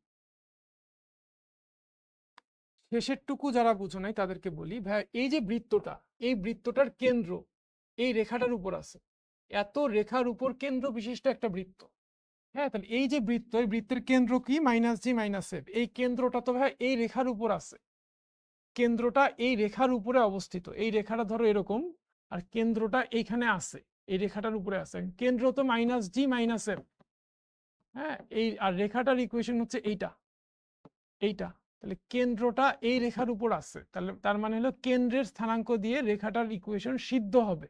শেষের টুকু যারা বুঝো নাই তাদেরকে বলি, ভাই এই যে বৃত্তটা, এই বৃত্তটার কেন্দ্র এই রেখাটার উপর আছে, এত রেখার উপর কেন্দ্র বিশিষ্ট একটা বৃত্ত, হ্যাঁ। তাহলে এই যে বৃত্ত, এই বৃত্তের কেন্দ্র কি -g - f, এই কেন্দ্রটা তো ভাই এই রেখার উপর আছে, কেন্দ্রটা এই রেখার উপরে অবস্থিত, এই রেখাটা ধরো এরকম, আর কেন্দ্রটা এইখানে আছে, এই রেখাটার উপরে আছে, কেন্দ্র তো -g - f, হ্যাঁ। এই আর রেখাটার ইকুয়েশন হচ্ছে এইটা, এইটা। তাহলে কেন্দ্রটা এই রেখার উপর আছে, তাহলে তার মানে হলো কেন্দ্রের স্থানাঙ্ক দিয়ে রেখাটার ইকুয়েশন সিদ্ধ হবে।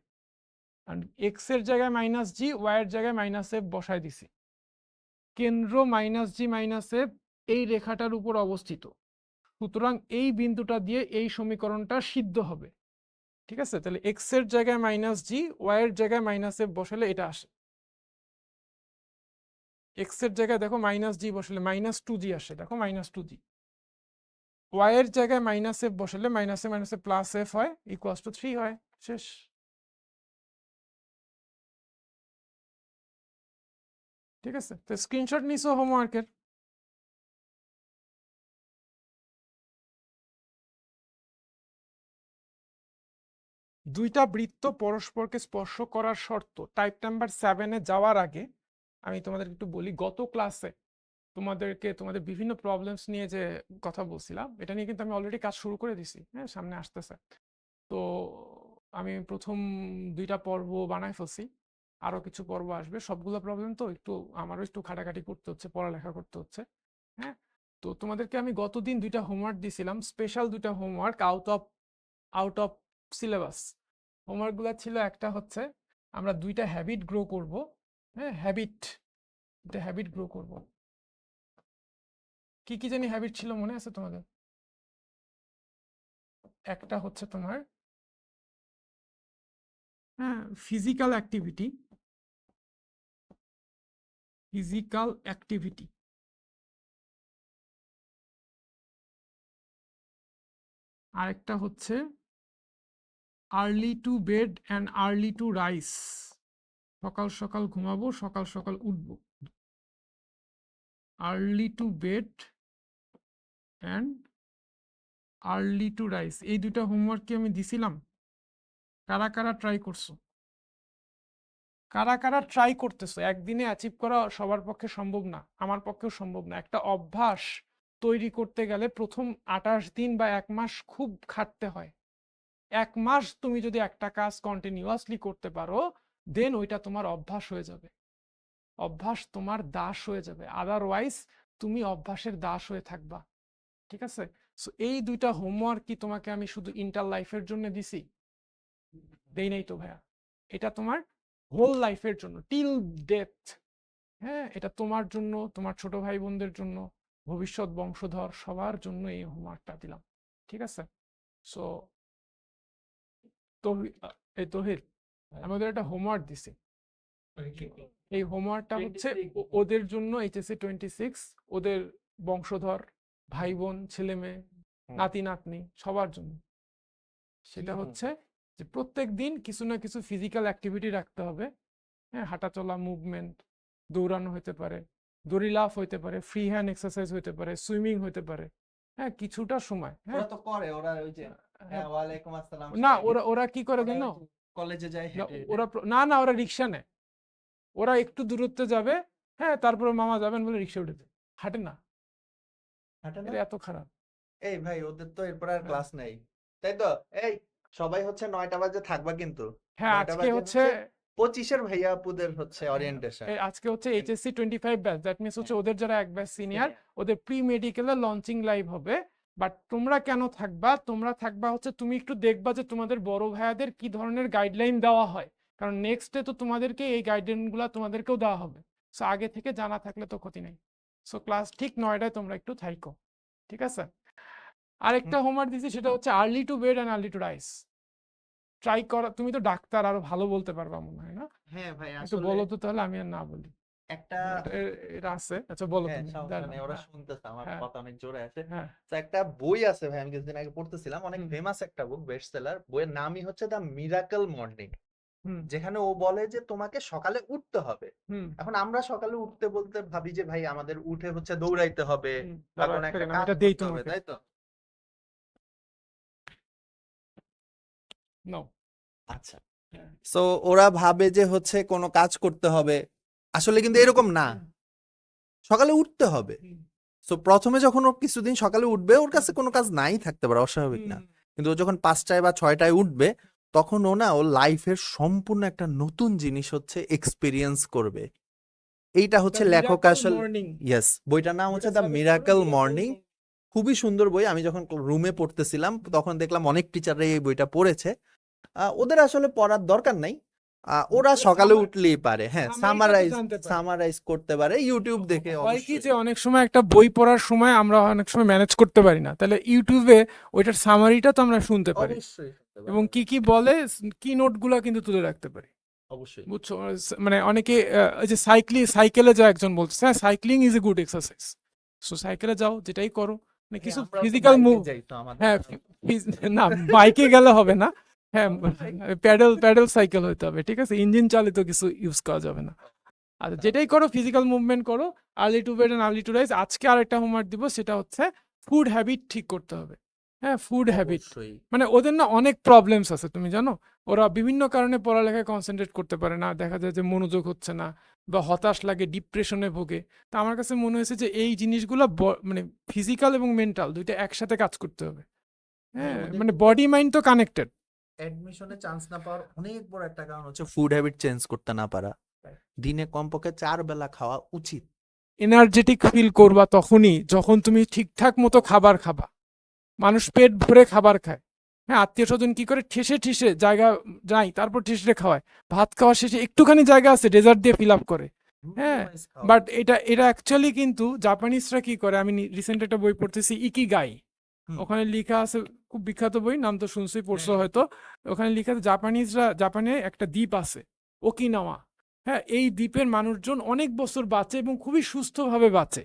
আর এক্স এর জায়গায় মাইনাস জি, ওয়াই এর জায়গায় মাইনাস এফ বসায় দিছি। কেন্দ্র মাইনাস জি মাইনাস এফ এই রেখাটার উপর অবস্থিত, সুতরাং এই বিন্দুটা দিয়ে এই সমীকরণটা সিদ্ধ হবে। ঠিক আছে, তাহলে এক্স এর জায়গায় মাইনাস জি, ওয়াই এর জায়গায় মাইনাস এফ বসালে এটা আসে। এক্স এর জায়গায় দেখো মাইনাস জি বসালে মাইনাস টু জি আসে, দেখো মাইনাস টু জি। ওয়াই এর জায়গায় মাইনাস এফ বসালে মাইনাসে মাইনাসে প্লাস এফ হয়, ইকুয়ালস টু 3 হয়, শেষ। ঠিক আছে, তো স্ক্রিনশট নিছো হোমওয়ার্কের? দুইটা বৃত্ত পরস্পরকে স্পর্শ করার শর্ত টাইপ নাম্বার 7-এ যাওয়ার আগে আমি তোমাদের একটু বলি, গত ক্লাসে তোমাদের বিভিন্ন প্রবলেমস নিয়ে যে কথা বলছিলাম, এটা নিয়ে কিন্তু আমি অলরেডি কাজ শুরু করে দিছি, হ্যাঁ, সামনে আসতেছে। তো আমি প্রথম 2টা পর্ব বানায় ফেলছি, আরো কিছু পর্ব আসবে। সবগুলো প্রবলেম তো একটু আমারও একটু খাটাখাটি করতে হচ্ছে, পড়ালেখা করতে হচ্ছে, হ্যাঁ। তো তোমাদেরকে আমি গতদিন 2টা হোমওয়ার্ক দিছিলাম, স্পেশাল 2টা হোমওয়ার্ক আউট অফ সিলেবাস। হোমওয়ার্কগুলো ছিল, একটা হচ্ছে আমরা 2টা হ্যাবিট গ্রো করব, হ্যাঁ, হ্যাবিট গ্রো করব। কি কি জানি হ্যাবিট ছিল, মনে আছে তোমাদের? একটা হচ্ছে তোমার হ্যাঁ ফিজিক্যাল অ্যাক্টিভিটি। আরেকটা হচ্ছে early to bed and early two rice, সকাল সকাল ঘুমাবো, সকাল সকাল উঠবো। Early to bed and early two rice, এই 2টা হোমওয়ার্ক কি আমি দিছিলাম? কারা কারা ট্রাই করছো? কারা কারা ট্রাই করতেছো? একদিনে অ্যাচিভ করা সবার পক্ষে সম্ভব না, আমার পক্ষেও সম্ভব না। একটা অভ্যাস তৈরি করতে গেলে প্রথম 28 দিন বা 1 মাস খুব খাটতে হয়। 1 মাস তুমি যদি একটা কাজ কন্টিনিউয়াসলি করতে পারো, দেন ওইটা তোমার অভ্যাস হয়ে যাবে, অভ্যাস তোমার দাস হয়ে যাবে। আদারওয়াইজ তুমি অভ্যাসের দাস হয়ে থাকবা। ঠিক আছে, সো এই 2টা হোমওয়ার্ক কি তোমাকে আমি শুধু ইন্টার লাইফের জন্য দিছি? দেই নাই তো ভাইয়া, এটা তোমার হোল লাইফের জন্য, টিল ডেথ। হ্যাঁ, এটা তোমার জন্য, তোমার ছোট ভাই বোনদের জন্য, ভবিষ্যৎ বংশধর সবার জন্য এই হোমওয়ার্কটা দিলাম। ঠিক আছে, সো এই তহিদ, আমাদের একটা হোমওয়ার্ক দিছে। এই হোমওয়ার্কটা হচ্ছে ওদের জন্য, এইচএসসি 26, ওদের বংশধর ভাই বোন ছেলে মেয়ে নাতি নাতনি সবার জন্য। সেটা হচ্ছে যে প্রত্যেক দিন কিছু না কিছু ফিজিক্যাল অ্যাক্টিভিটি রাখতে হবে, হ্যাঁ, হাঁটা চলা, মুভমেন্ট, দৌড়ানো হতে পারে, দড়ি লাফ হইতে পারে, ফ্রি হ্যান্ড এক্সারসাইজ হইতে পারে, সুইমিং হইতে পারে, হ্যাঁ, কিছুটা সময়। হ্যাঁ, ওরা তো করে, ওরা ওই যে হ্যাঁ ওয়ালাইকুম আসসালাম না, শেখায়। ওরা কি করে ওরা জানো? কলেজে যায় হেঁটে হেঁটে। না, ওরা রিক্সা নেয়, ওরা একটু দূরত্বে যাবে, হ্যাঁ, তারপরে মামা যাবেন বলে রিক্সা উঠেছে, হাঁটে না। হাঁটে না? এটা এত খারাপ। এই ভাই ওদের তো এরপর আর হ্যাঁ। ক্লাস নেই, তাই তো? এই সবাই হচ্ছে 9টা বাজে থাকবা কিন্তু। হ্যাঁ, 9টা আজকে বাজে হচ্ছে 25-এর ভাইয়া আপুদের হচ্ছে ওরিয়েন্টেশন। আজকে হচ্ছে এইচএসসি 25 ব্যাচ, দ্যাট মিনস হচ্ছে ওদের যারা এক ব্যাচ সিনিয়র, ওদের প্রি মেডিকেলের লঞ্চিং লাইভ হবে। বাট তোমরা কেন থাকবা? তোমরা থাকবা হচ্ছে তুমি একটু দেখবা যে তোমাদের বড় ভাইয়াদের কি ধরনের গাইডলাইন দেওয়া হয়, কারণ নেক্সট ডে তো তোমাদেরকে এই গাইডলাইনগুলো তোমাদেরকেও দেওয়া হবে। সো আগে থেকে জানা থাকলে তো ক্ষতি নেই। সো ক্লাস ঠিক 9টায় তোমরা একটু থাইকো, ঠিক আছে? আরেকটা হোমওয়ার্ক দিছি, সেটা হচ্ছে early to bed and early two rice. Try করা, তুমি তো ডাক্তার, আরো ভালো বলতে পারবা মনে হয় না? হ্যাঁ ভাই একটু আসলে বলো তো, তাহলে আমি আর না বলি। একটা এটা আছে, আচ্ছা বলো হ্যাঁ তুমি। সমস্যা নেই, ওরা শুনতেছে, আমার হ্যাঁ কথা অনেক জোরে আছে। হ্যাঁ তো একটা বই আছে ভাই, আমি কিছুদিন আগে পড়তেছিলাম, অনেক হুম ফেমাস একটা বুক, বেস্ট সেলার। বইয়ের নামই হচ্ছে দ্য মিরাকল মর্নিং। হুম যেখানে ও বলে যে তোমাকে সকালে উঠতে হবে। হুম এখন আমরা সকালে উঠতে বলতে ভাবি যে ভাই আমাদের উঠে হচ্ছে দৌড়াইতে হবে বা দাঁড়াও কোনো এক একটা সেকেন্ড, আমি কাজ এটা দেই করতে হবে, তোমাকে। তাই তো? নাও। আচ্ছা, সো ওরা ভাবে যে হচ্ছে কোনো কাজ করতে হবে, আসলে কিন্তু এরকম না, সকালে উঠতে হবে। সো প্রথমে যখন ও কিছুদিন সকালে উঠবে, ওর কাছে কোনো কাজ নাই থাকতে পারে, অস্বাভাবিক না, কিন্তু ও যখন 5টায় বা 6টায় উঠবে, তখন ও না, ও লাইফের সম্পূর্ণ একটা নতুন জিনিস হচ্ছে এক্সপিরিয়েন্স করবে। এইটা হচ্ছে লেখক আসলে, ইয়েস, বইটার নাম হচ্ছে দ্য মিরাকল মর্নিং। খুবই সুন্দর বই। আমি যখন রুমে পড়তেছিলাম তখন দেখলাম অনেক টিচাররা এই বইটা পড়েছে। ওদের আসলে পড়ার দরকার নাই, ওরা ওরা সকালে summary- উঠলেই পারে, হ্যাঁ, সামারিটা তো জানতে পারে। সামারাইজ করতে পারে ইউটিউব দেখে। হয় কি অবশ্যই যে অনেক সময় একটা বই পড়ার সময় আমরা অনেক সময় ম্যানেজ করতে পারি না, তাহলে ইউটিউবে ওইটার সামারিটা তো আমরা শুনতে পারি অবশ্যই শুনতে এবং পারে, কি কি বলে কি নোটগুলো কিন্তু তুলে রাখতে পারি। অবশ্যই। বুঝছো? মানে অনেকে ওই যে সাইকেলে যায় একজন বলছে, হ্যাঁ cycling is a good exercise. So সাইকেলে যাও, যেটাই করো, মানে কিছু আমরাও তো ফিজিক্যাল বাইকে মুভ। যাই, তো আমাদের হ্যাঁ না বাইকে গেলে হবে না, হ্যাঁ প্যাডেল প্যাডেল সাইকেল হইতে হবে, ঠিক আছে, ইঞ্জিন চালিত কিছু ইউজ করা যাবে না। আচ্ছা যেটাই করো ফিজিক্যাল মুভমেন্ট করো, early to bed and early to rise. আজকে আরেকটা হোমওয়ার্ক দিব, সেটা হচ্ছে ফুড হ্যাবিট ঠিক করতে হবে। হ্যাঁ ফুড হ্যাবিট, অবশ্যই। মানে ওদের না অনেক প্রবলেমস আছে তুমি জানো, ওরা বিভিন্ন কারণে পড়ালেখায় কনসেন্ট্রেট করতে পারে না, দেখা যায় যে মনোযোগ হচ্ছে না বা হতাশ লাগে, ডিপ্রেশনে ভোগে। তা আমার কাছে মনে হয়েছে যে এই জিনিসগুলো মানে ফিজিক্যাল এবং মেন্টাল দুইটা একসাথে কাজ করতে হবে। হ্যাঁ ওদের মানে বডি মাইন্ড তো কানেক্টেড। অ্যাডমিশনে চান্স না পাওয়ার অনেক বড় একটা কারণ হচ্ছে ফুড হ্যাবিট চেঞ্জ করতে না পারা। দিনে কমপক্ষে 4 বেলা খাওয়া উচিত। এনার্জেটিক ফিল করবা তখনই যখন তুমি ঠিকঠাক মতো খাবার খাবা। মানুষ পেট ভরে খাবার খায়, হ্যাঁ আত্মীয় স্বজন কি করে ঠেসে ঠেসে জায়গা যায়, তারপর ঠেসে খাওয়ায়। ভাত খাওয়ার শেষে একটুখানি জায়গা আছে ডেজার্ট দিয়ে ফিল আপ করে। হ্যাঁ রুটিন ওয়াইজ খাওয়া বাট উচিত। এটা অ্যাকচুয়ালি কিন্তু জাপানিজরা কি করে, আমি রিসেন্ট একটা বই পড়তেছি ইকিগাই, হুম। ওখানে লেখা আছে, খুব বিখ্যাত বই, নাম তো শুনছই পড়ছো হ্যাঁ, হয়তো। ওখানে লেখা আছে জাপানে একটা দ্বীপ আছে ওকিনাওয়া। হ্যাঁ এই দ্বীপের মানুষজন অনেক বছর বাঁচে এবং খুবই সুস্থভাবে বাঁচে,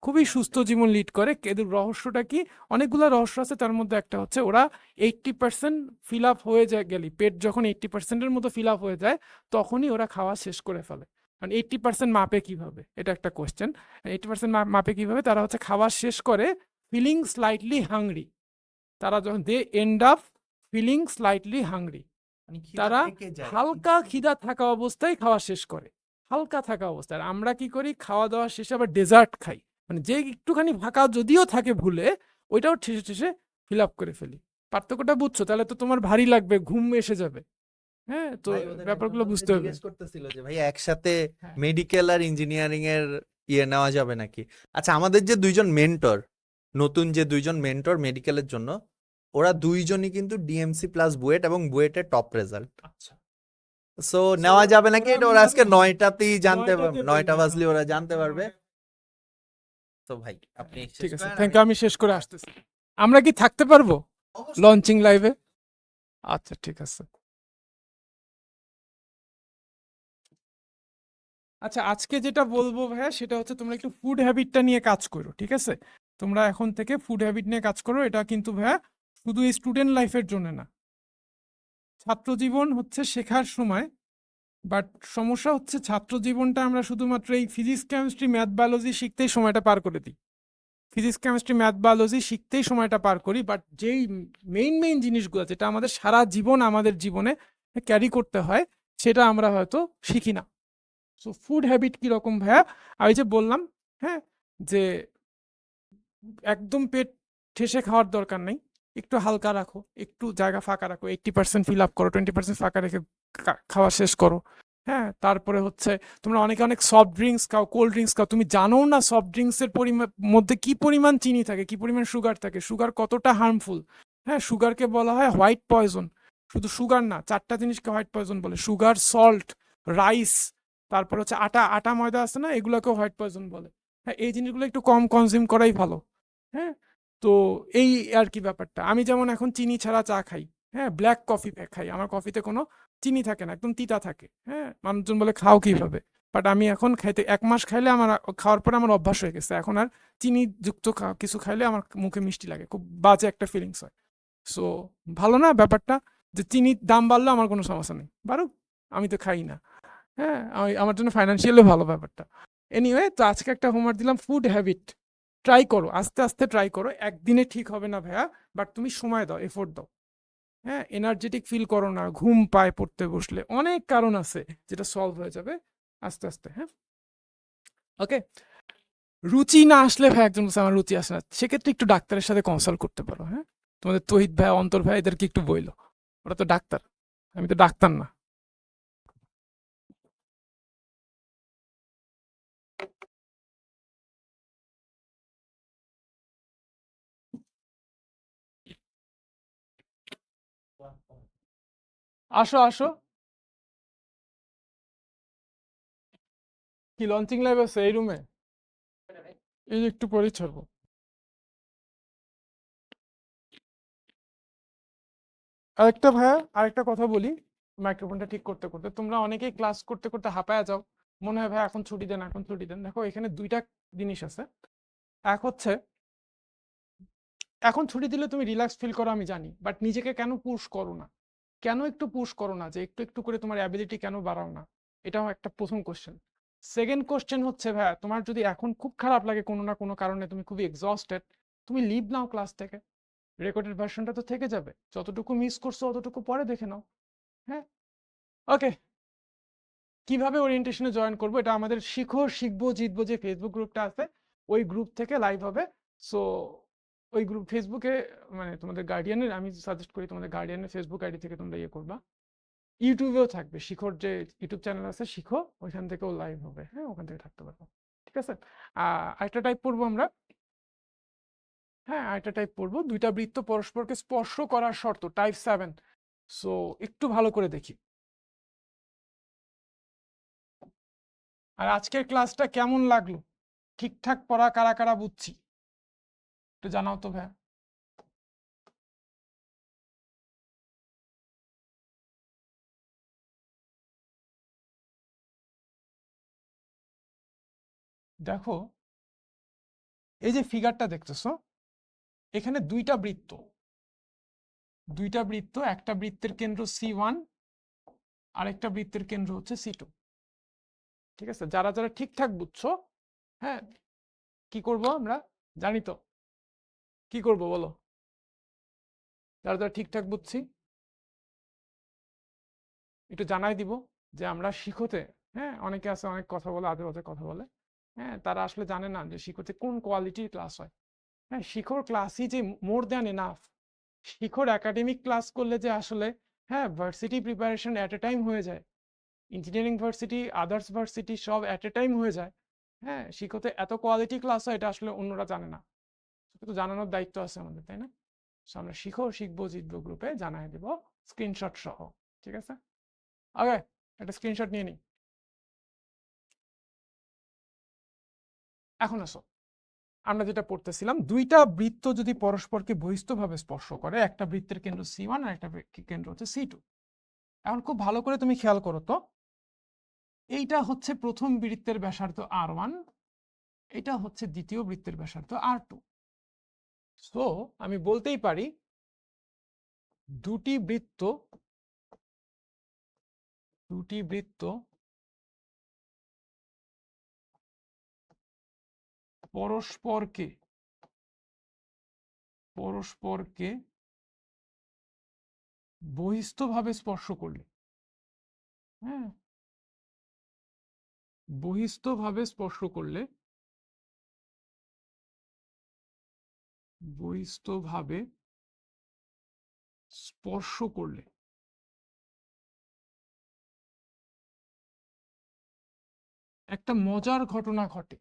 খুবই সুস্থ জীবন লিড করে। এদের রহস্যটা কি? অনেকগুলো রহস্য আছে, তার মধ্যে একটা হচ্ছে ওরা 80% ফিল আপ হয়ে যায় গেলি, পেট যখন 80%-এর মতো ফিল আপ হয়ে যায় তখনই ওরা খাওয়া শেষ করে ফেলে। মানে 80% মাপে কিভাবে, এটা একটা কোয়েশ্চেন। 80% মাপে কিভাবে? তারা হচ্ছে খাওয়া শেষ করে ফিলিং স্লাইটলি হাংরি। তারা যখন they end up feeling slightly hungry, মানে খিদা তারা থেকে যায় হালকা খিদা থাকা অবস্থায় খাওয়া শেষ করে, হালকা থাকা অবস্থায়। আর আমরা কি করি, খাওয়া দাওয়া শেষে আবার ডেজার্ট খাই, মানে যে একটুখানি ফাঁকা যদিও থাকে ভুলে, ওইটাও ঠেসে ঠেসে ফিল আপ করে ফেলি। পার্থক্যটা বুঝছো? তাহলে তো তোমার ভারী লাগবে, ঘুম এসে যাবে। হ্যাঁ তো ভাই ওদের একজন ব্যাপারগুলো তো বুঝতে হবে। জিজ্ঞেস করতেছিল যে ভাই একসাথে হ্যাঁ মেডিকেল আর ইঞ্জিনিয়ারিং এর নেওয়া যাবে নাকি। আচ্ছা আমাদের যে দুইজন মেন্টর, নতুন যে দুইজন মেন্টর মেডিকেলের জন্য, ওরা দুইজনই কিন্তু ডিএমসি প্লাস বুয়েট এবং বুয়েটের টপ রেজাল্ট। আচ্ছা সো নেওয়া যাবে নাকি ওরা এটা ওরা মনে আজকে হয় 9টাতেই জানতে 9টাতে পারবে, 9টা বলবে, বাজলে হ্যাঁ। ওরা জানতে হ্যাঁ, পারবে। হ্যাঁ। তো ভাই আপনি শেষ ঠিক আছে, করেন, থ্যাংক ইউ, আমি শেষ করে আসতেছি। আমরা কি থাকতে পারবো অবশ্যই। লঞ্চিং লাইভে? আচ্ছা ঠিক আছে। আচ্ছা আজকে যেটা বলবো ভাইয়া সেটা হচ্ছে তোমরা একটু ফুড হ্যাবিটটা নিয়ে কাজ করো, ঠিক আছে? তোমরা এখন থেকে ফুড হ্যাবিট নিয়ে কাজ করো। এটা কিন্তু ভাইয়া শুধু এই স্টুডেন্ট লাইফের জন্য না, ছাত্র জীবন হচ্ছে শেখার সময়। বাট সমস্যা হচ্ছে ছাত্র জীবনটা আমরা শুধুমাত্র এই ফিজিক্স কেমিস্ট্রি ম্যাথ বায়োলজি শিখতেই সময়টা পার করে দিই, ফিজিক্স কেমিস্ট্রি ম্যাথ বায়োলজি শিখতেই সময়টা পার করি। বাট যেই মেইন জিনিসগুলো যেটা আমাদের সারা জীবন আমাদের জীবনে ক্যারি করতে হয়, সেটা আমরা হয়তো শিখি না। সো ফুড হ্যাবিট কিরকম ভাইয়া? আমি যে বললাম, হ্যাঁ, যে একদম পেট ঠেসে খাওয়ার দরকার নেই, একটু হালকা রাখো, একটু জায়গা ফাঁকা রাখো, 80% ফিল আপ করো, 20% ফাঁকা রেখে খাওয়া শেষ করো। হ্যাঁ তারপরে হচ্ছে তোমরা অনেকে অনেক সফট ড্রিঙ্কস খাও, কোল্ড ড্রিঙ্কস খাও, তুমি জানো না সফট ড্রিঙ্কসের মধ্যে কি পরিমাণ চিনি থাকে, কি পরিমাণ সুগার থাকে, সুগার কতটা হার্মফুল। হ্যাঁ সুগারকে বলা হয় হোয়াইট পয়জন। শুধু সুগার না, 4টা জিনিসকে হোয়াইট পয়জন বলে, সুগার, সল্ট, রাইস, তারপর হচ্ছে আটা, আটা ময়দা আছে না, এগুলোকেও হোয়াইট পয়জন বলে। হ্যাঁ এই জিনিসগুলো একটু কম কনজিউম করাই ভালো। হ্যাঁ তো এই আর কি ব্যাপারটা। আমি যেমন এখন চিনি ছাড়া চা খাই, হ্যাঁ ব্ল্যাক কফি খাই, আমার কফিতে কোনো চিনি থাকে না, একদম তিতা থাকে। হ্যাঁ মানুষজন বলে খাও কিভাবে, বাট আমি এখন খাইতে 1 মাস খাইলে আমার খাওয়ার পরে আমার অভ্যাস হয়ে গেছে, এখন আর চিনি যুক্ত কিছু খাইলে আমার মুখে মিষ্টি লাগে, খুব বাজে একটা ফিলিংস হয়। সো ভালো না ব্যাপারটা, যে চিনির দাম বাড়লেও আমার কোনো সমস্যা নেই, বাড়ুক, আমি তো খাই না। হ্যাঁ আমার জন্য ফাইন্যান্সিয়ালি ভালো ব্যাপারটা। এনিওয়ে তো আজকে একটা হোমওয়ার্ক দিলাম, ফুড হ্যাবিট ট্রাই করো, আস্তে আস্তে ট্রাই করো, একদিনে ঠিক হবে না ভাইয়া, বাট তুমি সময় দাও, এফোর্ট দাও। হ্যাঁ এনার্জেটিক ফিল করো না, ঘুম পায় পড়তে বসলে, অনেক কারণ আছে যেটা সলভ হয়ে যাবে আস্তে আস্তে। হ্যাঁ ওকে। রুচি না আসলে ভাই, একজন বলছে আমার রুচি আসে না, সেক্ষেত্রে একটু ডাক্তারের সাথে কনসাল্ট করতে পারো। হ্যাঁ তোমাদের তহিদ ভাই, অন্তর ভাই, এদেরকে একটু বইলো, ওরা তো ডাক্তার, আমি তো ডাক্তার না। আসো আসো। কি লঞ্চিং লাইভ আছে এই রুমে? এই যে একটু পরে ছাড়বো। আরেকটা ভাইয়া, আরেকটা কথা বলি মাইক্রোফোনটা ঠিক করতে করতে, তোমরা অনেকেই ক্লাস করতে করতে হাঁপায়া যাও, মনে হয় ভাই এখন ছুটি দেন, এখন ছুটি দেন। দেখো এখানে দুইটা জিনিস আছে। এক হচ্ছে এখন ছুটি দিলে তুমি রিল্যাক্স ফিল করো আমি জানি, বাট নিজেকে কেন পুশ করো না? কেন একটু পুশ করো না যে একটু একটু করে তোমার অ্যাবিলিটি কেন বাড়াও না? এটাও একটা প্রথম কোশ্চেন। সেকেন্ড কোশ্চেন হচ্ছে ভাইয়া, তোমার যদি এখন খুব খারাপ লাগে কোনো না কোনো কারণে, তুমি খুবই এক্সস্টেড, তুমি লিভ নাও ক্লাস থেকে, রেকর্ডেড ভার্সনটা তো থেকে যাবে, যতটুকু মিস করছো অতটুকু পরে দেখে নাও। হ্যাঁ, ওকে। কিভাবে ওরিয়েন্টেশনে জয়েন করবো? এটা আমাদের শিখো শিখবো জিতবো যে ফেসবুক গ্রুপটা আছে, ওই গ্রুপ থেকে লাইভ হবে। সো ওই গ্রুপ ফেসবুকে, মানে তোমাদের গার্ডিয়ানের, আমি সাজেস্ট করি তোমাদের গার্ডিয়ানের ফেসবুক আইডি থেকে তোমরা ইয়ে করবা। ইউটিউবেও থাকবে, শিখোর যে ইউটিউব চ্যানেল আছে শিখো, ওইখান থেকেও লাইভ হবে। হ্যাঁ, ওখান থেকে থাকতে পারবো। ঠিক আছে। আরেকটা টাইপ পড়বো আমরা। হ্যাঁ, আরেকটা টাইপ পড়বো, দুইটা বৃত্ত পরস্পরকে স্পর্শ করার শর্ত, টাইপ 7। সো একটু ভালো করে দেখি। আর আজকের ক্লাসটা কেমন লাগলো? ঠিকঠাক পড়া কারা কারা বুঝছি একটু জানাও তো ভাইয়া। দেখো এই যে ফিগারটা দেখতেছো, এখানে দুইটা বৃত্ত, একটা বৃত্তের কেন্দ্র C1, আরেকটা বৃত্তের কেন্দ্র হচ্ছে C2। ঠিক আছে, যারা যারা ঠিকঠাক বুঝছো, হ্যাঁ, কি করব আমরা জানি তো, কি করব বলো? যারা যারা ঠিকঠাক বুঝছি একটু জানাই দিব যে আমরা শিখোতে, হ্যাঁ, অনেকে আছে অনেক কথা বলে, আজে বাজে কথা বলে, হ্যাঁ, তারা আসলে জানে না যে শিখোতে কোন কোয়ালিটির ক্লাস হয়। হ্যাঁ, শিখোর ক্লাসই যে মোর দ্যান এনাফ। শিখোর একাডেমিক ক্লাস করলে যে আসলে, হ্যাঁ, varsity preparation at a time হয়ে যায়, ইঞ্জিনিয়ারিং ভার্সিটি, আদার্স ভার্সিটি সব অ্যাট এ টাইম হয়ে যায়। হ্যাঁ, শিখোতে এত কোয়ালিটি ক্লাস হয়, এটা আসলে অন্যরা জানে না, শুধু জানানোর দায়িত্ব আছে আমাদের, তাই না? আমরা শিখো শিখবো জিতবো গ্রুপে জানাই দেব স্ক্রিনশট সহ। ঠিক আছে, ওকে, একটা স্ক্রিনশট নিয়ে নিই। এখন আসো, আমরা যেটা পড়তেছিলাম, দুইটা বৃত্ত যদি পরস্পরকে বহিস্থভাবে স্পর্শ করে, একটা বৃত্তের কেন্দ্র C1 আর একটা কেন্দ্র হচ্ছে C2। এখন খুব ভালো করে তুমি খেয়াল করো তো, এইটা হচ্ছে প্রথম বৃত্তের ব্যাসার্ধ R1, এটা হচ্ছে দ্বিতীয় বৃত্তের ব্যাসার্ধ R2। সো আমি বলতেই পারি দুটি বৃত্ত পরস্পরকে বহিস্থভাবে স্পর্শ করলে, হ্যাঁ, বহিস্থভাবে স্পর্শ করলে একটা মজার ঘটনা ঘটে।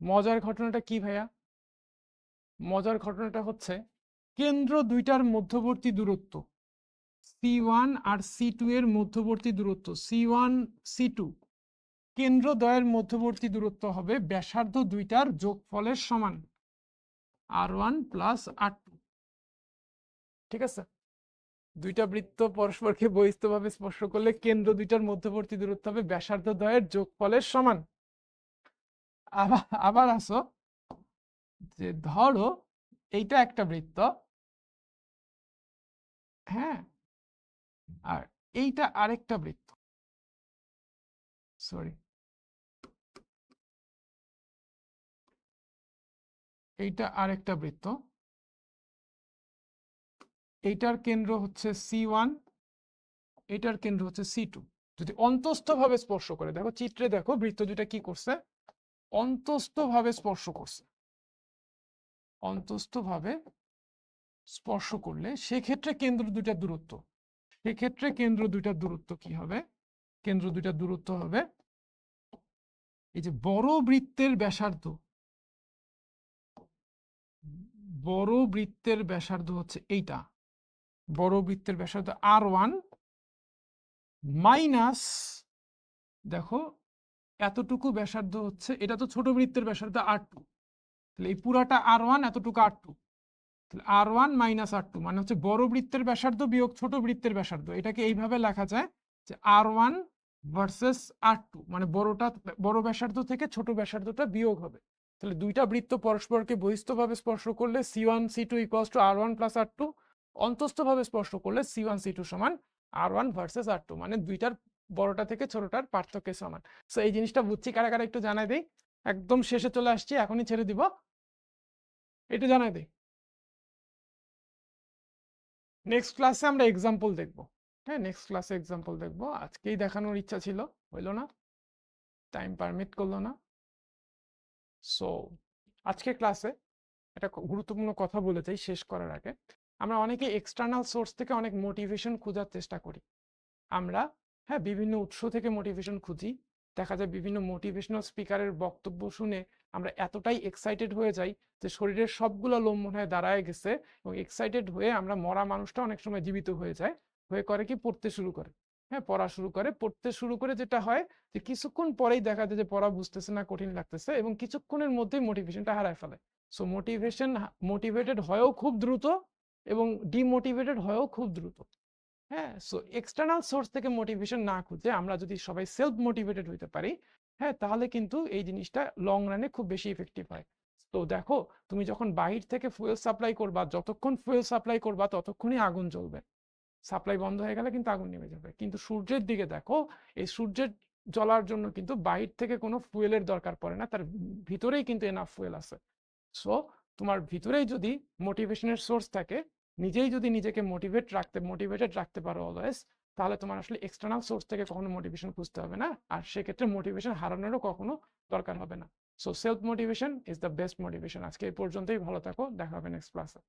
মজার ঘটনাটা কি ভাইয়া? মজার ঘটনাটা হচ্ছে কেন্দ্র দুইটার মধ্যবর্তী দূরত্ব, C1 আর C2 এর মধ্যবর্তী দূরত্ব, C1 C2, কেন্দ্র দ্বয়ের মধ্যবর্তী দূরত্ব হবে ব্যাসার্ধ দুইটার যোগফলের সমান, R1 প্লাস R2। ঠিক আছে, দুইটা বৃত্ত পরস্পরকে বহিস্থভাবে স্পর্শ করলে কেন্দ্র দুইটার মধ্যবর্তী দূরত্ব হবে ব্যাসার্ধ দ্বয়ের যোগফলের সমান। আবার আবার আসো, যে ধরো এইটা একটা বৃত্ত, হ্যাঁ, আর এইটা আরেকটা বৃত্ত, সরি, এইটা আরেকটা বৃত্ত, এইটার কেন্দ্র হচ্ছে C1, এটার কেন্দ্র হচ্ছে C2। যদি অন্তস্থভাবে স্পর্শ করে, দেখো চিত্রে দেখো বৃত্ত দুটা কি করছে, অন্তস্থভাবে স্পর্শ করছে। অন্তস্থভাবে স্পর্শ করলে সেক্ষেত্রে কেন্দ্র দুইটার দূরত্ব, কি হবে? কেন্দ্র দুইটার দূরত্ব হবে এই যে বড় বৃত্তের ব্যাসার্ধ হচ্ছে এইটা, বড় বৃত্তের ব্যাসার্ধ R1 মাইনাস, দেখো এতটুকু ব্যাসার্ধ হচ্ছে, এটা তো ছোট বৃত্তের ব্যাসার্ধ R2, তাহলে এই পুরাটা R1, এতটুকু R2, তাহলে R1 মাইনাস R2 মানে হচ্ছে বড় বৃত্তের ব্যাসার্ধ বিয়োগ ছোট বৃত্তের ব্যাসার্ধ। এটাকে এইভাবে লেখা যায় যে R1 ভার্সেস R2, মানে বড় ব্যাসার্ধ থেকে ছোট ব্যাসার্ধটা বিয়োগ হবে। তাহলে দুইটা বৃত্ত পরস্পরকে বহিস্থভাবে স্পর্শ করলে C1 C2 equals to R1 plus R2, অন্তস্থভাবে স্পর্শ করলে C1 C2 সমান R1 ভার্সেস R2, মানে দুইটার বড়টা থেকে ছোটটার পার্থক্য সমান। সো এই জিনিসটা বুঝছি কারা কারা একটু জানাই দেই, একদম শেষে চলে আসছি, এখনই ছেড়ে দিব, একটু জানাই দেই। নেক্সট ক্লাসে আমরা এক্সাম্পল দেখব। হ্যাঁ, নেক্সট ক্লাসে এক্সাম্পল দেখব, আজকেই দেখানোর ইচ্ছা ছিল, হইলো না, টাইম পারমিট করলো না। সো আজকের ক্লাসে একটা গুরুত্বপূর্ণ কথা বলে চাই শেষ করার আগে। আমরা অনেকে এক্সটার্নাল সোর্স থেকে অনেক মোটিভেশন খোঁজার চেষ্টা করি। আমরা হ্যাঁ বিভিন্ন উৎস থেকে মোটিভেশন খুঁজি, দেখা যায় বিভিন্ন মোটিভেশনাল স্পিকারের বক্তব্য শুনে আমরা এতটাই এক্সাইটেড হয়ে যাই যে শরীরের সবগুলো লোম মনে হয় দাঁড়ায় গেছে, এবং এক্সাইটেড হয়ে আমরা মরা মানুষটা অনেক সময় জীবিত হয়ে যায়, হয়ে করে কি পড়তে শুরু করে, হ্যাঁ পড়া শুরু করে, পড়তে শুরু করে যেটা হয় যে কিছুক্ষণ পরেই দেখা যায় যে পড়া বুঝতেছে না, কঠিন লাগতেছে, এবং কিছুক্ষণের মধ্যেই মোটিভেশনটা হারায় ফেলে। সো মোটিভেটেড হয়েও খুব দ্রুত এবং ডিমোটিভেটেড হয়েও খুব দ্রুত। হ্যাঁ, সো এক্সটার্নাল সোর্স থেকে মোটিভেশন না খুঁজে আমরা যদি সবাই সেলফ মোটিভেটেড হইতে পারি, হ্যাঁ তাহলে কিন্তু এই জিনিসটা লং রানে খুব বেশি ইফেক্টিভ হয়। তো দেখো, তুমি যখন বাহির থেকে ফুয়েল সাপ্লাই করবা, যতক্ষণ ফুয়েল সাপ্লাই করবা ততক্ষণই আগুন জ্বলবে, সাপ্লাই বন্ধ হয়ে গেলে কিন্তু আগুন নেমে যাবে। কিন্তু সূর্যের দিকে দেখো, এই সূর্যের জ্বলার জন্য কিন্তু বাহির থেকে কোনো ফুয়েলের দরকার পড়ে না, তার ভিতরেই কিন্তু এনাফ ফুয়েল আছে। সো তোমার ভিতরেই যদি মোটিভেশনের সোর্স থাকে, নিজেই যদি নিজেকে মোটিভেটেড রাখতে পারো অলওয়েজ, তাহলে তোমার আসলে এক্সটার্নাল সোর্স থেকে কখনো মোটিভেশন খুঁজতে হবে না, আর সেক্ষেত্রে মোটিভেশন হারানোরও কখনো দরকার হবে না। So self motivation is the best motivation. আজকে এই পর্যন্তই, ভালো থাকো, দেখা হবে নেক্সট ক্লাসে।